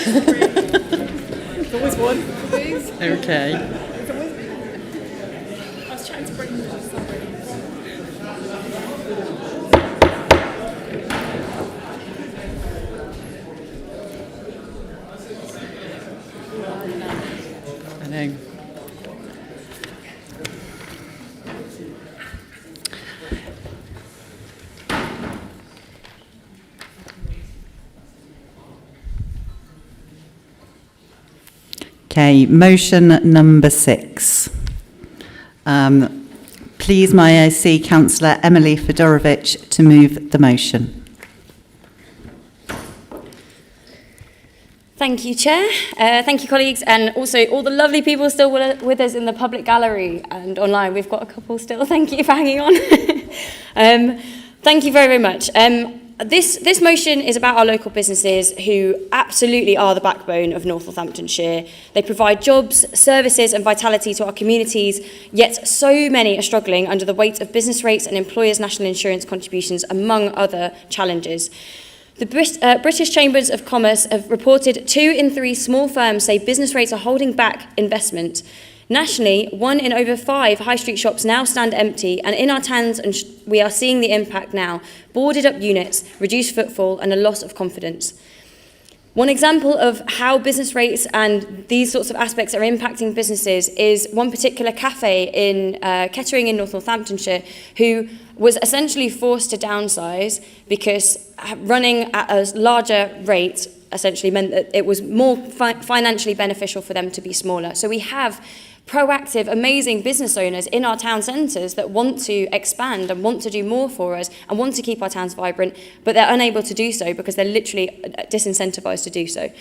There's always one. Okay. I was trying to bring them to somebody. I know. Okay, motion number 6. Please may I see Councillor Emily Fedorovich to move the motion. Thank you, Chair. Thank you, colleagues, and also all the lovely people still with us in the public gallery and online. We've got a couple still. Thank you for hanging on. Thank you very, very much. This motion is about our local businesses who absolutely are the backbone of North Northamptonshire. They provide jobs, services and vitality to our communities, yet so many are struggling under the weight of business rates and employers' national insurance contributions, among other challenges. The British Chambers of Commerce have reported 2 in 3 small firms say business rates are holding back investment. Nationally, 1 in over 5 high street shops now stand empty, and in our towns we are seeing the impact now: boarded up units, reduced footfall and a loss of confidence. One example of how business rates and these sorts of aspects are impacting businesses is one particular cafe in Kettering in North Northamptonshire, who was essentially forced to downsize because running at a larger rate essentially meant that it was more financially beneficial for them to be smaller. So we have proactive, amazing business owners in our town centres that want to expand and want to do more for us and want to keep our towns vibrant, but they're unable to do so because they're literally disincentivised to do so.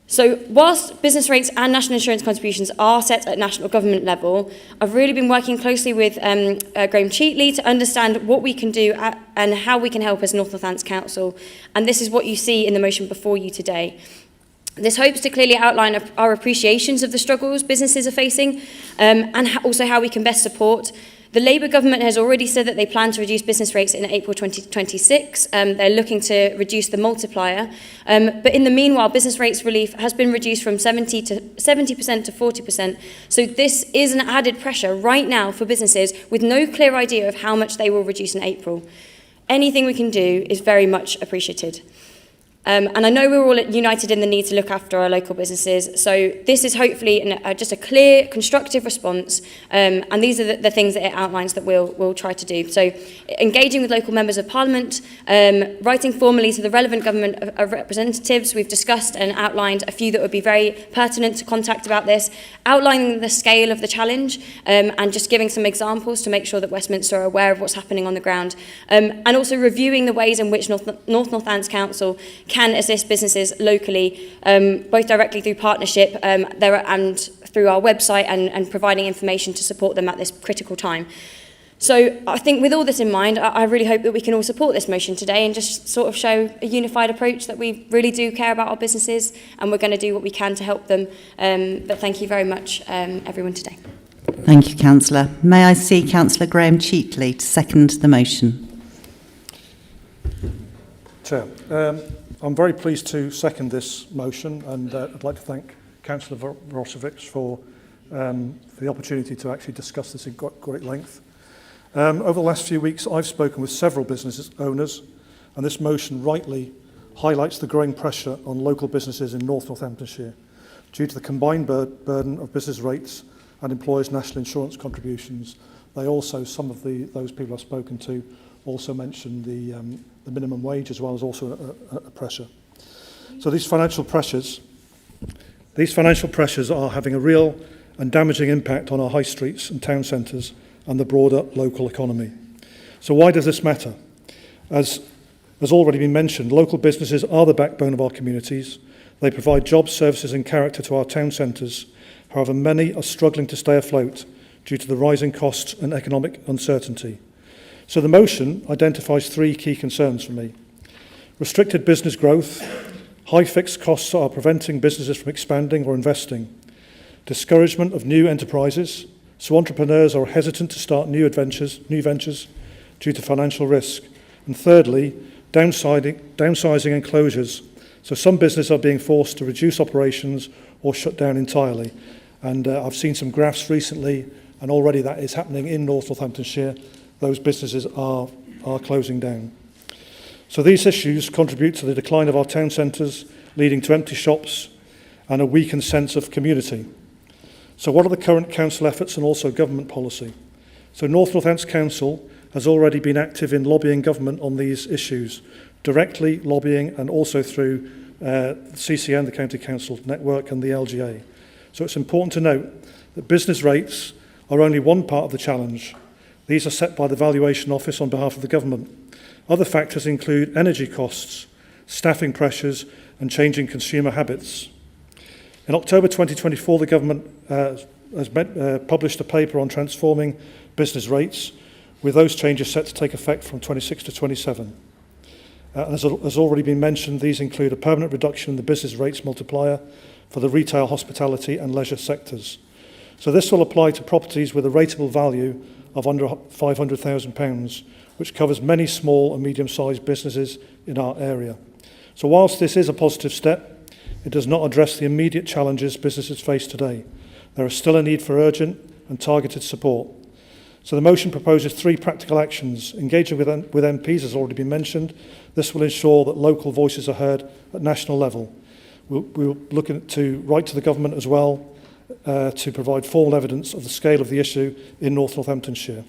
So whilst business rates and national insurance contributions are set at national government level, I've really been working closely with Graham Cheatley to understand what we can do and how we can help as North Northants Council. And this is what you see in the motion before you today. This hopes to clearly outline our appreciations of the struggles businesses are facing and also how we can best support. The Labour government has already said that they plan to reduce business rates in April 2026. They're looking to reduce the multiplier. But in the meanwhile, business rates relief has been reduced from 70% to 40%. So this is an added pressure right now for businesses with no clear idea of how much they will reduce in April. Anything we can do is very much appreciated. And I know we're all united in the need to look after our local businesses, so this is hopefully just a clear, constructive response, and these are the things that it outlines that we'll try to do. So engaging with local members of Parliament, writing formally to the relevant government representatives. We've discussed and outlined a few that would be very pertinent to contact about this, outlining the scale of the challenge, and just giving some examples to make sure that Westminster are aware of what's happening on the ground, and also reviewing the ways in which North Northants Council can assist businesses locally, both directly through partnership and through our website and providing information to support them at this critical time. So I think with all this in mind, I really hope that we can all support this motion today and just sort of show a unified approach that we really do care about our businesses and we're going to do what we can to help them. But thank you very much, everyone, today. Thank you, Councillor. May I see Councillor Graham Cheatley to second the motion? Chair, I'm very pleased to second this motion, and I'd like to thank Councillor Vorosevich for the opportunity to actually discuss this in great length. Over the last few weeks, I've spoken with several business owners, and this motion rightly highlights the growing pressure on local businesses in North Northamptonshire due to the combined burden of business rates and employers' national insurance contributions. They also, some of those people I've spoken to, also mentioned the minimum wage as well as also a pressure. So these financial pressures are having a real and damaging impact on our high streets and town centres and the broader local economy. So why does this matter? As has already been mentioned, local businesses are the backbone of our communities. They provide jobs, services and character to our town centres. However, many are struggling to stay afloat due to the rising costs and economic uncertainty. So the motion identifies 3 key concerns for me. Restricted business growth, high fixed costs are preventing businesses from expanding or investing, discouragement of new enterprises, so entrepreneurs are hesitant to start new ventures due to financial risk, and thirdly, downsizing and closures So some businesses are being forced to reduce operations or shut down entirely. And I've seen some graphs recently, and already that is happening in North Northamptonshire. Those businesses are closing down. So these issues contribute to the decline of our town centres, leading to empty shops and a weakened sense of community. So what are the current council efforts and also government policy? So North Northants Council has already been active in lobbying government on these issues, directly lobbying and also through CCN, the County Council Network, and the LGA. So it's important to note that business rates are only one part of the challenge. These are set by the Valuation Office on behalf of the government. Other factors include energy costs, staffing pressures, and changing consumer habits. In October 2024, the government has published a paper on transforming business rates, with those changes set to take effect from 26 to 27. As has already been mentioned, these include a permanent reduction in the business rates multiplier for the retail, hospitality and leisure sectors. So this will apply to properties with a rateable value of under £500,000, which covers many small and medium-sized businesses in our area. So whilst this is a positive step, it does not address the immediate challenges businesses face today. There is still a need for urgent and targeted support. So the motion proposes 3 practical actions. Engaging with MPs has already been mentioned. This will ensure that local voices are heard at national level. We'll look to write to the government as well to provide formal evidence of the scale of the issue in North Northamptonshire.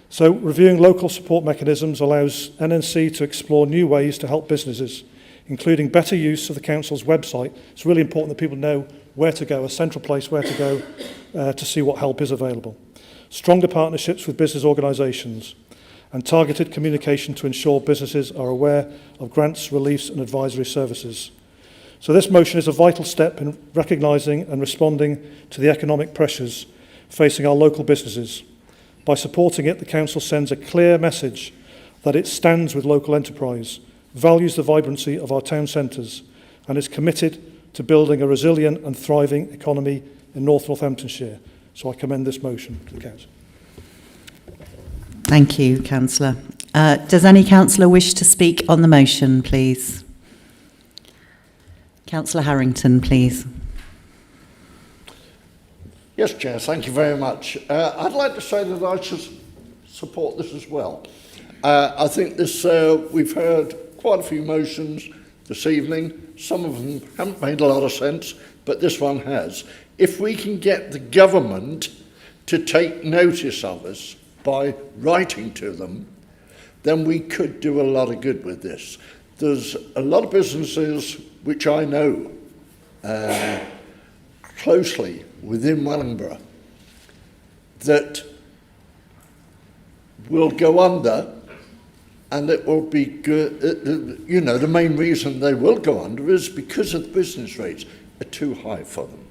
So reviewing local support mechanisms allows NNC to explore new ways to help businesses, including better use of the council's website. It's really important that people know where to go, a central place where to go to see what help is available. Stronger partnerships with business organisations and targeted communication to ensure businesses are aware of grants, reliefs and advisory services. So this motion is a vital step in recognising and responding to the economic pressures facing our local businesses. By supporting it, the Council sends a clear message that it stands with local enterprise, values the vibrancy of our town centres and is committed to building a resilient and thriving economy in North Northamptonshire. So I commend this motion to the Council. Thank you, Councillor. Does any councillor wish to speak on the motion, please? Councillor Harrington, please. Yes, Chair, thank you very much. I'd like to say that I should support this as well. I think this, we've heard quite a few motions this evening. Some of them haven't made a lot of sense, but this one has. If we can get the government to take notice of us by writing to them, then we could do a lot of good with this. There's a lot of businesses which I know closely within Wellingborough that will go under, and it will be good. You know, the main reason they will go under is because of the business rates are too high for them.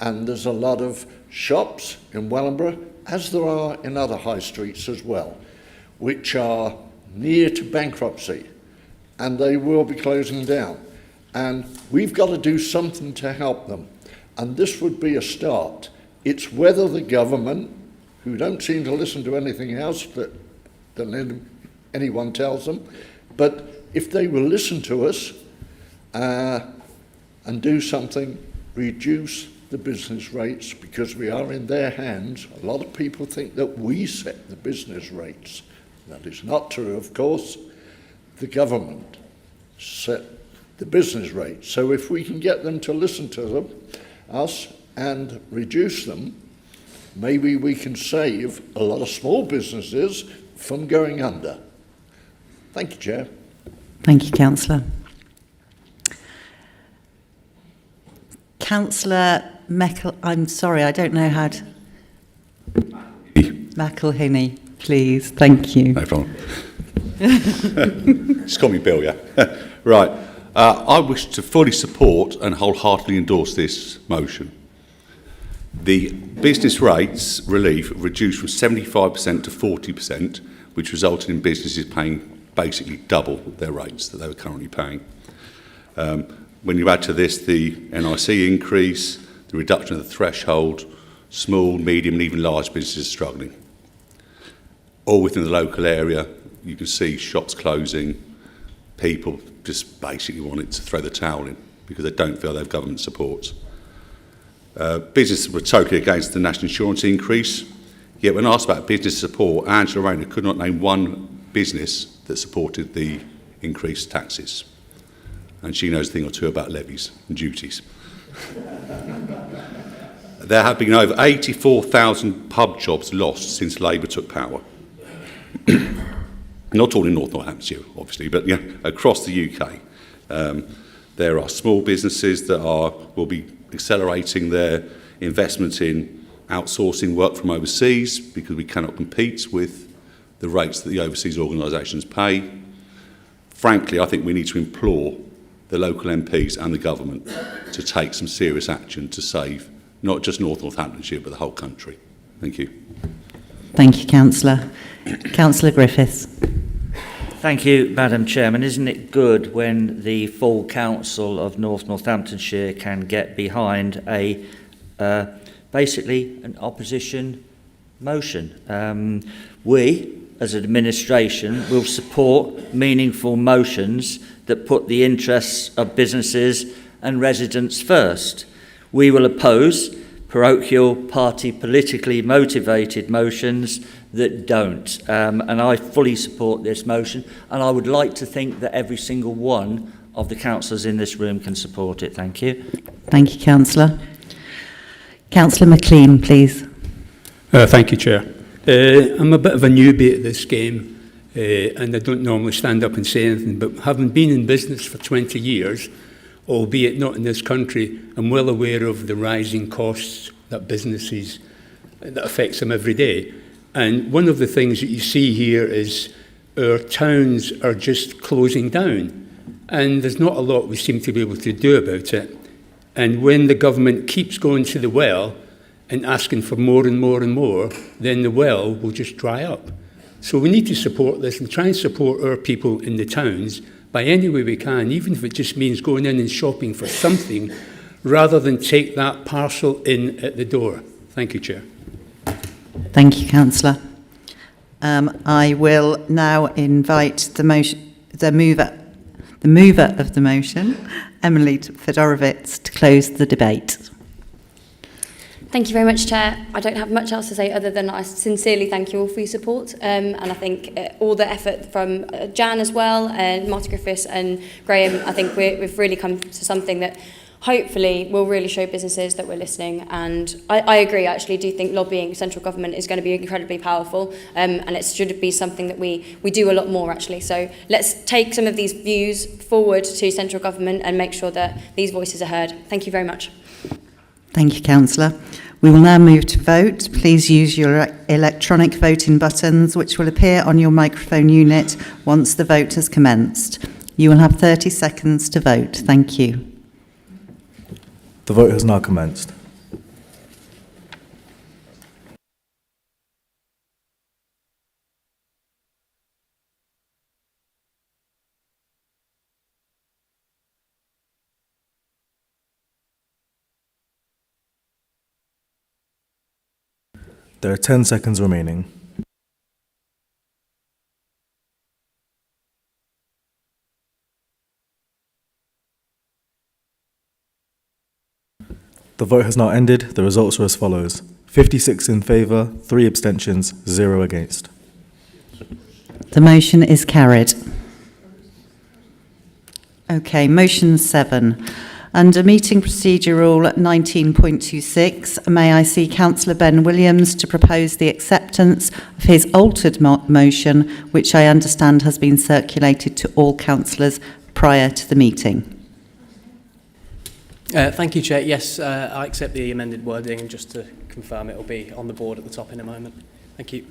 And there's a lot of shops in Wellingborough, as there are in other high streets as well, which are near to bankruptcy, and they will be closing down. And we've got to do something to help them. And this would be a start. It's whether the government, who don't seem to listen to anything else than anyone tells them, but if they will listen to us and do something, reduce the business rates, because we are in their hands. A lot of people think that we set the business rates. That is not true, of course. The government set the business rates. So if we can get them to listen to us and reduce them, maybe we can save a lot of small businesses from going under. Thank you, Chair. Thank you, Councillor. Councillor I'm sorry, I don't know how to... McElhinney, please. Thank you. No problem. Just call me Bill, yeah? Right. I wish to fully support and wholeheartedly endorse this motion. The business rates relief reduced from 75% to 40%, which resulted in businesses paying basically double their rates that they were currently paying. When you add to this the NIC increase, the reduction of the threshold, small, medium and even large businesses are struggling. All within the local area, you can see shops closing, people just basically wanted to throw the towel in because they don't feel they have government support. Businesses were totally against the national insurance increase, yet when asked about business support, Angela Rayner could not name one business that supported the increased taxes. And she knows a thing or two about levies and duties. There have been over 84,000 pub jobs lost since Labour took power. Not all in North Northamptonshire, obviously, but across the UK. There are small businesses that will be accelerating their investment in outsourcing work from overseas because we cannot compete with the rates that the overseas organisations pay. Frankly, I think we need to implore the local MPs and the government to take some serious action to save not just North Northamptonshire but the whole country. Thank you. Thank you, Councillor. Councillor Griffiths. Thank you, Madam Chairman. Isn't it good when the full council of North Northamptonshire can get behind a basically an opposition motion? We, as an administration, will support meaningful motions that put the interests of businesses and residents first. We will oppose parochial, party politically motivated motions that don't. And I fully support this motion, and I would like to think that every single one of the councillors in this room can support it. Thank you. Thank you, Councillor. Councillor McLean, please. Thank you, Chair. I'm a bit of a newbie at this game, and I don't normally stand up and say anything, but having been in business for 20 years, albeit not in this country, I'm well aware of the rising costs that businesses, that affects them every day. And one of the things that you see here is our towns are just closing down, and there's not a lot we seem to be able to do about it. And when the government keeps going to the well and asking for more and more and more, then the well will just dry up. So we need to support this and try and support our people in the towns by any way we can, even if it just means going in and shopping for something, rather than take that parcel in at the door. Thank you, Chair. Thank you, Councillor. I will now invite the mover of the motion, Emily Fedorovitz, to close the debate. Thank you very much, Chair. I don't have much else to say other than I sincerely thank you all for your support, and I think all the effort from Jan as well, and Martin Griffiths and Graham, I think we've really come to something that hopefully will really show businesses that we're listening. And I agree, I actually do think lobbying central government is going to be incredibly powerful, and it should be something that we do a lot more, actually. So let's take some of these views forward to central government and make sure that these voices are heard. Thank you very much. Thank you, Councillor. We will now move to vote. Please use your electronic voting buttons, which will appear on your microphone unit once the vote has commenced. You will have 30 seconds to vote. Thank you. The vote has now commenced. There are 10 seconds remaining. The vote has now ended. The results are as follows. 56 in favour, 3 abstentions, 0 against. The motion is carried. Okay, motion 7. Under Meeting Procedure Rule 19.26, may I see Councillor Ben Williams to propose the acceptance of his altered motion, which I understand has been circulated to all councillors prior to the meeting. Thank you, Chair. Yes, I accept the amended wording, and just to confirm it will be on the board at the top in a moment. Thank you.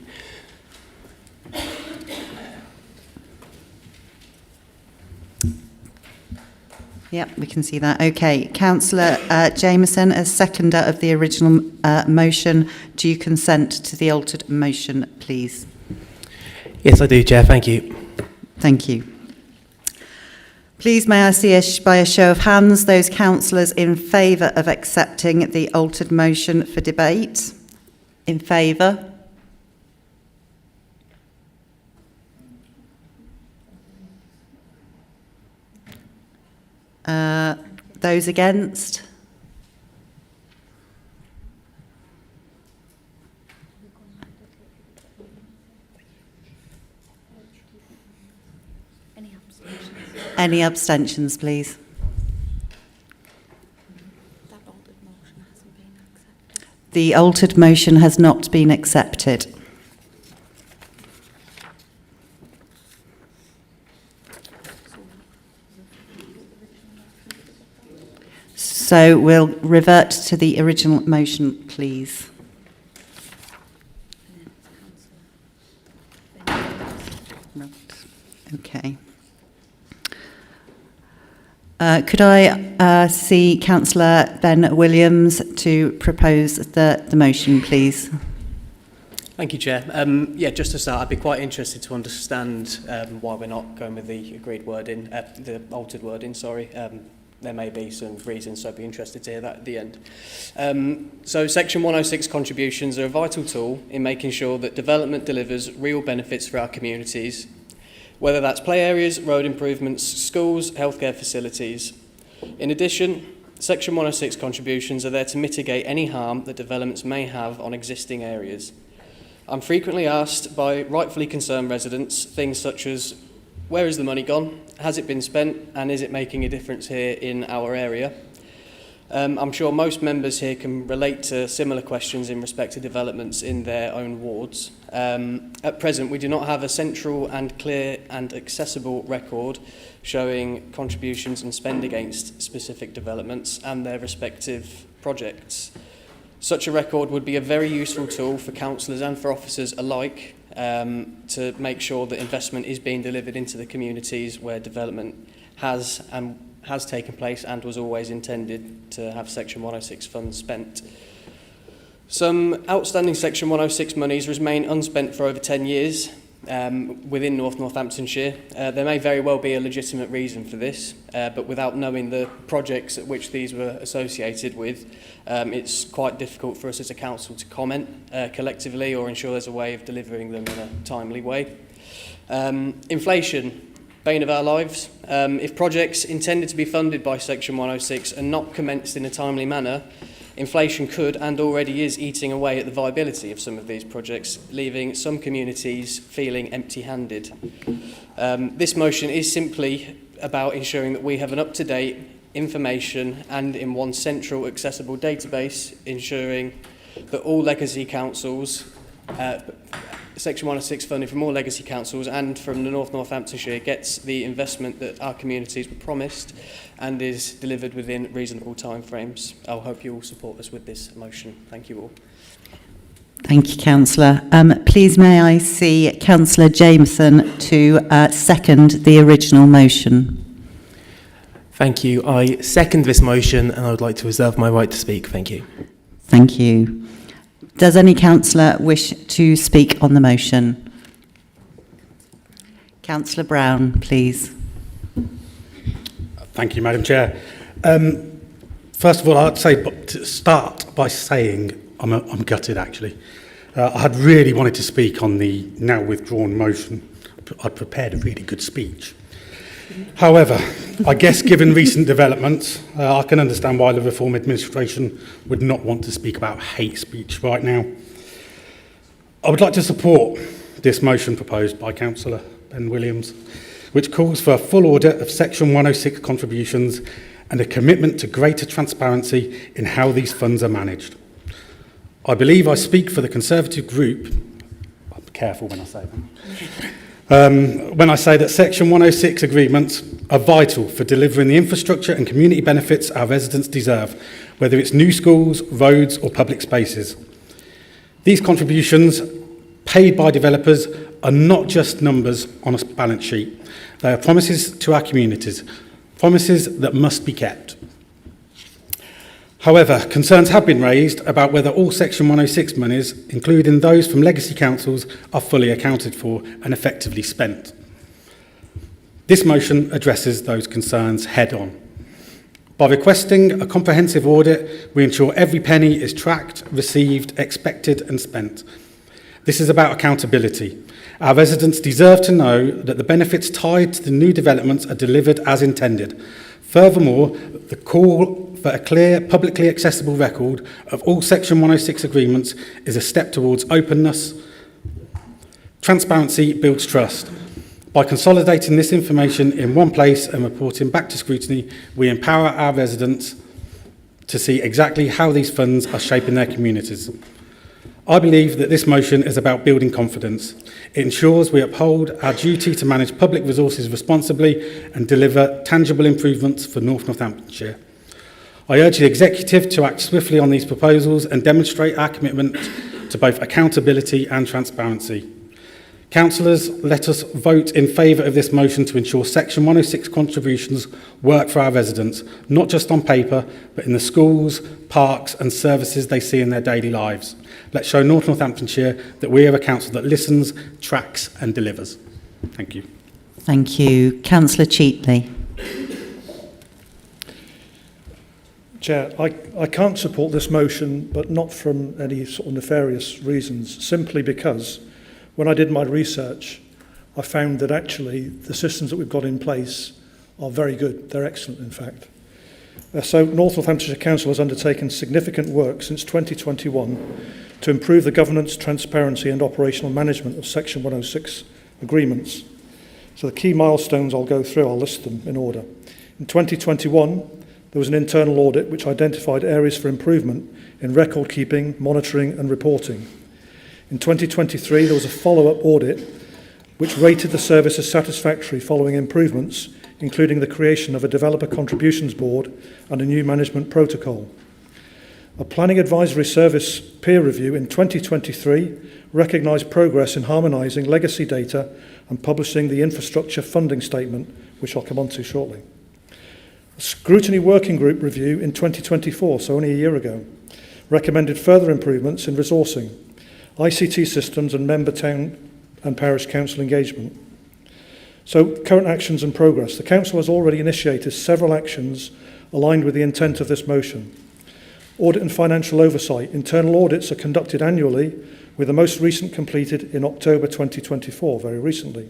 Yep, we can see that. Okay, Councillor Jameson, as seconder of the original motion, do you consent to the altered motion, please? Yes, I do, Chair. Thank you. Thank you. Please may I see by a show of hands those councillors in favour of accepting the altered motion for debate? In favour? Those against? Any abstentions, please? The altered motion has not been accepted. So we'll revert to the original motion, please. Right. Okay. Could I see Councillor Ben Williams to propose the motion, please? Thank you, Chair. Yeah, just to start, I'd be quite interested to understand why we're not going with the agreed wording, the altered wording, sorry. There may be some reasons, so I'd be interested to hear that at the end. So Section 106 contributions are a vital tool in making sure that development delivers real benefits for our communities, whether that's play areas, road improvements, schools, healthcare facilities. In addition, Section 106 contributions are there to mitigate any harm that developments may have on existing areas. I'm frequently asked by rightfully concerned residents things such as, where is the money gone? Has it been spent? And is it making a difference here in our area? I'm sure most members here can relate to similar questions in respect to developments in their own wards. At present, we do not have a central and clear and accessible record showing contributions and spend against specific developments and their respective projects. Such a record would be a very useful tool for councillors and for officers alike to make sure that investment is being delivered into the communities where development has taken place and was always intended to have Section 106 funds spent. Some outstanding Section 106 monies remain unspent for over 10 years within Northamptonshire. There may very well be a legitimate reason for this, but without knowing the projects at which these were associated with, it's quite difficult for us as a council to comment collectively or ensure there's a way of delivering them in a timely way. Inflation, bane of our lives. If projects intended to be funded by Section 106 are not commenced in a timely manner, inflation could and already is eating away at the viability of some of these projects, leaving some communities feeling empty-handed. This motion is simply about ensuring that we have an up-to-date information and in one central accessible database, ensuring that all legacy councils, Section 106 funding from all legacy councils and from the Northamptonshire gets the investment that our communities were promised and is delivered within reasonable timeframes. I hope you all support us with this motion. Thank you all. Thank you, Councillor. Please may I see Councillor Jameson to second the original motion. Thank you. I second this motion and I would like to reserve my right to speak. Thank you. Thank you. Does any councillor wish to speak on the motion? Councillor Brown, please. Thank you, Madam Chair. First of all, I'd say to start by saying I'm gutted, actually. I had really wanted to speak on the now withdrawn motion. I'd prepared a really good speech. However, I guess given recent developments, I can understand why the Reform Administration would not want to speak about hate speech right now. I would like to support this motion proposed by Councillor Ben Williams, which calls for a full audit of Section 106 contributions and a commitment to greater transparency in how these funds are managed. I believe I speak for the Conservative group. I'm careful when I say that. When I say that Section 106 agreements are vital for delivering the infrastructure and community benefits our residents deserve, whether it's new schools, roads or public spaces. These contributions paid by developers are not just numbers on a balance sheet. They are promises to our communities, promises that must be kept. However, concerns have been raised about whether all Section 106 monies, including those from legacy councils, are fully accounted for and effectively spent. This motion addresses those concerns head-on. By requesting a comprehensive audit, we ensure every penny is tracked, received, expected and spent. This is about accountability. Our residents deserve to know that the benefits tied to the new developments are delivered as intended. Furthermore, the call for a clear, publicly accessible record of all Section 106 agreements is a step towards openness. Transparency builds trust. By consolidating this information in one place and reporting back to scrutiny, we empower our residents to see exactly how these funds are shaping their communities. I believe that this motion is about building confidence. It ensures we uphold our duty to manage public resources responsibly and deliver tangible improvements for North Northamptonshire. I urge the Executive to act swiftly on these proposals and demonstrate our commitment to both accountability and transparency. Councillors, let us vote in favour of this motion to ensure Section 106 contributions work for our residents, not just on paper, but in the schools, parks and services they see in their daily lives. Let's show North Northamptonshire that we are a council that listens, tracks and delivers. Thank you. Thank you. Councillor Cheatley. Chair, I can't support this motion, but not from any sort of nefarious reasons, simply because when I did my research, I found that actually the systems that we've got in place are very good. They're excellent, in fact. So North Northamptonshire Council has undertaken significant work since 2021 to improve the governance, transparency and operational management of Section 106 agreements. So the key milestones I'll go through, I'll list them in order. In 2021, there was an internal audit which identified areas for improvement in record keeping, monitoring and reporting. In 2023, there was a follow-up audit which rated the service as satisfactory following improvements, including the creation of a developer contributions board and a new management protocol. A planning advisory service peer review in 2023 recognised progress in harmonising legacy data and publishing the infrastructure funding statement, which I'll come on to shortly. A scrutiny working group review in 2024, so only a year ago, recommended further improvements in resourcing, ICT systems and member town and parish council engagement. So current actions and progress. The council has already initiated several actions aligned with the intent of this motion. Audit and financial oversight. Internal audits are conducted annually, with the most recent completed in October 2024, very recently.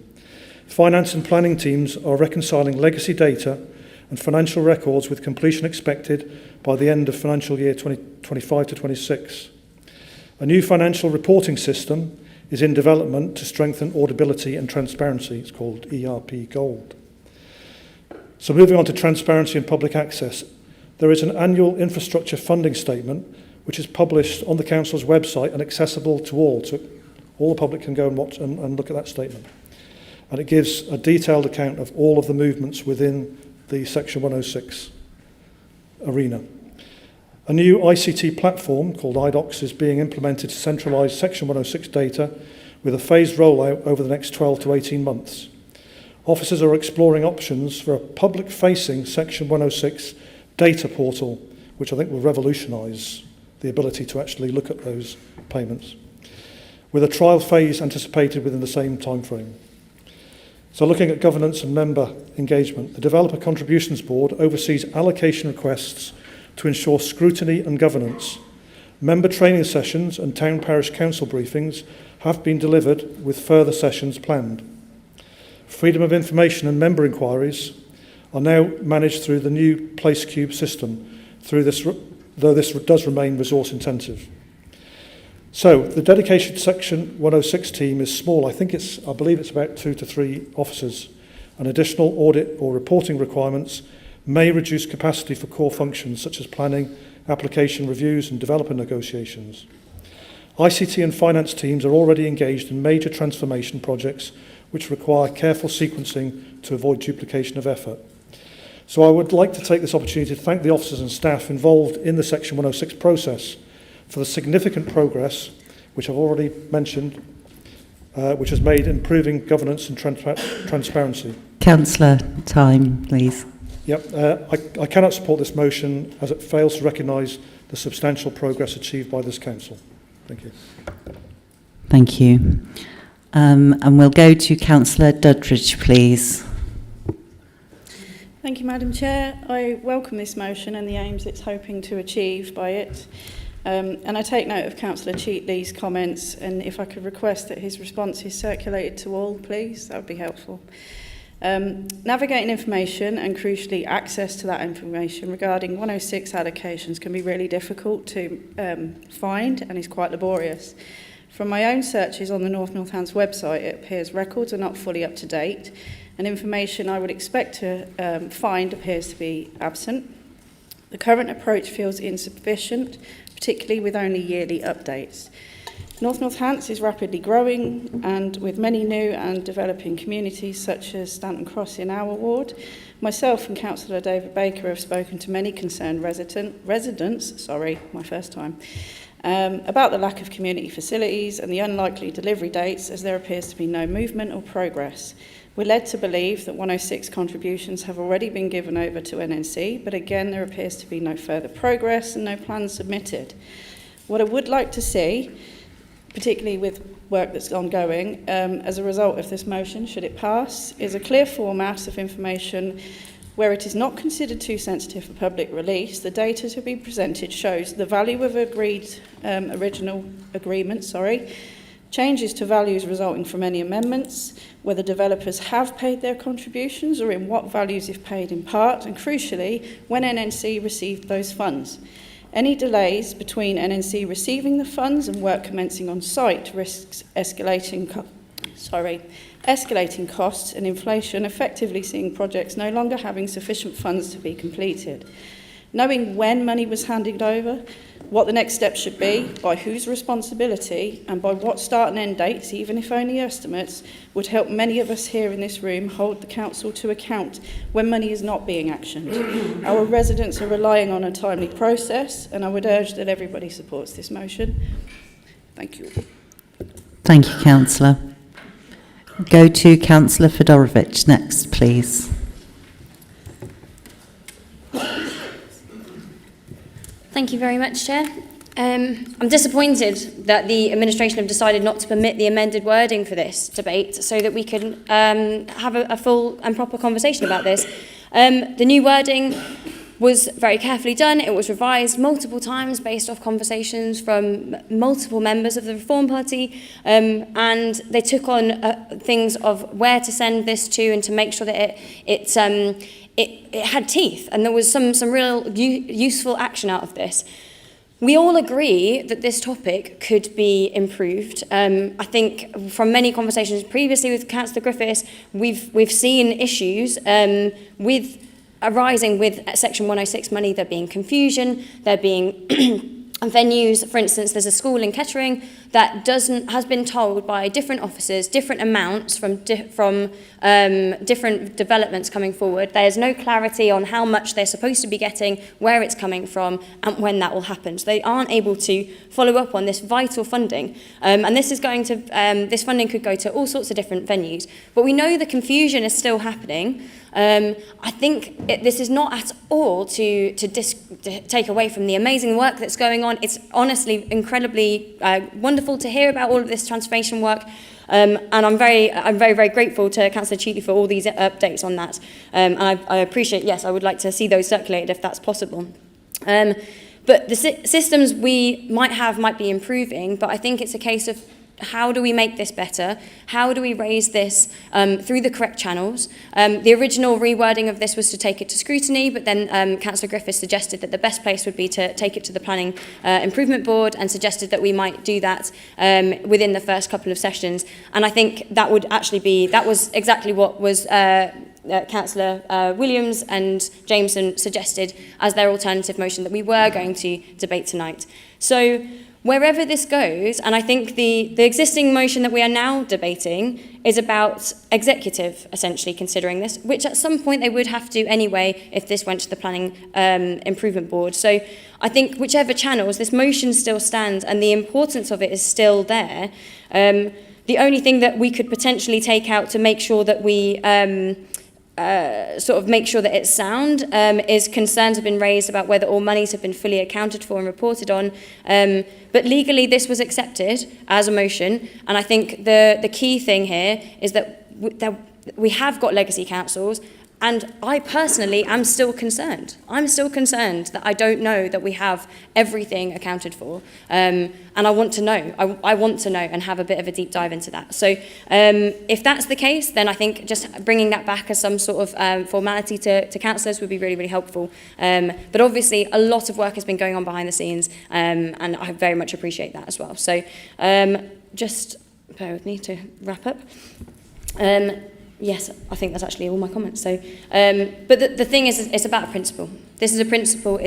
Finance and planning teams are reconciling legacy data and financial records with completion expected by the end of financial year 2025 to 26. A new financial reporting system is in development to strengthen audibility and transparency. It's called ERP Gold. So moving on to transparency and public access. There is an annual infrastructure funding statement which is published on the council's website and accessible to all. So all the public can go and watch and look at that statement. And it gives a detailed account of all of the movements within the Section 106 arena. A new ICT platform called IDOCS is being implemented to centralise Section 106 data with a phased rollout over the next 12 to 18 months. Officers are exploring options for a public-facing Section 106 data portal, which I think will revolutionise the ability to actually look at those payments, with a trial phase anticipated within the same time frame. So looking at governance and member engagement, the Developer Contributions Board oversees allocation requests to ensure scrutiny and governance. Member training sessions and town parish council briefings have been delivered with further sessions planned. Freedom of information and member inquiries are now managed through the new Place Cube system, though this does remain resource intensive. So the dedicated Section 106 team is small. I believe it's about 2 to 3 officers, and additional audit or reporting requirements may reduce capacity for core functions such as planning, application reviews and developer negotiations. ICT and finance teams are already engaged in major transformation projects which require careful sequencing to avoid duplication of effort. So I would like to take this opportunity to thank the officers and staff involved in the Section 106 process for the significant progress, which I've already mentioned, which has made improving governance and transparency. Councillor, time, please. Yep, I cannot support this motion as it fails to recognise the substantial progress achieved by this council. Thank you. Thank you. And we'll go to Councillor Duddridge, please. Thank you, Madam Chair. I welcome this motion and the aims it's hoping to achieve by it. And I take note of Councillor Cheatley's comments, and if I could request that his response is circulated to all, please, that would be helpful. Navigating information and crucially access to that information regarding 106 allocations can be really difficult to find and is quite laborious. From my own searches on the North Northants website, it appears records are not fully up to date and information I would expect to find appears to be absent. The current approach feels insufficient, particularly with only yearly updates. North Northants is rapidly growing, and with many new and developing communities such as Stanton Cross in our ward, myself and Councillor David Baker have spoken to many concerned residents, about the lack of community facilities and the unlikely delivery dates, as there appears to be no movement or progress. We're led to believe that 106 contributions have already been given over to NNC, but again there appears to be no further progress and no plans submitted. What I would like to see, particularly with work that's ongoing, as a result of this motion, should it pass, is a clear format of information where it is not considered too sensitive for public release. The data to be presented shows the value of original agreements, changes to values resulting from any amendments, whether developers have paid their contributions or in what values if paid in part, and crucially, when NNC received those funds. Any delays between NNC receiving the funds and work commencing on site risks escalating costs and inflation, effectively seeing projects no longer having sufficient funds to be completed. Knowing when money was handed over, what the next step should be, by whose responsibility, and by what start and end dates, even if only estimates, would help many of us here in this room hold the council to account when money is not being actioned. Our residents are relying on a timely process, and I would urge that everybody supports this motion. Thank you. Thank you, Councillor. Go to Councillor Fedorovich next, please. Thank you very much, Chair. I'm disappointed that the administration have decided not to permit the amended wording for this debate so that we can have a full and proper conversation about this. The new wording was very carefully done. It was revised multiple times based off conversations from multiple members of the Reform Party, and they took on things of where to send this to and to make sure that it had teeth and there was some real useful action out of this. We all agree that this topic could be improved. I think from many conversations previously with Councillor Griffiths, we've seen issues arising with Section 106 money. There being confusion, there being venues. For instance, there's a school in Kettering that has been told by different officers different amounts from different developments coming forward. There's no clarity on how much they're supposed to be getting, where it's coming from, and when that will happen. So they aren't able to follow up on this vital funding. And this is going to this funding could go to all sorts of different venues. But we know the confusion is still happening. I think this is not at all to take away from the amazing work that's going on. It's honestly incredibly wonderful to hear about all of this transformation work, and I'm very grateful to Councillor Cheatley for all these updates on that. And I appreciate, yes, I would like to see those circulated if that's possible. But the systems we might be improving, but I think it's a case of how do we make this better? How do we raise this through the correct channels? The original rewording of this was to take it to scrutiny, but then Councillor Griffiths suggested that the best place would be to take it to the Planning Improvement Board and suggested that we might do that within the first couple of sessions. And I think that was exactly what was Councillor Williams and Jameson suggested as their alternative motion that we were going to debate tonight. So wherever this goes, and I think the existing motion that we are now debating is about executive essentially considering this, which at some point they would have to anyway if this went to the Planning Improvement Board. So I think whichever channels, this motion still stands and the importance of it is still there. The only thing that we could potentially take out to make sure that we make sure that it's sound is concerns have been raised about whether all monies have been fully accounted for and reported on. But legally this was accepted as a motion, and I think the key thing here is that we have got legacy councils. And I personally am still concerned. I'm still concerned that I don't know that we have everything accounted for. And I want to know. I want to know and have a bit of a deep dive into that. So if that's the case, then I think just bringing that back as some sort of formality to councillors would be really, really helpful. But obviously, a lot of work has been going on behind the scenes, and I very much appreciate that as well. So just bear with me to wrap up. Yes, I think that's actually all my comments. So, but the thing is, it's about a principle. This is a principle.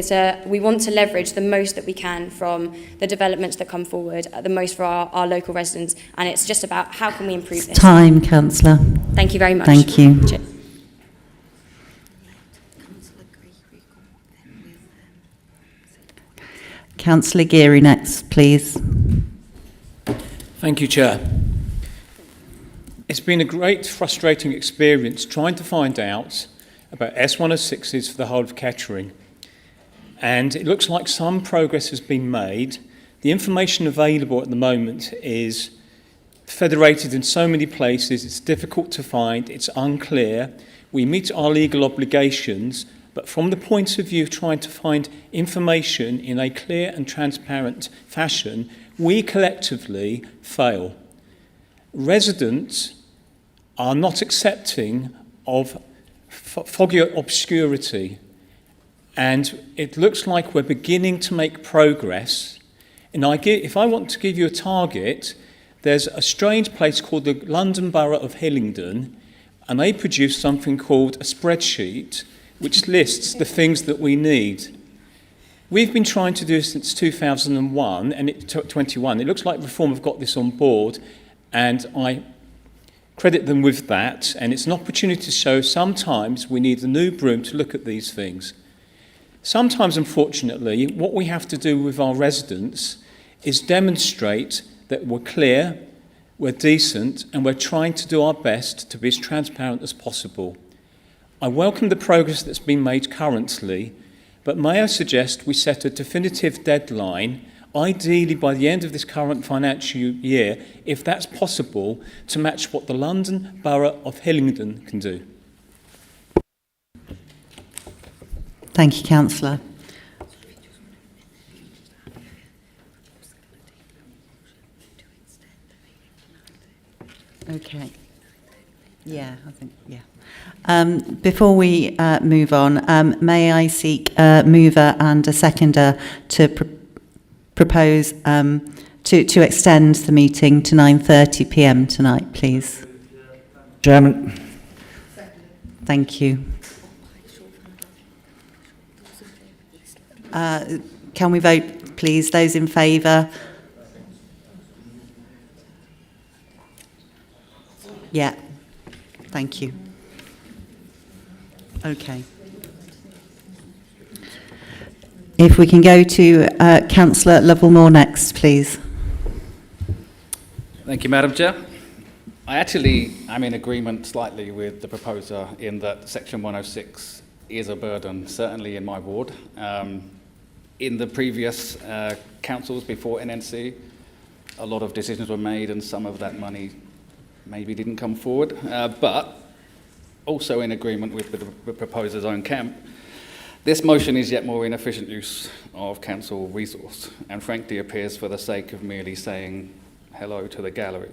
We want to leverage the most that we can from the developments that come forward, the most for our local residents, and it's just about how can we improve this. Time, Councillor. Thank you very much. Thank you. Councillor Geary next, please. Thank you, Chair. It's been a great frustrating experience trying to find out about S106s for the whole of Kettering. And it looks like some progress has been made. The information available at the moment is federated in so many places, it's difficult to find, it's unclear. We meet our legal obligations, but from the point of view of trying to find information in a clear and transparent fashion, we collectively fail. Residents are not accepting of foggy obscurity, and it looks like we're beginning to make progress. And if I want to give you a target, there's a strange place called the London Borough of Hillingdon, and they produce something called a spreadsheet which lists the things that we need. We've been trying to do this since 2001, and it took 21. It looks like Reform have got this on board, and I credit them with that, and it's an opportunity to show sometimes we need a new broom to look at these things. Sometimes, unfortunately, what we have to do with our residents is demonstrate that we're clear, we're decent, and we're trying to do our best to be as transparent as possible. I welcome the progress that's been made currently, but may I suggest we set a definitive deadline, ideally by the end of this current financial year, if that's possible, to match what the London Borough of Hillingdon can do. Thank you, Councillor. Okay. Yeah, I think, yeah. Before we move on, may I seek a mover and a seconder to propose to extend the meeting to 9:30 p.m. tonight, please? Chairman. Thank you. Can we vote, please? Those in favour? Yeah. Thank you. Okay. If we can go to Councillor Lovell-Moore next, please. Thank you, Madam Chair. I actually am in agreement slightly with the proposer in that Section 106 is a burden, certainly in my ward. In the previous councils before NNC, a lot of decisions were made and some of that money maybe didn't come forward, but also in agreement with the proposer's own camp, this motion is yet more inefficient use of council resource and frankly appears for the sake of merely saying hello to the gallery.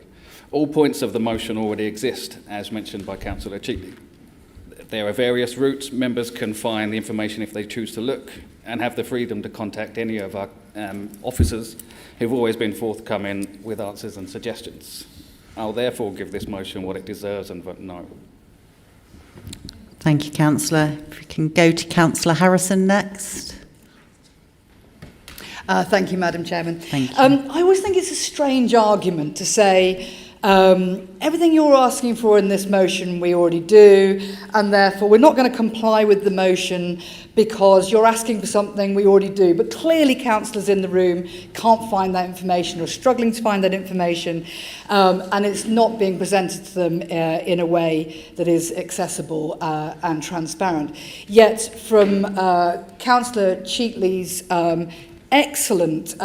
All points of the motion already exist, as mentioned by Councillor Cheatley. There are various routes members can find the information if they choose to look and have the freedom to contact any of our officers who've always been forthcoming with answers and suggestions. I'll therefore give this motion what it deserves and vote no. Thank you, Councillor. If we can go to Councillor Harrison next. Thank you, Madam Chairman. Thank you. I always think it's a strange argument to say everything you're asking for in this motion we already do, and therefore we're not going to comply with the motion because you're asking for something we already do. But clearly councillors in the room can't find that information or are struggling to find that information, and it's not being presented to them in a way that is accessible and transparent. Yet from Councillor Cheatley's excellent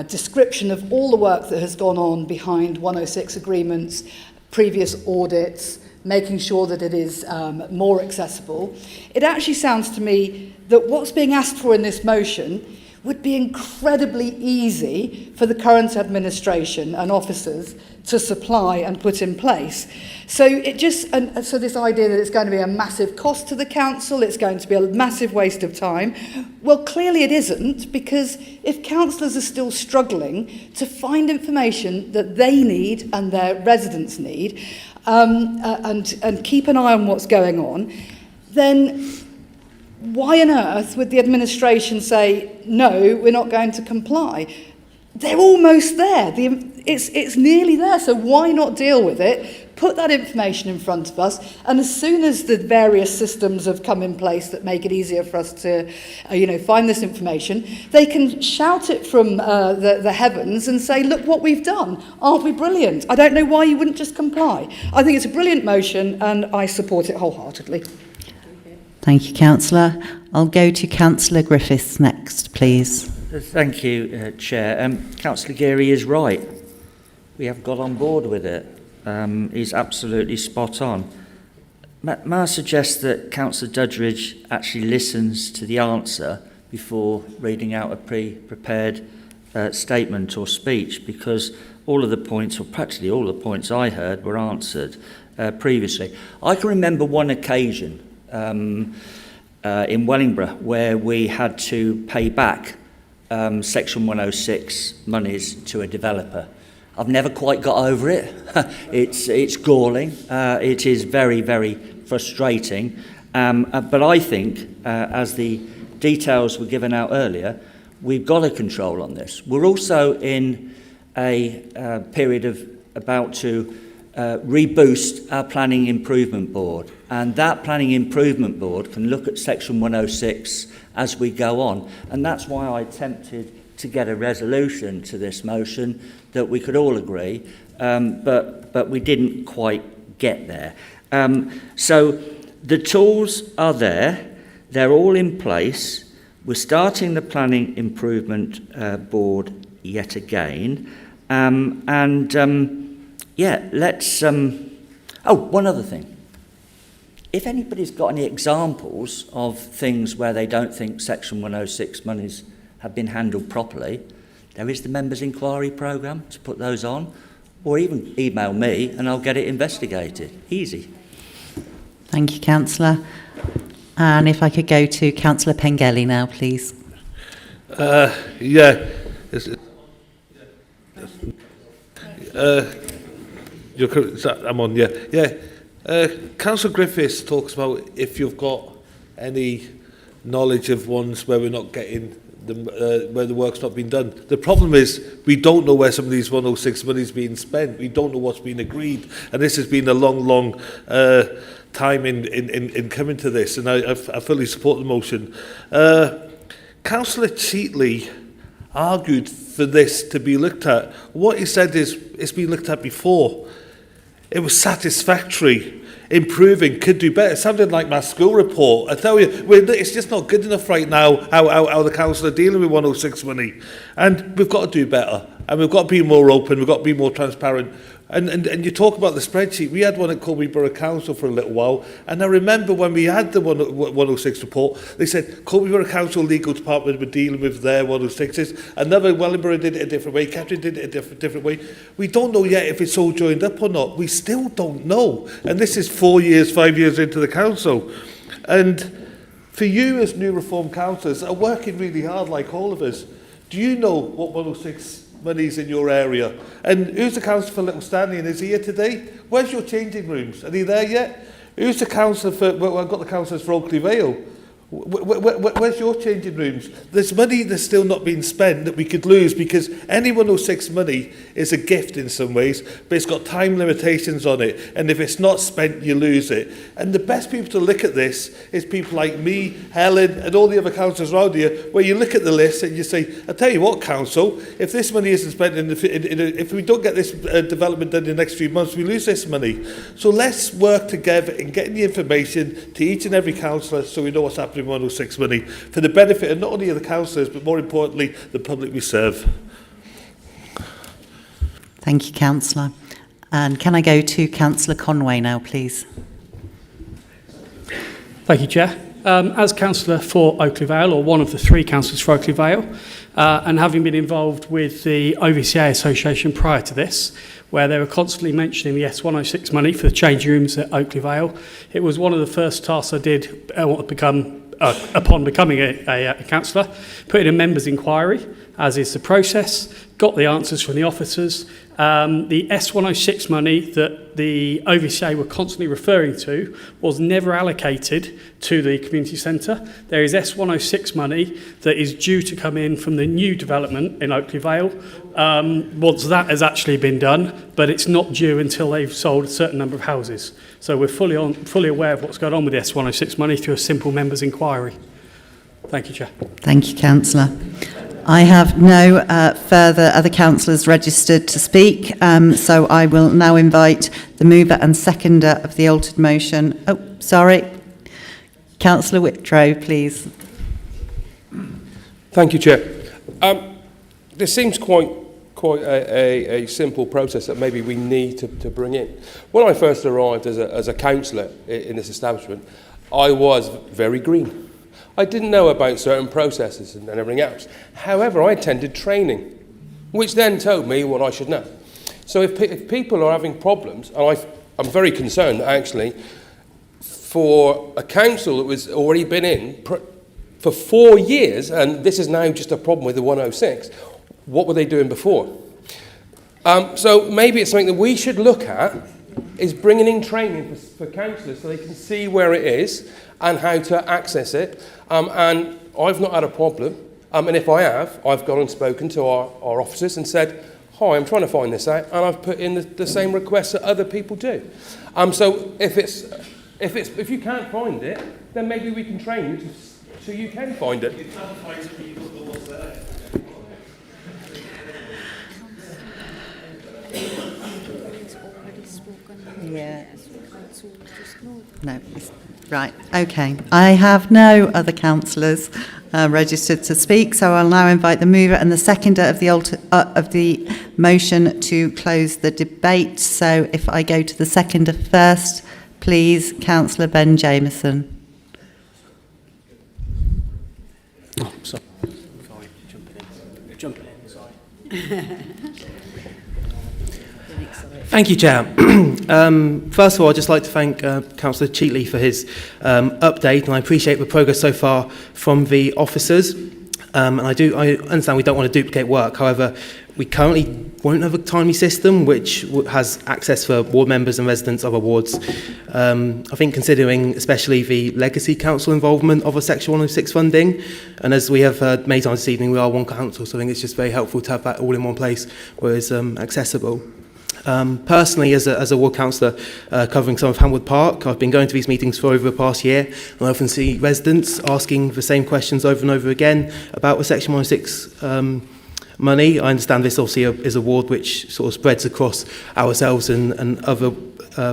description of all the work that has gone on behind 106 agreements, previous audits, making sure that it is more accessible. It actually sounds to me that what's being asked for in this motion would be incredibly easy for the current administration and officers to supply and put in place. So so this idea that it's going to be a massive cost to the council, it's going to be a massive waste of time, well, clearly it isn't, because if councillors are still struggling to find information that they need and their residents need, and keep an eye on what's going on, then why on earth would the administration say, no, we're not going to comply? They're almost there. It's nearly there, so why not deal with it? Put that information in front of us, and as soon as the various systems have come in place that make it easier for us to find this information, they can shout it from the heavens and say, look what we've done. Aren't we brilliant? I don't know why you wouldn't just comply. I think it's a brilliant motion, and I support it wholeheartedly. Thank you, Councillor. I'll go to Councillor Griffiths next, please. Thank you, Chair. Councillor Geary is right. We have got on board with it. He's absolutely spot on. May I suggest that Councillor Dudridge actually listens to the answer before reading out a pre-prepared statement or speech, because all of the points, or practically all the points I heard, were answered previously. I can remember one occasion in Wellingborough where we had to pay back Section 106 monies to a developer. I've never quite got over it. It's galling. It is very, very frustrating. But I think, as the details were given out earlier, we've got a control on this. We're also in a period of about to reboost our Planning Improvement Board. And that Planning Improvement Board can look at Section 106 as we go on. And that's why I attempted to get a resolution to this motion that we could all agree, but we didn't quite get there. So the tools are there. They're all in place. We're starting the Planning Improvement Board yet again. Let's... one other thing. If anybody's got any examples of things where they don't think Section 106 monies have been handled properly, there is the Members' Inquiry Programme to put those on, or even email me and I'll get it investigated. Easy. Thank you, Councillor. And if I could go to Councillor Pengelly now, please. I'm on, Councillor Griffiths talks about if you've got any knowledge of ones where we're not getting where the work's not been done. The problem is we don't know where some of these 106 money is being spent. We don't know what's been agreed, and this has been a long time in coming to this, and I fully support the motion. Councillor Cheatley argued for this to be looked at. What he said is it's been looked at before. It was satisfactory, improving, could do better. It sounded like my school report. I tell you, it's just not good enough right now how the council are dealing with 106 money. And we've got to do better. And we've got to be more open. We've got to be more transparent. And you talk about the spreadsheet. We had one at Colby Borough Council for a little while. And I remember when we had the 106 report, they said Colby Borough Council Legal Department were dealing with their 106s. Another Wellingborough did it a different way. Catherine did it a different way. We don't know yet if it's all joined up or not. We still don't know. And this is 5 years into the council. And for you as new reform councillors are working really hard like all of us, do you know what 106 monies in your area? And who's the councillor for Little Stanley, and is he here today? Where's your changing rooms? Are they there yet? Who's the councillor for, well, I've got the councillors for Oakley Vale. Where's your changing rooms? There's money that's still not been spent that we could lose, because any 106 money is a gift in some ways, but it's got time limitations on it, and if it's not spent, you lose it. And the best people to look at this is people like me, Helen, and all the other councillors around here, where you look at the list and you say, I tell you what, council, if this money isn't spent, if we don't get this development done in the next few months, we lose this money. So let's work together in getting the information to each and every councillor so we know what's happening 106 money for the benefit of not only of the councillors but more importantly the public we serve. Thank you, Councillor. And can I go to Councillor Conway now, please? Thank you, Chair. As Councillor for Oakley Vale, or one of the 3 councillors for Oakley Vale, and having been involved with the OVCA Association prior to this, where they were constantly mentioning the S106 money for the change rooms at Oakley Vale, it was one of the first tasks I did upon becoming a councillor, put in a members' inquiry, as is the process, got the answers from the officers. The S106 money that the OVCA were constantly referring to was never allocated to the community centre. There is S106 money that is due to come in from the new development in Oakley Vale once that has actually been done, but it's not due until they've sold a certain number of houses. So we're fully aware of what's going on with the S106 money through a simple members' inquiry. Thank you, Chair. Thank you, Councillor. I have no further other councillors registered to speak, so I will now invite the mover and seconder of the altered motion. Oh, sorry. Councillor Withdrawn, please. Thank you, Chair. This seems quite a simple process that maybe we need to bring in. When I first arrived as a councillor in this establishment, I was very green. I didn't know about certain processes and everything else. However, I attended training, which then told me what I should know. So if people are having problems, and I'm very concerned actually, for a council that was already been in for 4 years, and this is now just a problem with the 106, what were they doing before? So maybe it's something that we should look at, is bringing in training for councillors so they can see where it is and how to access it. And I've not had a problem. And if I have, I've gone and spoken to our officers and said, hi, I'm trying to find this out, and I've put in the same requests that other people do. So if you can't find it, then maybe we can train you so you can find it. You can't find it, you don't know what's there. Yeah. No. Right. Okay. I have no other councillors registered to speak, so I'll now invite the mover and the seconder of the motion to close the debate. So if I go to the seconder first, please, Councillor Ben Jameson. Oh, sorry. Jumping in, sorry. Thank you, Chair. First of all, I'd just like to thank Councillor Cheatley for his update, and I appreciate the progress so far from the officers. And I understand we don't want to duplicate work. However, we currently won't have a timely system which has access for ward members and residents of our wards. I think considering especially the legacy council involvement of a Section 106 funding, and as we have heard many times this evening, we are one council, so I think it's just very helpful to have that all in one place where it's accessible. Personally, as a ward councillor covering some of Hamwood Park, I've been going to these meetings for over the past year, and I often see residents asking the same questions over and over again about the Section 106 money. I understand this obviously is a ward which sort of spreads across ourselves and other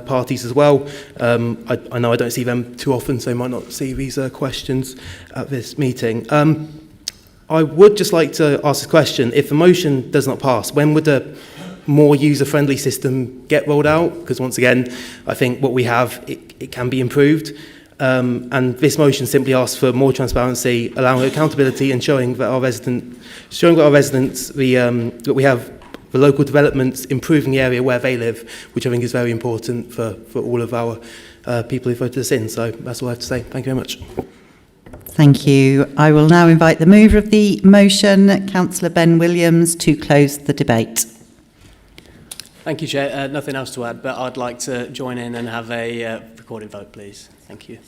parties as well. I know I don't see them too often, so I might not see these questions at this meeting. I would just like to ask a question. If the motion does not pass, when would a more user-friendly system get rolled out? Because once again, I think what we have, it can be improved. And this motion simply asks for more transparency, allowing accountability, and showing that our residents that we have the local developments improving the area where they live, which I think is very important for all of our people who voted us in. So that's all I have to say. Thank you very much. Thank you. I will now invite the mover of the motion, Councillor Ben Williams, to close the debate. Thank you, Chair. Nothing else to add, but I'd like to join in and have a recorded vote, please. Thank you.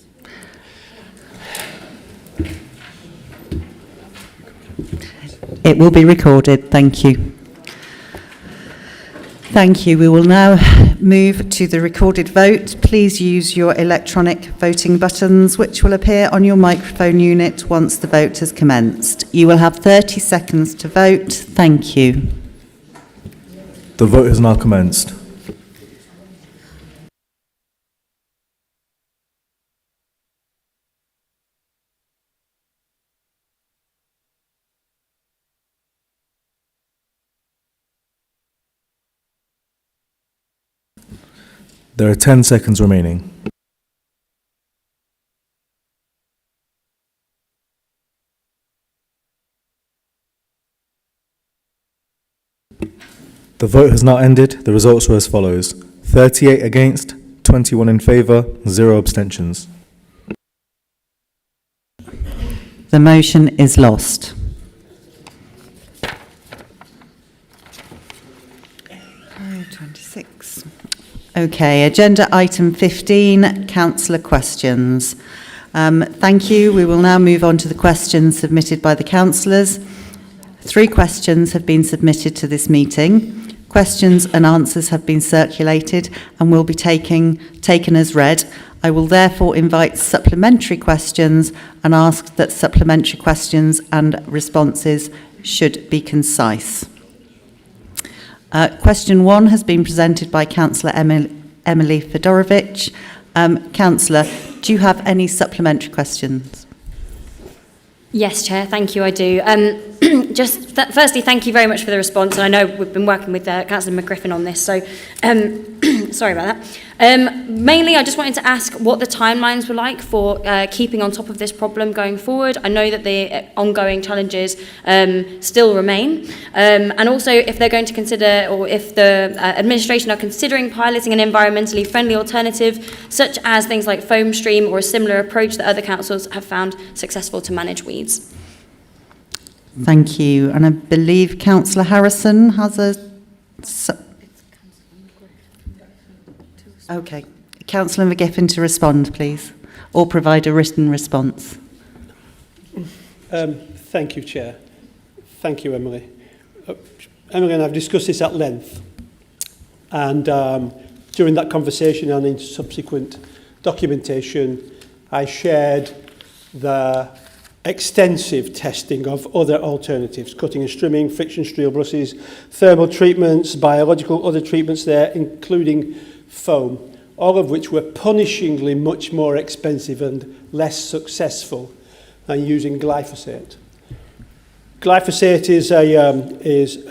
It will be recorded. Thank you. Thank you. We will now move to the recorded vote. Please use your electronic voting buttons, which will appear on your microphone unit once the vote has commenced. You will have 30 seconds to vote. Thank you. The vote has now commenced. There are 10 seconds remaining. The vote has now ended. The results are as follows: 38 against, 21 in favour, 0 abstentions. The motion is lost. Oh, 26. Okay, agenda item 15, councillor questions. Thank you. We will now move on to the questions submitted by the councillors. 3 questions have been submitted to this meeting. Questions and answers have been circulated and will be taken as read. I will therefore invite supplementary questions and ask that supplementary questions and responses should be concise. Question 1 has been presented by Councillor Emily Fedorovich. Councillor, do you have any supplementary questions? Yes, Chair, thank you, I do. Firstly, thank you very much for the response, and I know we've been working with Councillor McGriffin on this, so sorry about that. Mainly, I just wanted to ask what the timelines were like for keeping on top of this problem going forward. I know that the ongoing challenges still remain, and also if they're going to consider, or if the administration are considering piloting an environmentally friendly alternative, such as things like foam stream or a similar approach that other councils have found successful to manage weeds. Thank you. And I believe Councillor Harrison has a... Okay. Councillor McGiffin to respond, please, or provide a written response. Thank you, Chair. Thank you, Emily. Emily and I have discussed this at length. And during that conversation and in subsequent documentation, I shared the extensive testing of other alternatives, cutting and strimming, friction steel brushes, thermal treatments, biological other treatments there, including foam, all of which were punishingly much more expensive and less successful than using glyphosate. Glyphosate is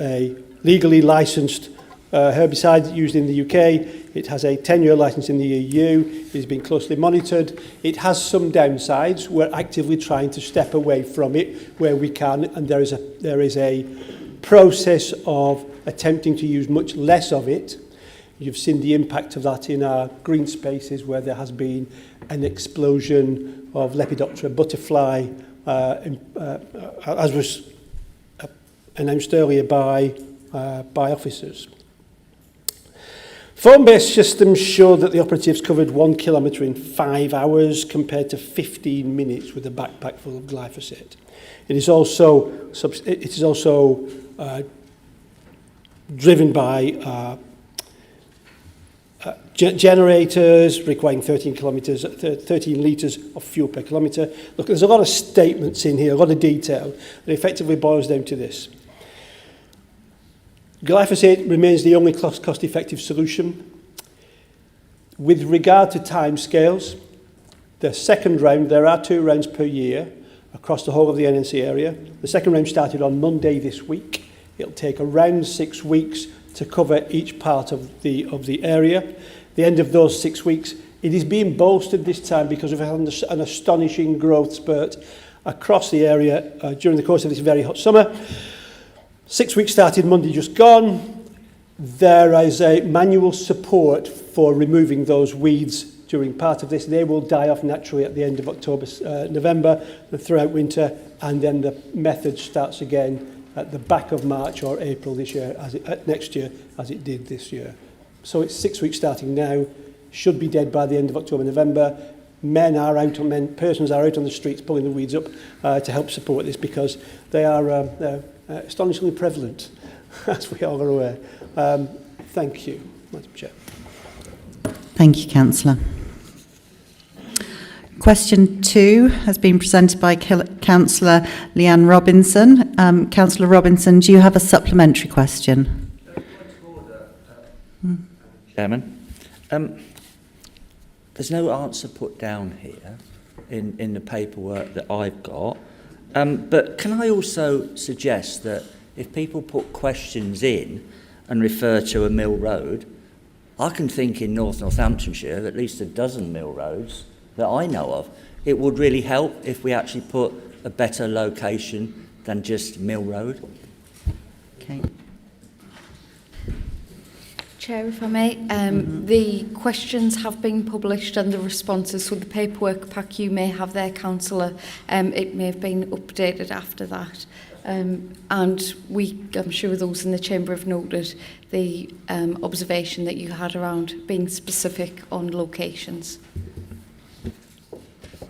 a legally licensed herbicide used in the UK. It has a 10-year licence in the EU. It has been closely monitored. It has some downsides. We're actively trying to step away from it where we can, and there is a process of attempting to use much less of it. You've seen the impact of that in our green spaces, where there has been an explosion of Lepidoptera butterfly, as was announced earlier by officers. Foam-based systems show that the operatives covered 1 kilometre in 5 hours compared to 15 minutes with a backpack full of glyphosate. It is also driven by generators requiring 13 litres of fuel per kilometre. Look, there's a lot of statements in here, a lot of detail, that effectively boils down to this. Glyphosate remains the only cost-effective solution. With regard to timescales, the second round, there are 2 rounds per year across the whole of the NNC area. The second round started on Monday this week. It'll take around 6 weeks to cover each part of the area. The end of those 6 weeks, it is being bolstered this time because we've had an astonishing growth spurt across the area during the course of this very hot summer. 6 weeks started Monday just gone. There is a manual support for removing those weeds during part of this. They will die off naturally at the end of October, November, and throughout winter, and then the method starts again at the back of March or April this year, next year, as it did this year. So it's 6 weeks starting now, should be dead by the end of October, November. Persons are out on the streets pulling the weeds up to help support this, because they are astonishingly prevalent, as we all are aware. Thank you, Madam Chair. Thank you, Councillor. Question 2 has been presented by Councillor Leanne Robinson. Councillor Robinson, do you have a supplementary question? Chairman, there's no answer put down here in the paperwork that I've got. But can I also suggest that if people put questions in and refer to a mill road, I can think in North Northamptonshire, at least a dozen mill roads that I know of. It would really help if we actually put a better location than just Mill Road. Okay. Chair, if I may, the questions have been published and the responses, so the paperwork pack you may have there, Councillor, it may have been updated after that. And I'm sure those in the Chamber have noted the observation that you had around being specific on locations.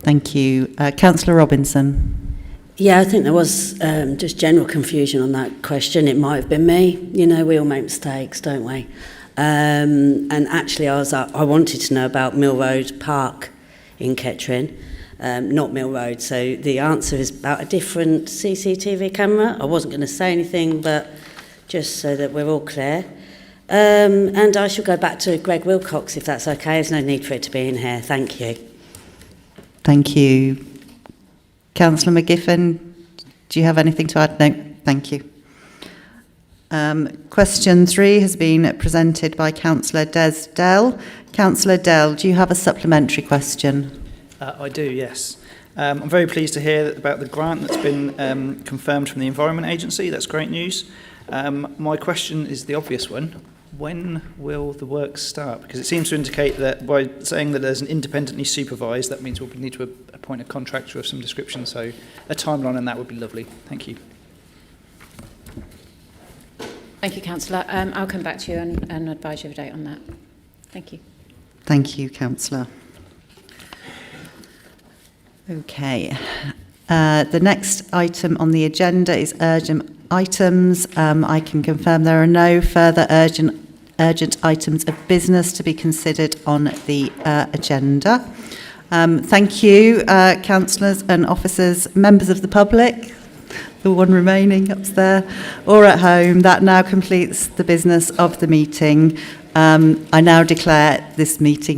Thank you. Councillor Robinson. Yeah, I think there was just general confusion on that question. It might have been me. You know, we all make mistakes, don't we? And actually, I wanted to know about Mill Road Park in Kettering, not Mill Road. So the answer is about a different CCTV camera. I wasn't going to say anything, but just so that we're all clear. And I shall go back to Greg Wilcox, if that's okay. There's no need for it to be in here. Thank you. Thank you. Councillor McGiffin, do you have anything to add? No, thank you. Question 3 has been presented by Councillor Des Dell. Councillor Dell, do you have a supplementary question? I do, yes. I'm very pleased to hear about the grant that's been confirmed from the Environment Agency. That's great news. My question is the obvious one. When will the works start? Because it seems to indicate that by saying that there's an independently supervised, that means we'll need to appoint a contractor of some description. So a timeline on that would be lovely. Thank you. Thank you, Councillor. I'll come back to you and advise you of a date on that. Thank you. Thank you, Councillor. Okay. The next item on the agenda is urgent items. I can confirm there are no further urgent items of business to be considered on the agenda. Thank you, councillors and officers, members of the public, the one remaining up there, or at home. That now completes the business of the meeting. I now declare this meeting